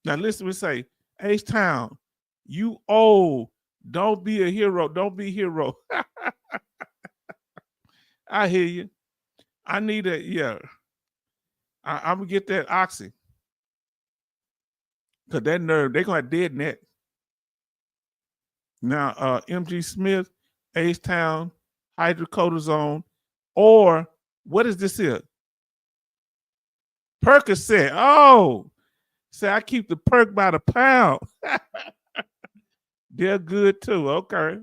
Now listen, we say, H-Town, you old. Don't be a hero. Don't be a hero. I hear you. I need a, yeah. I'm going to get that oxy. Because that nerve, they're going to dead net. Now, MG Smith, H-Town, hydrocortisone, or what is this here? Percocet. Oh, say I keep the perk by the pound. They're good too. Okay.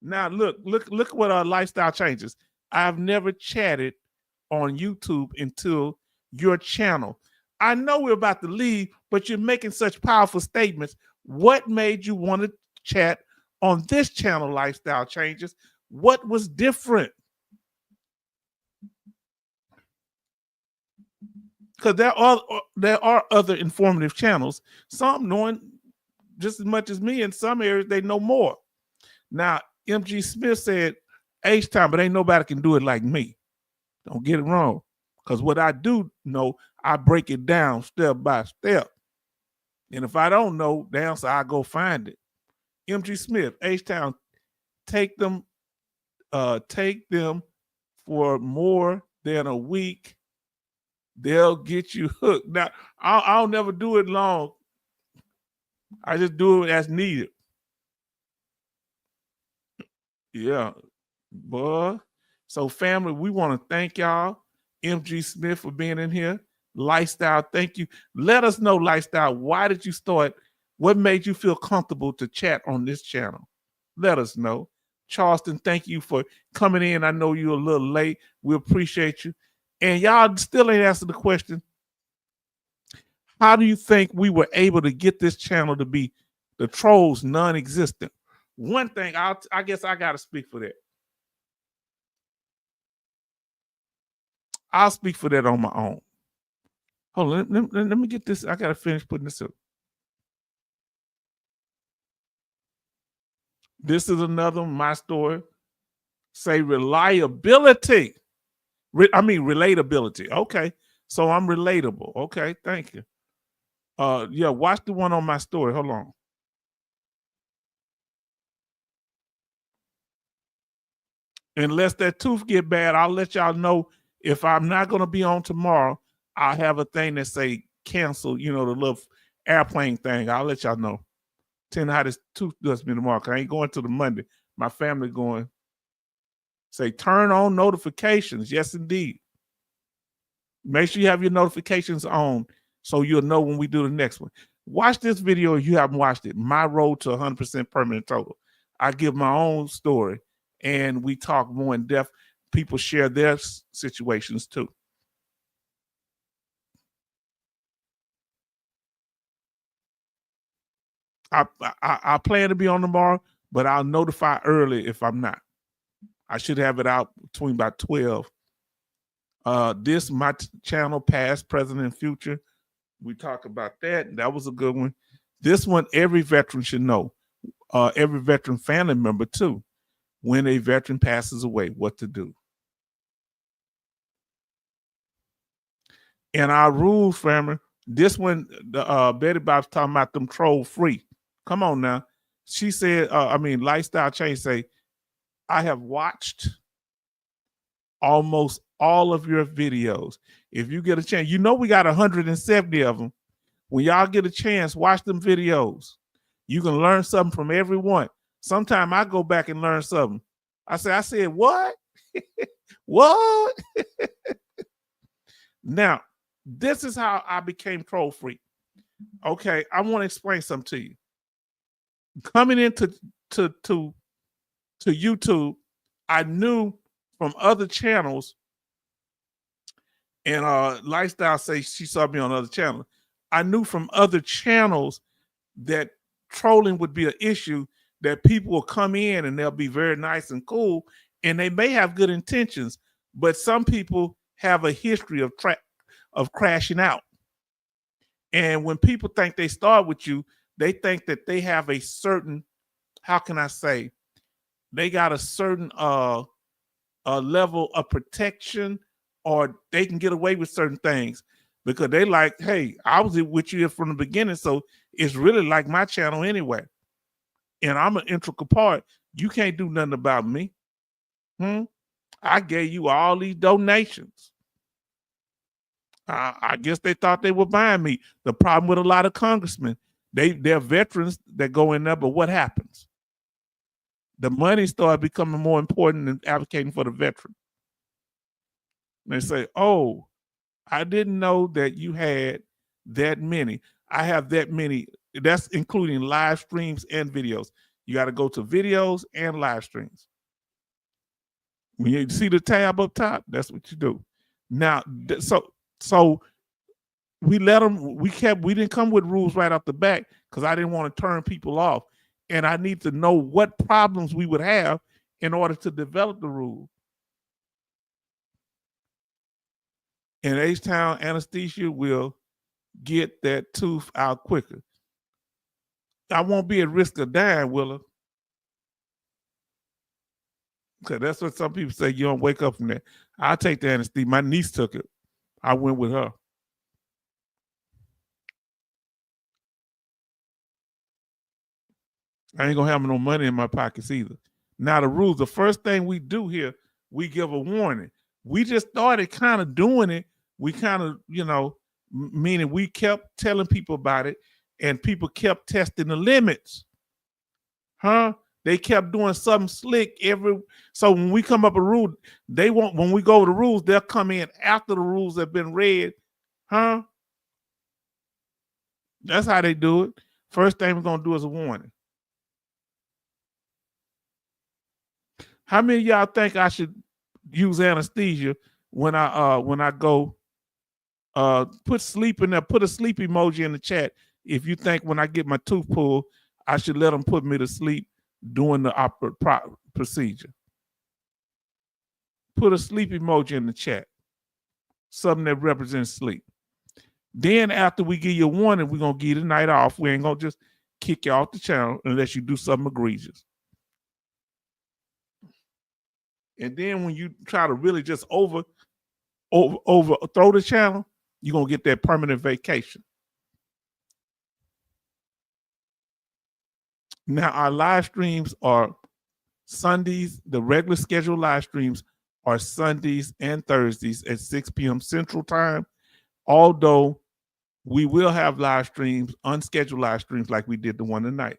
Now look what our lifestyle changes. I've never chatted on YouTube until your channel. I know we're about to leave, but you're making such powerful statements. What made you want to chat on this channel, Lifestyle Changes? What was different? Because there are other informative channels, some knowing just as much as me. In some areas, they know more. Now, MG Smith said, H-Time, but ain't nobody can do it like me. Don't get it wrong. Because what I do know, I break it down step by step. And if I don't know the answer, I go find it. MG Smith, H-Town, take them for more than a week. They'll get you hooked. Now, I'll never do it long. I just do it as needed. Yeah, boy. So, family, we want to thank y'all. MG Smith for being in here. Lifestyle, thank you. Let us know, Lifestyle, why did you start? What made you feel comfortable to chat on this channel? Let us know. Charleston, thank you for coming in. I know you're a little late. We appreciate you. And y'all still ain't answered the question. How do you think we were able to get this channel to be the trolls non-existent? One thing, I guess I got to speak for that. I'll speak for that on my own. Hold on, let me get this. I got to finish putting this up. This is another one, my story. Say reliability. Relatability. Okay. So I'm relatable. Okay, thank you. Yeah, watch the one on my story. Hold on. Unless that tooth get bad, I'll let y'all know. If I'm not going to be on tomorrow, I'll have a thing that say cancel, the little airplane thing. I'll let y'all know. Tell you how this tooth does me tomorrow. I ain't going to the Monday. My family going. Say turn on notifications. Yes, indeed. Make sure you have your notifications on so you'll know when we do the next one. Watch this video if you haven't watched it. My road to 100% permanent total. I give my own story and we talk more in depth. People share their situations too. I plan to be on tomorrow, but I'll notify early if I'm not. I should have it out between about 12. This my channel, past, present, and future. We talk about that. That was a good one. This one, every veteran should know. Every veteran family member too. When a veteran passes away, what to do. And our rules, family. This one, Betty Bob's talking about them troll free. Come on now. She said, Lifestyle Change say, I have watched almost all of your videos. If you get a chance, we got 170 of them. When y'all get a chance, watch them videos. You can learn something from every one. Sometime I go back and learn something. I said, what? What? Now, this is how I became troll free. Okay, I want to explain something to you. Coming into to YouTube, I knew from other channels, and Lifestyle say she saw me on other channels. I knew from other channels that trolling would be an issue, that people will come in and they'll be very nice and cool, and they may have good intentions, but some people have a history of crashing out. And when people think they start with you, they think that they have a certain, how can I say, they got a certain level of protection, or they can get away with certain things because they like, hey, I was with you from the beginning, so it's really like my channel anyway. And I'm an integral part. You can't do nothing about me. I gave you all these donations. I guess they thought they were buying me. The problem with a lot of congressmen, they're veterans that go in there, but what happens? The money started becoming more important than advocating for the veteran. They say, oh, I didn't know that you had that many. I have that many. That's including live streams and videos. You got to go to videos and live streams. When you see the tab up top, that's what you do. Now, so we let them, we didn't come with rules right off the bat because I didn't want to turn people off. And I need to know what problems we would have in order to develop the rule. And H-Town anesthesia will get that tooth out quicker. I won't be at risk of dying, will I? Okay, that's what some people say. You don't wake up from that. I'll take the anesthesia. My niece took it. I went with her. I ain't gonna have no money in my pockets either. Now the rules, the first thing we do here, we give a warning. We just started kind of doing it. We kind of, meaning we kept telling people about it, and people kept testing the limits. They kept doing something slick so when we come up a rule, when we go over the rules, they'll come in after the rules have been read. That's how they do it. First thing we're gonna do is a warning. How many of y'all think I should use anesthesia when I go put sleep in there? Put a sleep emoji in the chat if you think when I get my tooth pulled, I should let them put me to sleep during the procedure. Put a sleep emoji in the chat. Something that represents sleep. Then after we give you a warning, we're going to give you the night off. We ain't going to just kick you off the channel unless you do something egregious. And then when you try to really just overthrow the channel, you're going to get that permanent vacation. Now, our live streams are Sundays. The regular scheduled live streams are Sundays and Thursdays at 6 p.m. Central Time, although we will have live streams, unscheduled live streams like we did the one tonight.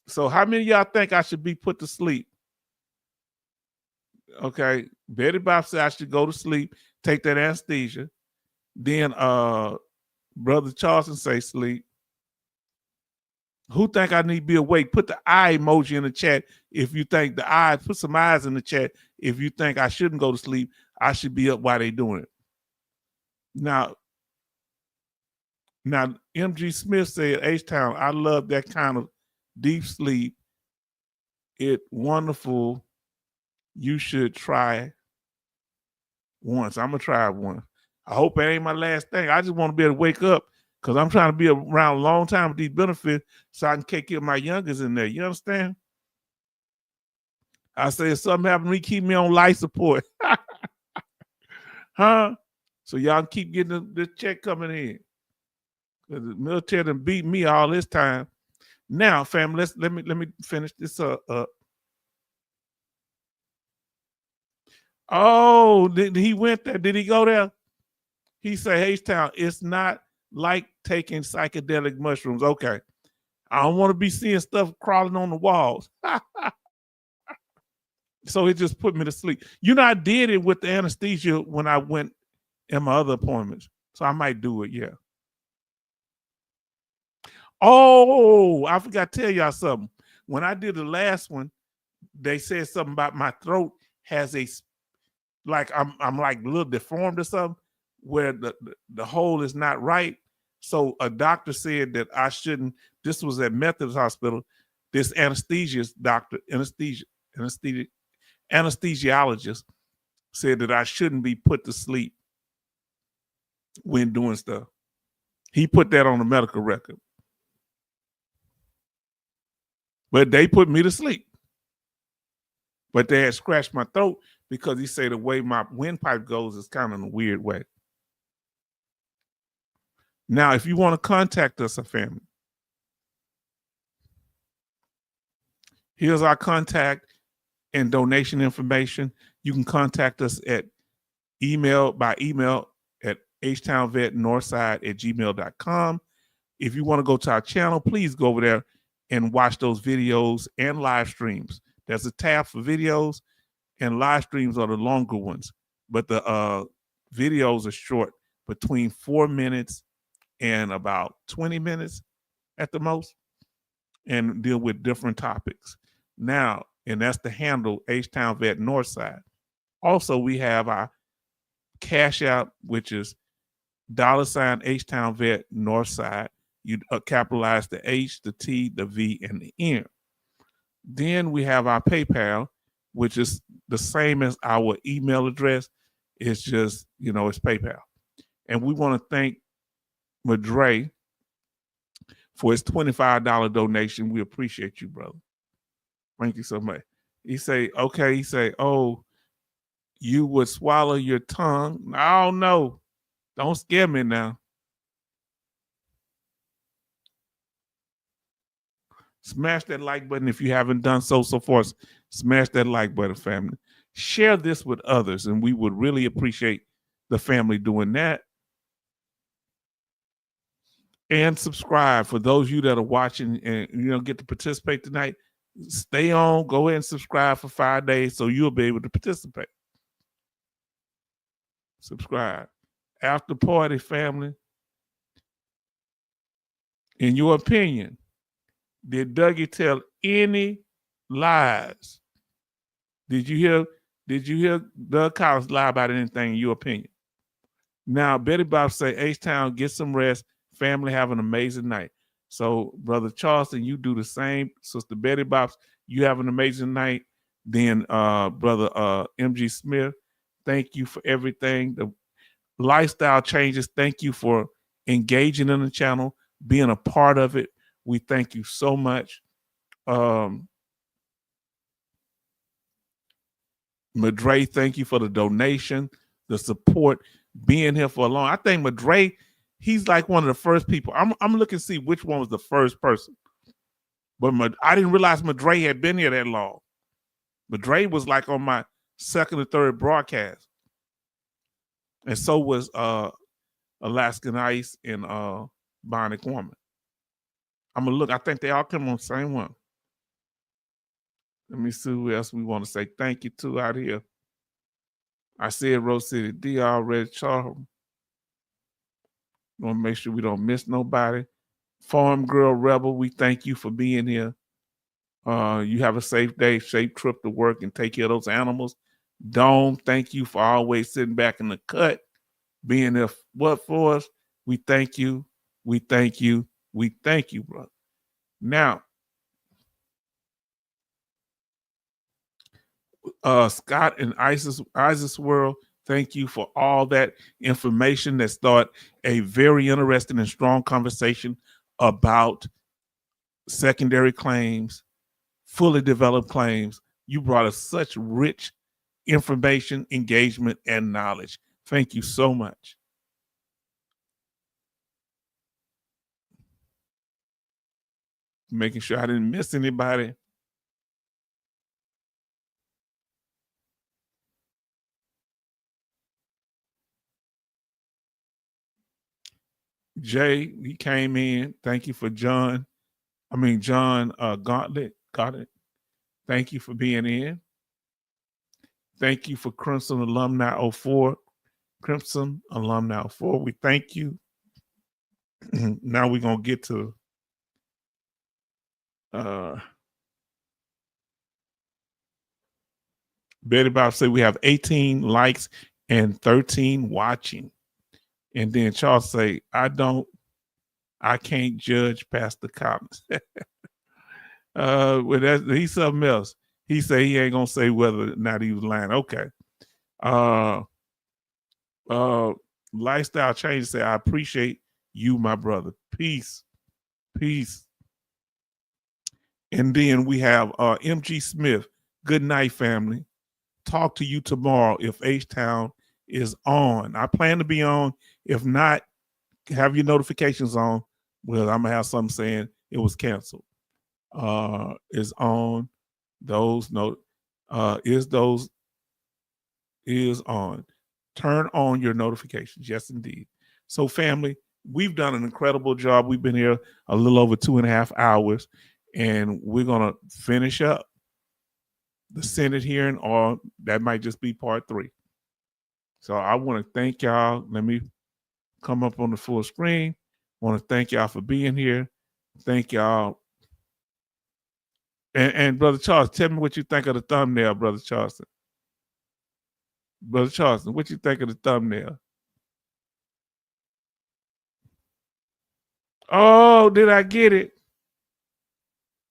So how many of y'all think I should be put to sleep? Okay, Betty Bob said I should go to sleep, take that anesthesia. Then Brother Charleston say sleep. Who think I need to be awake? Put the eye emoji in the chat if you think the eye, put some eyes in the chat if you think I shouldn't go to sleep. I should be up while they doing it. Now, MG Smith said, H-Town, I love that kind of deep sleep. It wonderful. You should try once. I'm going to try one. I hope it ain't my last thing. I just want to be able to wake up because I'm trying to be around a long time with these benefits so I can take care of my youngest in there. You understand? I say if something happened to me, keep me on life support. So y'all keep getting the check coming in. The military done beat me all this time. Now, family, let me finish this up. Oh, he went there. Did he go there? He said, H-Town, it's not like taking psychedelic mushrooms. Okay. I don't want to be seeing stuff crawling on the walls. So it just put me to sleep. I did it with the anesthesia when I went in my other appointments. So I might do it, yeah. Oh, I forgot to tell y'all something. When I did the last one, they said something about my throat has I'm like a little deformed or something. where the hole is not right. So a doctor said that I shouldn't. This was at Methodist Hospital. This anesthesiologist said that I shouldn't be put to sleep when doing stuff. He put that on the medical record. But they put me to sleep. But they had scratched my throat because he said the way my windpipe goes is kind of in a weird way. Now, if you want to contact us, a family, here's our contact and donation information. You can contact us at email at htownvetnorthside@gmail.com. If you want to go to our channel, please go over there and watch those videos and live streams. There's a tab for videos, and live streams are the longer ones, but the videos are short, between 4 minutes and about 20 minutes at the most, and deal with different topics. Now, and that's the handle, H-Town Vet Northside. Also, we have our Cash App, which is $ H-Town Vet Northside. You capitalize the H, the T, the V, and the N. Then we have our PayPal, which is the same as our email address. It's just, it's PayPal. And we want to thank Madre for his $25 donation. We appreciate you, brother. Thank you so much. He say, oh, you would swallow your tongue. Oh, no. Don't scare me now. Smash that like button if you haven't done so far. Smash that like button, family. Share this with others, and we would really appreciate the family doing that. And subscribe for those of you that are watching and get to participate tonight. Stay on, go ahead and subscribe for 5 days so you'll be able to participate. Subscribe. After party, family. In your opinion, did Dougie tell any lies? Did you hear Doug Collins lie about anything in your opinion? Now, Betty Bob say, H-Town, get some rest. Family, have an amazing night. So, Brother Charleston, you do the same. Sister Betty Bob, you have an amazing night. Then, Brother MG Smith, thank you for everything. The lifestyle changes, thank you for engaging in the channel, being a part of it. We thank you so much. Madre, thank you for the donation, the support, being here for a long. I think Madre, he's like one of the first people. I'm looking to see which one was the first person. But I didn't realize Madre had been here that long. Madre was like on my second or third broadcast. And so was Alaskan Ice and Bionic Woman. I'm going to look. I think they all come on the same one. Let me see who else we want to say thank you to out here. I said Rose City D already. Charles. Want to make sure we don't miss nobody. Farm Girl Rebel, we thank you for being here. You have a safe day, safe trip to work, and take care of those animals. Dome, thank you for always sitting back in the cut, being there for us. We thank you. We thank you. We thank you, brother. Now, Scott and Isis World, thank you for all that information that started a very interesting and strong conversation about secondary claims, fully developed claims. You brought us such rich information, engagement, and knowledge. Thank you so much. Making sure I didn't miss anybody. Jay, he came in. Thank you for John Gauntlet. Got it. Thank you for being in. Thank you for Crimson Alumni 04. Crimson Alumni 04. We thank you. Now we're going to get to Betty Bob said we have 18 likes and 13 watching. And then Charles say, I can't judge past the comments. Well, he's something else. He say he ain't gonna say whether or not he was lying. Okay. Lifestyle change say, I appreciate you, my brother. Peace. Peace. And then we have MG Smith. Good night, family. Talk to you tomorrow if H-Town is on. I plan to be on. If not, have your notifications on. Well, I'm gonna have something saying it was canceled. Is on. Those is on. Turn on your notifications. Yes, indeed. So, family, we've done an incredible job. We've been here a little over 2.5 hours, and we're gonna finish up the Senate hearing, or that might just be part 3. So I want to thank y'all. Let me come up on the full screen. I want to thank y'all for being here. Thank y'all. And Brother Charles, tell me what you think of the thumbnail, Brother Charleston. Brother Charleston, what you think of the thumbnail? Oh, did I get it?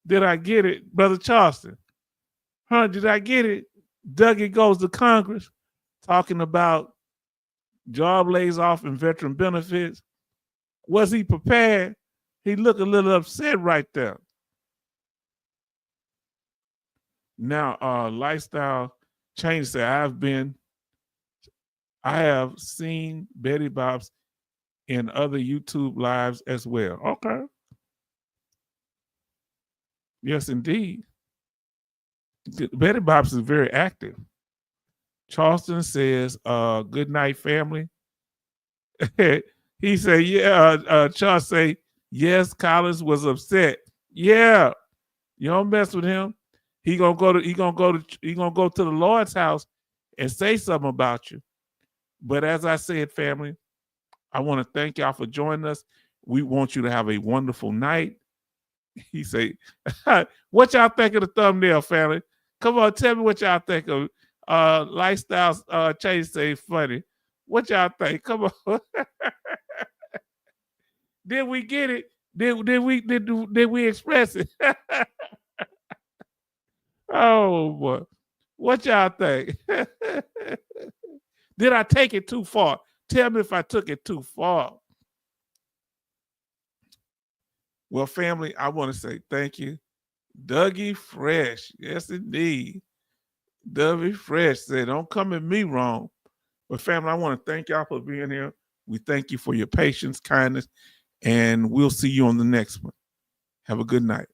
Did I get it, Brother Charleston? Huh, did I get it? Dougie goes to Congress talking about job lays off and veteran benefits. Was he prepared? He looked a little upset right there. Now, lifestyle change say, I have seen Betty Bob's in other YouTube lives as well. Okay. Yes, indeed. Betty Bob's is very active. Charleston says, good night, family. He said, yeah, Charles say, yes, Collins was upset. Yeah. You don't mess with him. He gonna go to the Lord's house and say something about you. But as I said, family, I want to thank y'all for joining us. We want you to have a wonderful night. He say, what y'all think of the thumbnail, family? Come on, tell me what y'all think of lifestyle change say funny. What y'all think? Come on. Did we get it? Did we express it? Oh boy. What y'all think? Did I take it too far? Tell me if I took it too far. Well, family, I want to say thank you. Dougie Fresh. Yes, indeed. Dougie Fresh said, don't come at me wrong. But family, I want to thank y'all for being here. We thank you for your patience, kindness, and we'll see you on the next one. Have a good night.